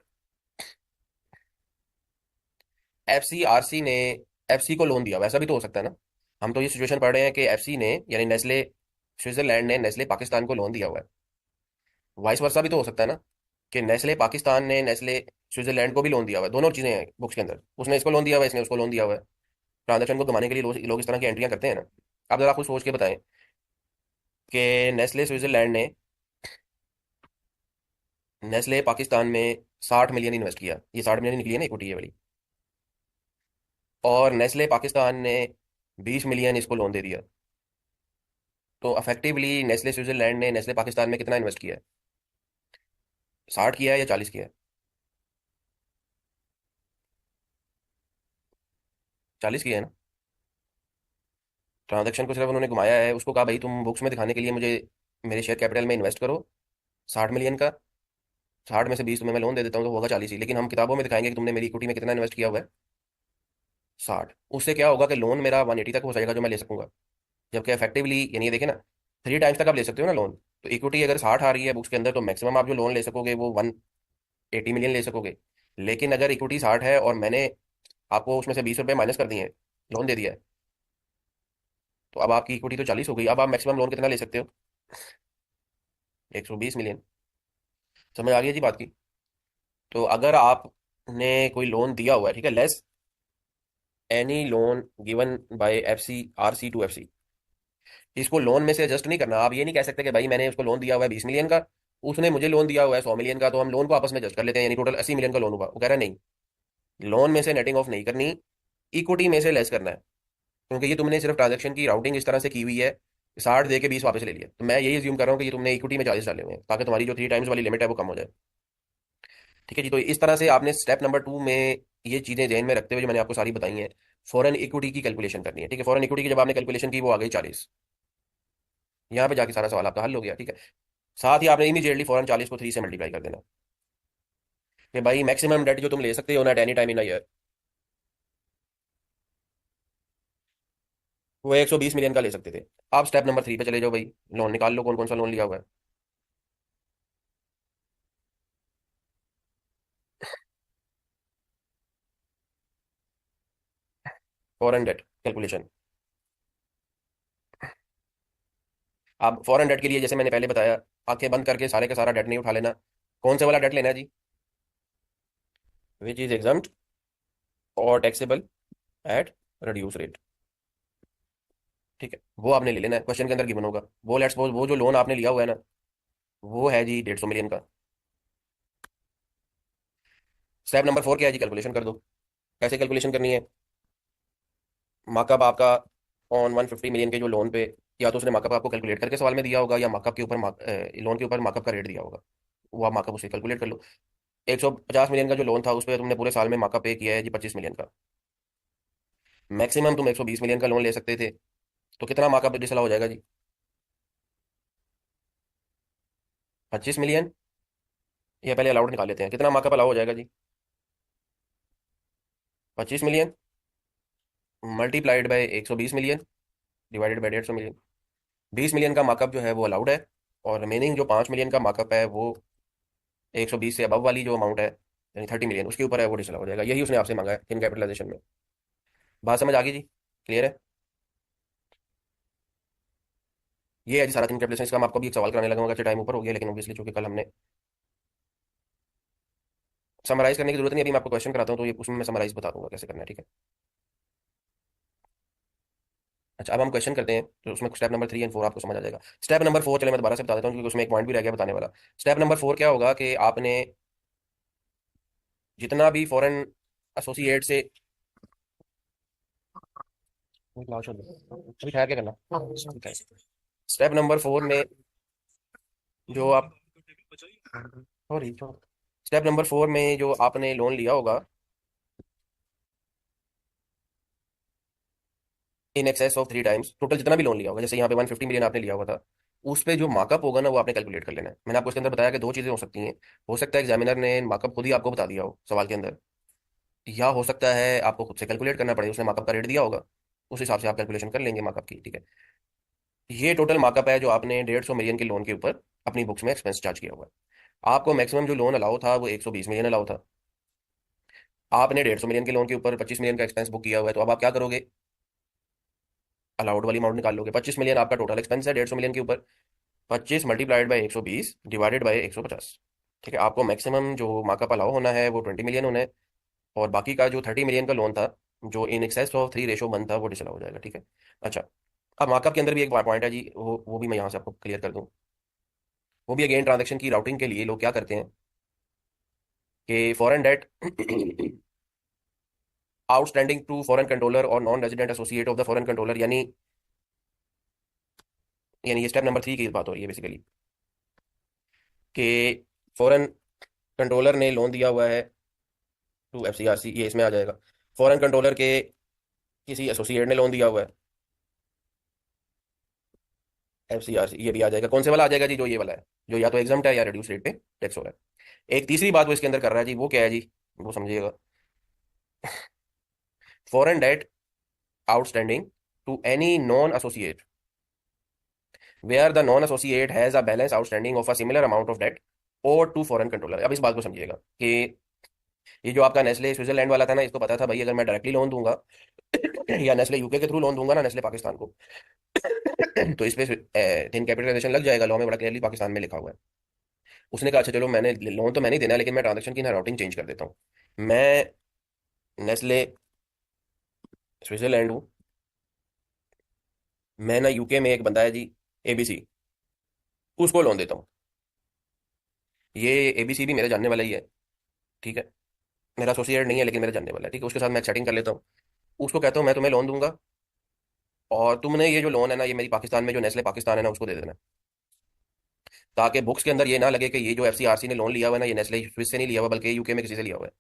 एफसीआरसी ने एफसी को लोन दिया, वैसा भी तो हो सकता है ना। हम तो ये सिचुएशन पढ़ रहे हैं कि एफसी ने यानी नेस्ले स्विट्जरलैंड ने नेस्ले पाकिस्तान को लोन दिया हुआ है। वाइस वर्सा भी तो हो सकता है ना कि नेस्ले पाकिस्तान ने नेस्ले स्विट्जरलैंड को भी लोन दिया हुआ है। दोनों चीजें हैं बुक्स के अंदर, उसने इसको लोन दिया हुआ है, इसने उसको लोन दिया हुआ है। ट्रांजेक्शन को घुमाने के लिए लोग इस तरह की एंट्रियां करते हैं ना। आप जरा खुद सोच के बताएं कि नेस्ले स्विट्जरलैंड ने नेस्ले पाकिस्तान में 60 मिलियन इन्वेस्ट किया, ये 60 मिलियन निकली है ना इक्विटी ये वाली, और नेस्ले पाकिस्तान ने 20 मिलियन इसको लोन दे दिया। तो अफेक्टिवली नेस्ले स्विट्जरलैंड ने नेस्ले पाकिस्तान में कितना इन्वेस्ट किया है, 60 किया है या 40 किया है, 40 किया है ना। ट्रांजेक्शन को सिर्फ उन्होंने घुमाया है, उसको कहा भाई तुम बुक्स में दिखाने के लिए मुझे मेरे शेयर कैपिटल में इन्वेस्ट करो 60 मिलियन का, 60 में से 20 तुम्हें मैं लोन दे देता हूँ तो होगा 40 ही, लेकिन हम किताबों में दिखाएंगे कि तुमने मेरी इक्विटी में कितना इन्वेस्ट किया हुआ है, 60। उससे क्या होगा कि लोन मेरा 180 तक हो जाएगा जो मैं ले सकूंगा। जबकि इफेक्टिवली यानी ये देखे ना, 3 टाइम्स तक आप ले सकते हो ना लोन। तो इक्विटी अगर 60 आ रही है बुक्स के अंदर तो मैक्सिमम आप जो लोन ले सकोगे वो 180 मिलियन ले सकोगे। लेकिन अगर इक्विटी 60 है और मैंने आपको उसमें से 20 रुपये माइनस कर दिए हैं, लोन दे दिया है, तो अब आपकी इक्विटी तो 40 हो गई। अब आप मैक्सिमम लोन कितना ले सकते हो, 120 मिलियन। समझ आ गई है जी बात की। तो अगर आपने कोई लोन दिया हुआ है, ठीक है, less any loan given by F C R C to F C, इसको लोन में से एडजस्ट नहीं करना। आप ये नहीं कह सकते कि भाई मैंने उसको लोन दिया हुआ है 20 मिलियन का, उसने मुझे लोन दिया हुआ है 100 मिलियन का, तो हम लोन को आपस में एडजस्ट कर लेते हैं, यानी टोटल 80 मिलियन का लोन हुआ। वो कह रहा है नहीं, लोन में से नेटिंग ऑफ नहीं करनी, इक्विटी में से लेस करना है, क्योंकि ये तुमने सिर्फ ट्रांजेक्शन की राउटिंग इस तरह से की हुई है, 60 दे के 20 वापस ले लिया, तो मैं यही अज्यूम कर रहा हूँ कि ये तुमने इक्विटी में 40 डाले हुए हैं, ताकि तुम्हारी जो 3 टाइम्स वाली लिमिट है वो कम हो जाए। ठीक है जी, तो इस तरह से आपने स्टेप नंबर 2 में ये चीजें ध्यान में रखते हुए जो मैंने आपको सारी बताई हैं, फॉरेन इक्विटी की कैलकुलेशन करनी है। ठीक है, फॉरेन इक्विटी की जब आपने कैलकुलेशन की वो आ गई 40, यहाँ पे जाके सारा सवाल आपका हल हो गया। ठीक है, साथ ही आपने इमीडिएटली फॉरन 40 को 3 से मल्टीप्लाई कर देना कि भाई मैक्सिमम डेट जो तुम ले सकते हो ना at any time in a year, वो 120 मिलियन का ले सकते थे। आप स्टेप नंबर 3 पे चले जाओ भाई, लोन निकाल लो, कौन कौन सा लोन लिया हुआ है। Foreign debt calculation. आप फॉरेन डेट के लिए जैसे मैंने पहले बताया, आंखें बंद करके सारे का सारा डेट नहीं उठा लेना। कौन से वाला डेट लेना है जी? विच इज एग्जाम्ड और टैक्सेबल एट रिड्यूस रेट। ठीक है, वो आपने ले लेना है, क्वेश्चन के अंदर गिवन होगा वो। लेट्स सपोज वो जो लोन आपने लिया हुआ है ना, वो है जी 150 मिलियन का। स्टेप नंबर 4 क्या है जी? कैलकुलेशन कर दो। कैसे कैलकुलेशन करनी है? मार्कअप आपका ऑन 150 मिलियन के जो लोन पे, या तो उसने मार्कअप आपको कैलकुलेट करके सवाल में दिया होगा, या मार्कअप के ऊपर लोन के ऊपर मार्कअप का रेट दिया होगा, वो आप मार्कअप उसे कैलकुलेट कर लो। 150 मिलियन का जो लोन था उस पर तुमने पूरे साल में मार्कअप पे किया है जी 25 मिलियन का। मैक्सिमम तुम 120 मिलियन का लोन ले सकते थे, तो कितना मार्कअप डिसअलाउ हो जाएगा जी? 25 मिलियन। ये पहले अलाउड निकाल लेते हैं, कितना मार्कअप अलाउ हो जाएगा जी? 25 million multiplied by 120 million divided by 150 million. 20 million का मार्कअप जो है वो अलाउड है, और रिमेनिंग जो 5 मिलियन का मार्कअप है वो 120 से अबव वाली जो अमाउंट है, यानी 30 मिलियन, उसके ऊपर है, वो डिसअलाउ हो जाएगा। यही उसने आपसे मांगा है इन कैपिटलाइजेशन में। बात समझ आ गई जी? क्लियर है? ये है जी सारा तीन कैपिटलाइजेशन। इसका मैं आपको भी एक सवाल कराने लगा, अच्छा टाइम ऊपर हो गया, लेकिन ऑब्वियसली चूंकि कल हमने समराइज करने की जरूरत नहीं, अभी मैं आपको क्वेश्चन कराता हूँ तो ये उसमें मैं समराइज बता दूंगा कैसे करना है। ठीक है, अच्छा अब हम क्वेश्चन करते हैं, तो उसमें स्टेप नंबर 3 और 4 आपको समझ आ जाएगा। स्टेप नंबर 4 चले मैं दोबारा से बता देता हूँ, क्योंकि उसमें एक पॉइंट भी रह गया बताने वाला। स्टेप नंबर 4 क्या होगा कि आपने जितना भी फॉरेन एसोसिएट से, अभी ठहर के करना। ठीक है, स्टेप नंबर 4 में जो आप, सॉरी, स्टेप नंबर 4 में जो आपने लोन लिया होगा in excess of 3 times, total जितना भी लोन लिया होगा, जैसे यहाँ पे 150 मिलियन आपने लिया हुआ था, उस पे जो मार्कअप होगा ना वो आपने कैलकुलेट कर लेना है। मैंने आपको इसके अंदर बताया कि दो चीजें हो सकती हैं। हो सकता है एग्जामिनर ने मार्कअप खुद ही आपको बता दिया हो सवाल के अंदर, या हो सकता है आपको खुद से कैलकुलेट करना पड़े, उसने मार्कअप का रेट दिया होगा, उस हिसाब से आप कैलकुलेशन कर लेंगे मार्कअप की। ठीक है, ये टोटल मार्कअप है जो आपने 150 मिलियन के लोन के ऊपर अपनी बुक्स में एक्सपेंस चार्ज किया हुआ है। आपको मैक्सिमम जो लोन अलाउ था वो 120 मिलियन अलाउ था। आपने 150 मिलियन के लोन के ऊपर 25 मिलियन का एक्सपेंस बुक किया हुआ है, तो अब आप क्या करोगे? अलाउड वाली अमाउंट निकाल लोगे। 25 मिलियन आपका टोटल एक्सपेंस है 150 मिलियन के ऊपर, 25 मल्टीप्लाइड बाई 120 डिवाइडेड बाई 150। ठीक है, आपको मैक्सिमम जो मार्कअप अलाउ होना है वो 20 मिलियन होना है, और बाकी का जो 30 मिलियन का लोन था जो इन एक्सेस ऑफ 3:1 था वो डिसअलाउ हो जाएगा। ठीक है, अच्छा अब मार्कअप के अंदर भी एक पॉइंट है जी, वो भी मैं यहाँ से आपको क्लियर कर दूँ। वो भी अगेन ट्रांजेक्शन की राउटिंग के लिए लोग क्या करते हैं कि foreign debt outstanding to foreign controller और non resident associate of the foreign controller, यानी ये स्टेप नंबर 3 की बात हो रही है बेसिकली, कि फॉरेन कंट्रोलर ने लोन दिया हुआ है टू एफसीआरसी, ये इसमें आ जाएगा। फॉरेन कंट्रोलर के किसी एसोसिएट ने लोन दिया हुआ है एफसीआरसी, ये भी आ जाएगा। कौन से वाला आ जाएगा जी? जो ये वाला है, जो या तो एग्जाम्प्ट है या रिड्यूस रेट पे टैक्स हो रहा है। एक तीसरी बात वो इसके अंदर कर रहा है जी, वो क्या है जी? वो समझिएगा। Foreign debt outstanding to any non associate where the non associate has a balance outstanding of a similar amount of debt और टू फॉरेन कंट्रोलर। अब इस बात को समझिएगा कि ये जो आपका नेस्ले स्विट्जरलैंड वाला था ना, इसको पता था भाई अगर मैं डायरेक्टली लोन दूंगा या नेस्ले यूके के थ्रू लोन दूंगा ना, नेस्ले पाकिस्तान को तो इस पे थिन कैपिटलाइजेशन लग जाएगा, लॉ में बड़ा क्लियरली पाकिस्तान में लिखा हुआ है। उसने कहा अच्छा चलो, मैंने लोन तो मैंने ही देना है, लेकिन मैं ट्रांजेक्शन की ना राउटिंग चेंज कर देता हूँ। मैं नेस्ले स्विट्जरलैंड हूँ, मैं ना यूके में एक बंदा है जी, एबीसी, उसको लोन देता हूँ। ये एबीसी भी मेरे जानने वाला ही है, ठीक है। मेरा एसोसिएट नहीं है लेकिन मेरा जानने वाला है, ठीक है। उसके साथ मैं सेटिंग कर लेता हूँ। उसको कहता हूँ मैं तुम्हें लोन दूंगा, और तुमने ये जो लोन है ना, ये मेरी पाकिस्तान में जो नेस्ले पाकिस्तान है ना, उसको दे देना, ताकि बुक्स के अंदर ये ना लगे कि ये जो एफसीआरसी ने लोन लिया हुआ है ना, ये नेस्ले स्विस से नहीं लिया हुआ बल्कि यूके में किसी से लिया हुआ है।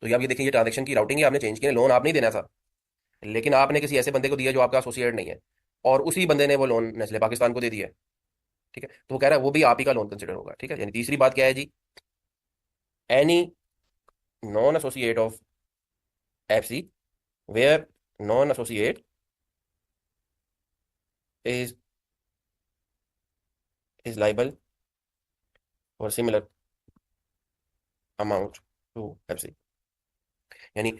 तो ये आप ये देखिए, ये ट्रांजेक्शन की राउटिंग है, आपने चेंज किया, लोन आप नहीं देना था, लेकिन आपने किसी ऐसे बंदे को दिया जो आपका एसोसिएट नहीं है, और उसी बंदे ने वो लोन नेस्ले पाकिस्तान को दे दिया है, ठीक है। तो वो कह रहा है वो भी आप ही का लोन कंसिडर होगा, ठीक है। यानी तीसरी बात क्या है जी, any non associate of FC where non associate is liable for similar amount to FC. यानी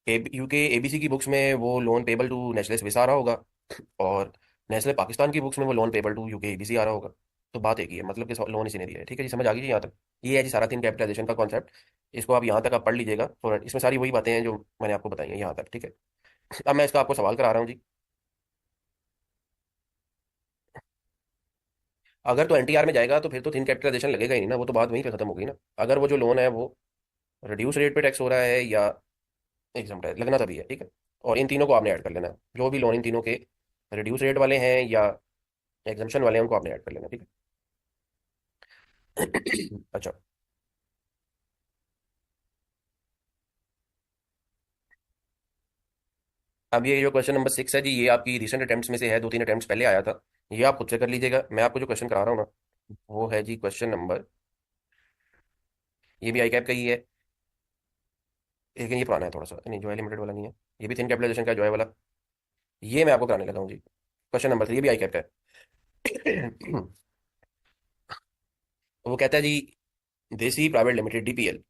यूके एबीसी की बुक्स में वो loan payable to Nestle Swiss आ रहा होगा, और नेस्ले पाकिस्तान की बुक्स में वो loan payable to UK ABC आ रहा होगा। तो बात एक ही है, मतलब कि लोन इसी ने दिया है, ठीक है जी। समझ आ गई जी यहाँ तक? ये है जी सारा तीन कैपिटलाइजेशन का कॉन्सेप्ट। इसको आप यहाँ तक आप पढ़ लीजिएगा, और इसमें सारी वही बातें हैं जो मैंने आपको बताई हैं यहाँ तक, ठीक है। अब मैं इसका आपको सवाल करा रहा हूँ जी। अगर तो एनटीआर में जाएगा तो फिर तो थिन कैपिटलाइजेशन लगेगा ही नहीं ना, वो तो बात वहीं पे खत्म हो गई ना। अगर वो जो लोन है वो रिड्यूस रेट पे टैक्स हो रहा है या एग्जाम टैक्स लगना तभी है, ठीक है। और इन तीनों को आपने ऐड कर लेना है, जो भी लोन इन तीनों के रिड्यूस रेट वाले हैं या एग्जाम्पशन वाले हैं, उनको आपने ऐड कर लेना, ठीक है। अच्छा, अब ये जो क्वेश्चन नंबर 6 है जी, ये आपकी रिसेंट अटेम्प्ट्स में से है, दो तीन अटेम्प्ट्स पहले आया था। ये आप खुद से कर लीजिएगा, मैं आपको जो क्वेश्चन करा रहा हूँ ना, वो है जी क्वेश्चन नंबर, ये भी आई कैप का ही है, लेकिन ये पुराना है थोड़ा सा, नहीं जॉय लिमिटेड वाला नहीं है, ये भी थिन कैपिटलाइजेशन का जॉय वाला। ये मैं आपको कराने लगा हूँ जी, क्वेश्चन नंबर 3, ये भी आई कैप का है। वो कहता है जी, देसी private limited DPL,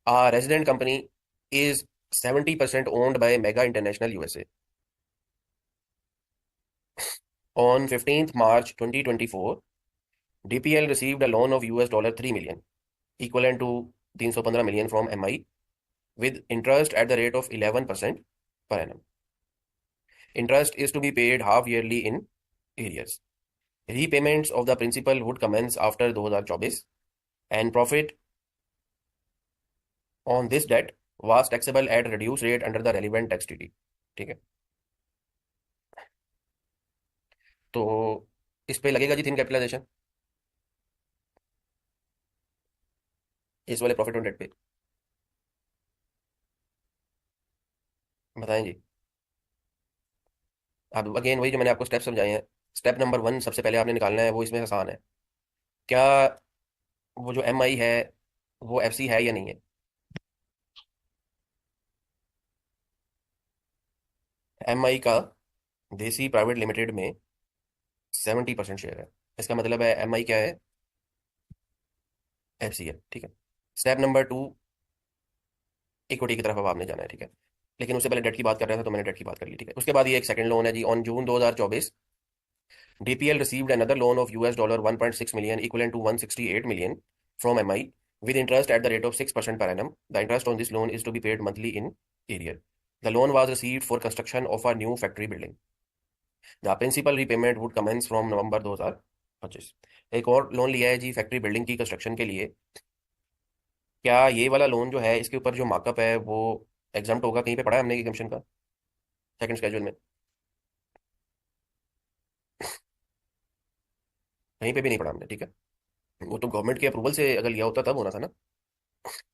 a resident company, is 70% owned by Mega International USA. On 15th March 2024, DPL received a loan of US $3 million, equivalent to 315 million from MI, with interest at the rate of 11% per annum. Interest is to be paid half yearly in arrears. Repayments of the principal would commence after 2024, and profit on this debt was taxable at reduced rate under the relevant tax treaty, ठीक है। तो इस पे लगेगा जी thin capitalisation, इस वाले profit on date पे। बताएं जी। अब अगेन वही जो मैंने आपको स्टेप समझाए हैं। स्टेप नंबर 1 सबसे पहले आपने निकालना है, वो इसमें आसान है। क्या वो जो एम आई है वो एफ सी है या नहीं है? एम आई का देसी प्राइवेट लिमिटेड में 70% शेयर है, इसका मतलब है एम आई क्या है? एफ सी है, ठीक है। स्टेप नंबर 2, इक्विटी की तरफ अब आपने जाना है, ठीक है। लेकिन उससे पहले डेट की बात कर रहा था तो मैंने डेट की बात कर ली, ठीक है। उसके बाद ये एक सेकंड लोन है जी, on June 2024 DPL received another loan of US $1.6 million, equivalent to 168 million from MI, with interest at the rate of 6% per annum. The interest on this loan is to be paid monthly in arrear. The loan was received for construction of a new factory building. The principal repayment would commence from November 2025। एक और loan लिया है जी factory building की construction के लिए। क्या ये वाला लोन जो है, इसके ऊपर जो मार्कअप है वो एग्जाम्प्ट होगा? कहीं पे पढ़ा है हमने एग्जाम्पशन का सेकंड स्केड्यूल में? कहीं पे भी नहीं पढ़ा हमने, ठीक है। वो तो गवर्नमेंट के अप्रूवल से अगर लिया होता तब होना था ना।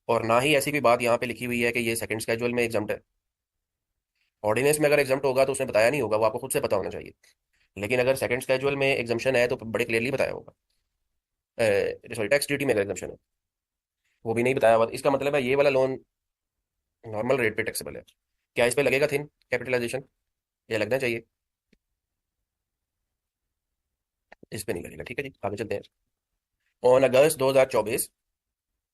और ना ही ऐसी कोई बात यहाँ पे लिखी हुई है कि ये सेकंड स्केड्यूल में एग्जाम्प्ट है। ऑर्डिनेंस में अगर एग्जाम्प्ट होगा तो उसने बताया नहीं होगा, वो आपको खुद से पता होना चाहिए। लेकिन अगर सेकंड स्केड्यूल में एग्जाम्पशन है तो बड़े क्लियरली बताया होगा। सॉरी, टैक्स ड्यूटी में अगर एग्जाम्पशन है, वो भी नहीं बताया हुआ, इसका मतलब है ये वाला लोन नॉर्मल रेट पे टैक्सेबल है। क्या इस पे लगेगा थिन कैपिटलाइजेशन? ये लगना चाहिए, इस पे नहीं लगेगा, ठीक है जी। आगे चलते हैं। On August 2024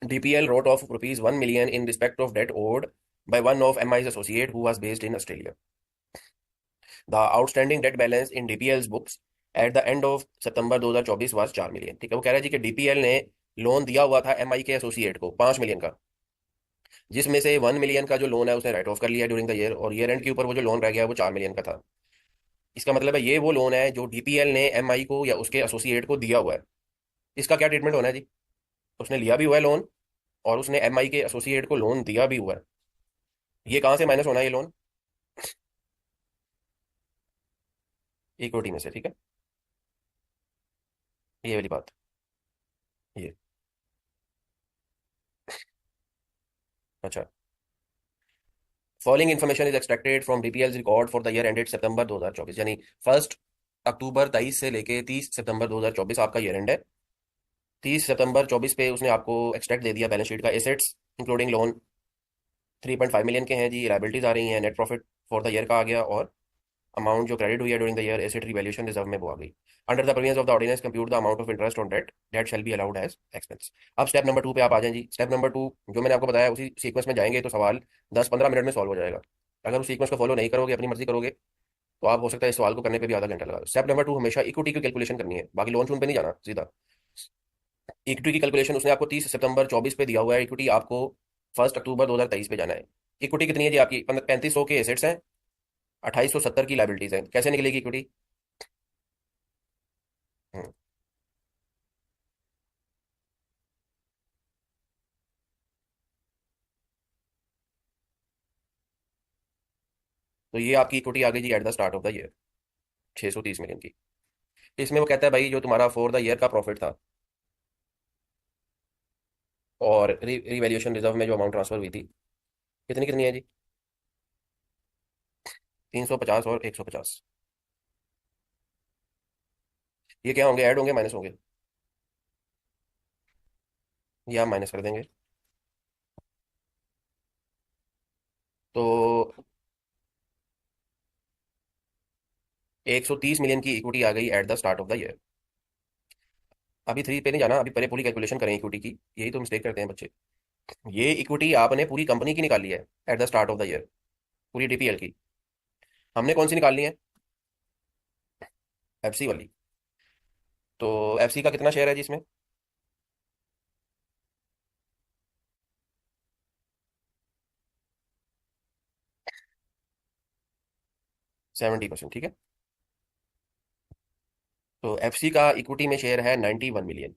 DPL wrote off rupees 1 million in respect of debt owed by one of MI's associate who was based in Australia. The outstanding debt balance in DPL's books at the end of September 2024 was 4 million, ठीक है। वो कह रहा है जी कि DPL ने loan दिया हुआ था एमआई के एसोसिएट को 5 मिलियन का, जिसमें से 1 मिलियन का जो लोन है उसने राइट ऑफ कर लिया ड्यूरिंग द ईयर, और ईयर एंड के ऊपर वो जो लोन रह गया है वो 4 मिलियन का था। इसका मतलब है ये वो लोन है जो डीपीएल ने एमआई को या उसके एसोसिएट को दिया हुआ है। इसका क्या ट्रीटमेंट होना है जी? उसने लिया भी हुआ है लोन, और उसने एमआई के एसोसिएट को लोन दिया भी हुआ है। ये कहाँ से माइनस होना है ये लोन? इक्विटी में से, ठीक है। ये वाली बात। ये, अच्छा। Following information is extracted from DPL record for the year ended September 2024, यानी 1 अक्टूबर 23 से लेके 30 सितंबर 2024 आपका ईयर एंड है। 30 सितंबर 24 पे उसने आपको एक्सट्रैक्ट दे दिया बैलेंस शीट का, एसेट्स इंक्लूडिंग लोन 3.5 मिलियन के हैं जी, लाइबिलिटीज आ रही हैं, net profit for the year का आ गया, और अमाउंट जो क्रेडिट हुई है during the year asset revaluation reserve में वो आ गई। Under the provisions of the ordinance compute the amount of interest on debt that shall be allowed as expense. अब स्टेप नंबर 2 पे आप आ जाएं जी। स्टेप नंबर 2 जो मैंने आपको बताया उसी सीक्वेंस में जाएंगे तो सवाल 10-15 मिनट में सॉल्व हो जाएगा। अगर उस सीक्वेंस को फॉलो नहीं करोगे, अपनी मर्जी करोगे, तो आप हो सकता है इस सवाल को करने पे भी आधा घंटा लगा। स्टेप नंबर 2, हमेशा इक्विटी की कैलकुलेशन करनी है, बाकी लोन शोन पे नहीं जाना सीधा। इक्विटी की कैलकुलेशन उसने आपको 30 सितंबर 24 पे दिया हुआ है, इक्विटी आपको 1 अक्टूबर 2023 पे जाना है। इक्विटी कितनी है जी आपकी? 3500 के एसेट्स हैं, 2870 की लाइबिलिटीज हैं। कैसे निकलेगी इक्विटी? हम्म, तो ये आपकी इक्विटी आ गई जी at the start of the year, 630 million की। इसमें वो कहता है भाई जो तुम्हारा फॉर द ईयर का प्रॉफिट था और रिवैल्यूएशन रिजर्व में जो अमाउंट ट्रांसफर हुई थी, कितनी कितनी है जी? 350 और 150। ये क्या होंगे, ऐड होंगे माइनस होंगे? ये आप माइनस कर देंगे। तो 130 मिलियन की इक्विटी आ गई eight the start of the year. अभी 3 पे नहीं जाना, अभी पहले पूरी कैलकुलेशन करें इक्विटी की, यही तो मिस्टेक करते हैं बच्चे। ये इक्विटी आपने पूरी कंपनी की निकाली है eight the start of the year, पूरी डीपीएल की। हमने कौन सी निकालनी है? एफसी वाली। तो एफसी का कितना शेयर है जी इसमें? 70%, ठीक है। तो एफसी का इक्विटी में शेयर है 91 मिलियन,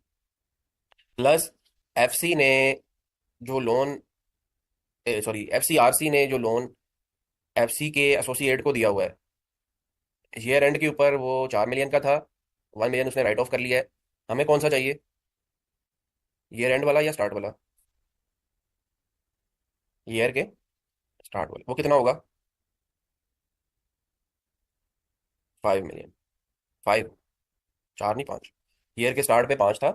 प्लस एफसी ने जो लोन, सॉरी एफसी आरसी ने जो लोन एफसी के एसोसिएट को दिया हुआ है, ईयर एंड के ऊपर वो 4 मिलियन का था, 1 मिलियन उसने राइट ऑफ कर लिया है। हमें कौन सा चाहिए, ईयर एंड वाला या स्टार्ट वाला? ईयर के स्टार्ट वाला, वो कितना होगा? 5 मिलियन। 5, 4 नहीं 5। ईयर के स्टार्ट पे 5 था,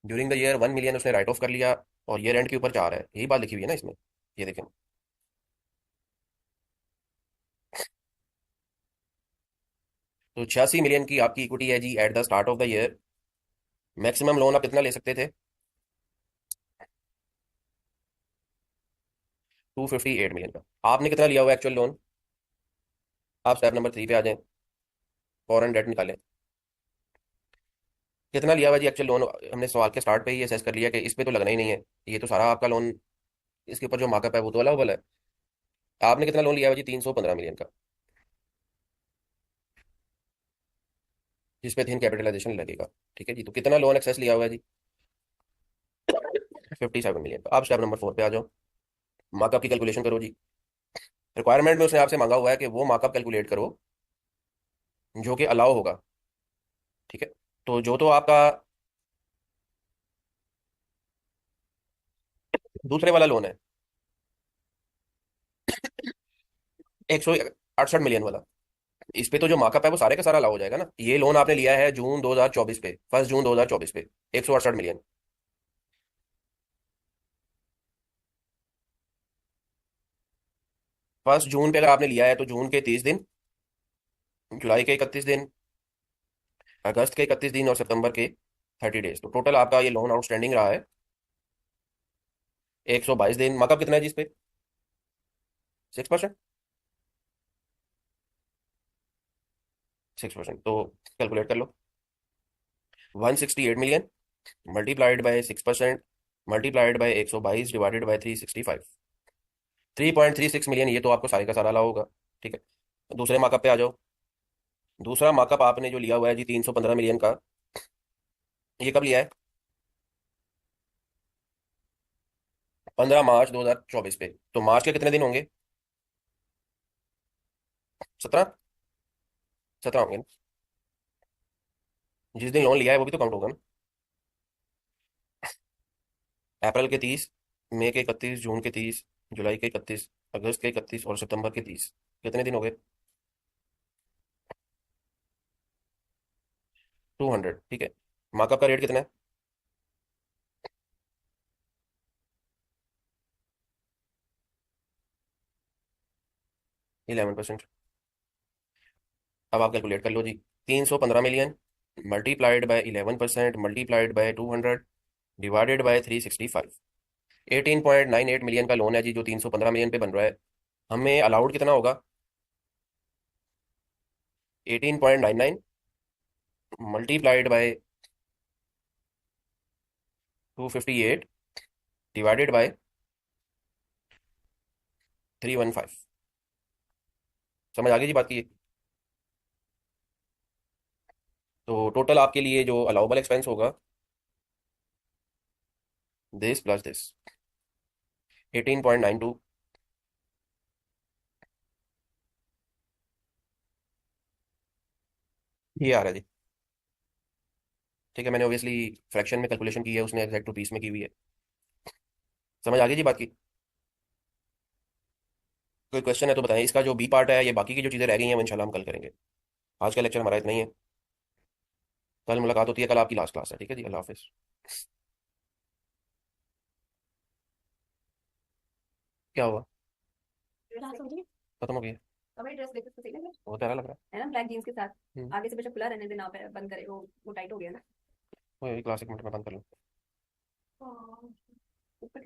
ड्यूरिंग द ईयर 1 मिलियन उसने राइट ऑफ कर लिया, और ईयर एंड के ऊपर 4 है, यही बात लिखी हुई है ना इसमें। ये देखें, तो 86 मिलियन की आपकी इक्विटी है जी at the start of the year. Maximum loan आप कितना ले सकते थे? 258 मिलियन का। आपने कितना लिया हुआ एक्चुअल लोन? आप स्टेप नंबर 3 पे आ जाएं, फॉरेन डेट निकालें। कितना लिया हुआ जी एक्चुअल लोन? हमने सवाल के स्टार्ट पे ही असेस कर लिया कि इस पे तो लगना ही नहीं है, ये तो सारा आपका लोन, इसके ऊपर जो मार्कअप है वो तो अलाउबल है। आपने कितना लोन लिया हुआ जी? 315 मिलियन का, जिसपे थिन कैपिटलाइजेशन लगेगा। ठीक है जी, तो कितना लोन एक्सेस लिया हुआ है जी? 57 मिलियन का। आप स्टेप नंबर 4 पे आ जाओ, मार्कअप की कैलकुलेशन करो जी। रिक्वायरमेंट में उसने आपसे मांगा हुआ है कि वो मार्कअप कैलकुलेट करो जो कि अलाउ होगा। ठीक है, तो जो तो आपका दूसरे वाला लोन है, 168 मिलियन वाला, इस पे तो जो मार्कअप है वो सारे का सारा अलाउ हो जाएगा ना। ये लोन आपने लिया है जून 2024 पे, 1 जून 2024 पे, 168 मिलियन। 1 जून पे अगर आपने लिया है तो जून के 30 दिन, जुलाई के 31 दिन, अगस्त के 31 दिन, और सितंबर के 30 डेज, तो टोटल आपका ये लोन आउटस्टैंडिंग रहा है 122 दिन। मार्कअप कितना है जी इस पे? 6%। 6%, तो कैलकुलेट कर लो। 168 million multiplied by 6%, multiplied by 122 divided by 365, 3.36 million, ये तो आपको सारे का सारा अलाउ होगा। ठीक है, दूसरे मार्कअप पे आ जाओ। दूसरा मार्कअप आपने जो लिया हुआ है जी 315 मिलियन का, ये कब लिया है? 15 मार्च 2024 पे। तो मार्च के कितने दिन होंगे? 17। 17 होंगे ना? जिस दिन लोन लिया है वो भी तो काउंट होगा ना। अप्रैल के 30, मई के 31, जून के 30, जुलाई के 31, अगस्त के 31 और सितंबर के 30। कितने दिन हो गए? 200, ठीक है। मार्कअप का रेट कितना है? 11%। अब आप कैलकुलेट कर लो जी। 315 million multiplied by 11% multiplied by 200 divided by 365। 18.98 million का लोन है जी, जो 315 मिलियन पे बन रहा है। हमें अलाउड कितना होगा? 18.99 मल्टीप्लाइड बाय 258 डिवाइडेड बाय 315। समझ आ गई जी बात की? तो टोटल आपके लिए जो अलाउबल एक्सपेंस होगा, दिस प्लस दिस, 18.92, ये आ रहा है जी। ठीक है, मैंने ऑब्वियसली फ्रैक्शन में कैलकुलेशन की है, उसने एग्जैक्ट रुपीस में की हुई है। समझ आ गई जी बात की? कोई क्वेश्चन है तो बताएं। इसका जो बी पार्ट है, ये बाकी की जो चीज़ें रह गई हैं वो इंशाल्लाह हम कल करेंगे। आज का लेक्चर हमारा इतना ही है। कल मुलाकात होती है, कल आपकी लास्ट क्लास है, ठीक है जी। अल्लाह हाफिज़। क्या हुआ? क्लास हो रही खत्म हो गया? हमारी ड्रेस देखो, सही लग रहा बहुत प्यारा लग रहा है ना, ब्लैक जींस के साथ। है। आगे से बच्चा खुला रहने देना, पे बंद करे वो टाइट हो गया ना। वही क्लासिक मिनट में बंद कर लो। हाँ, ऊपर